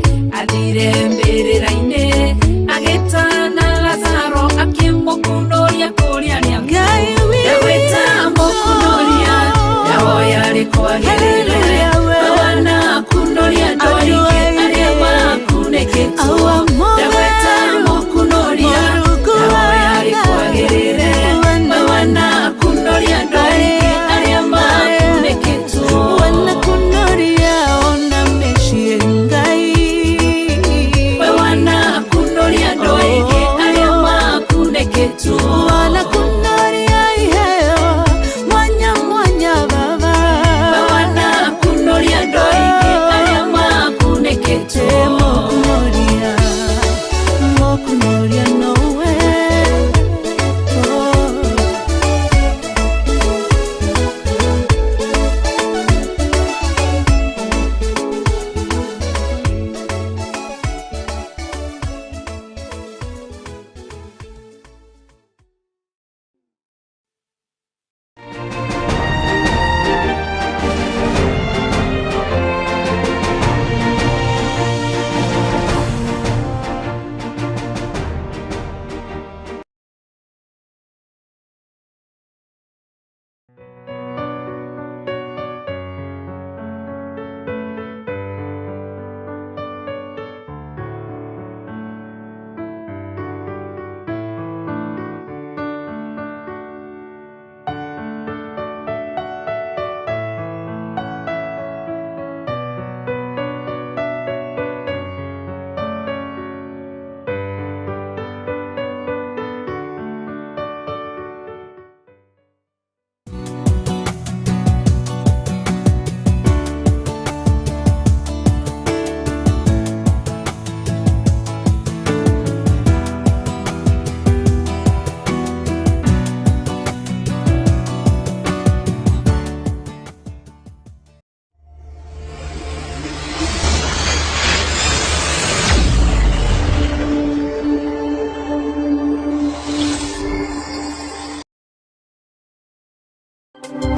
Thank you.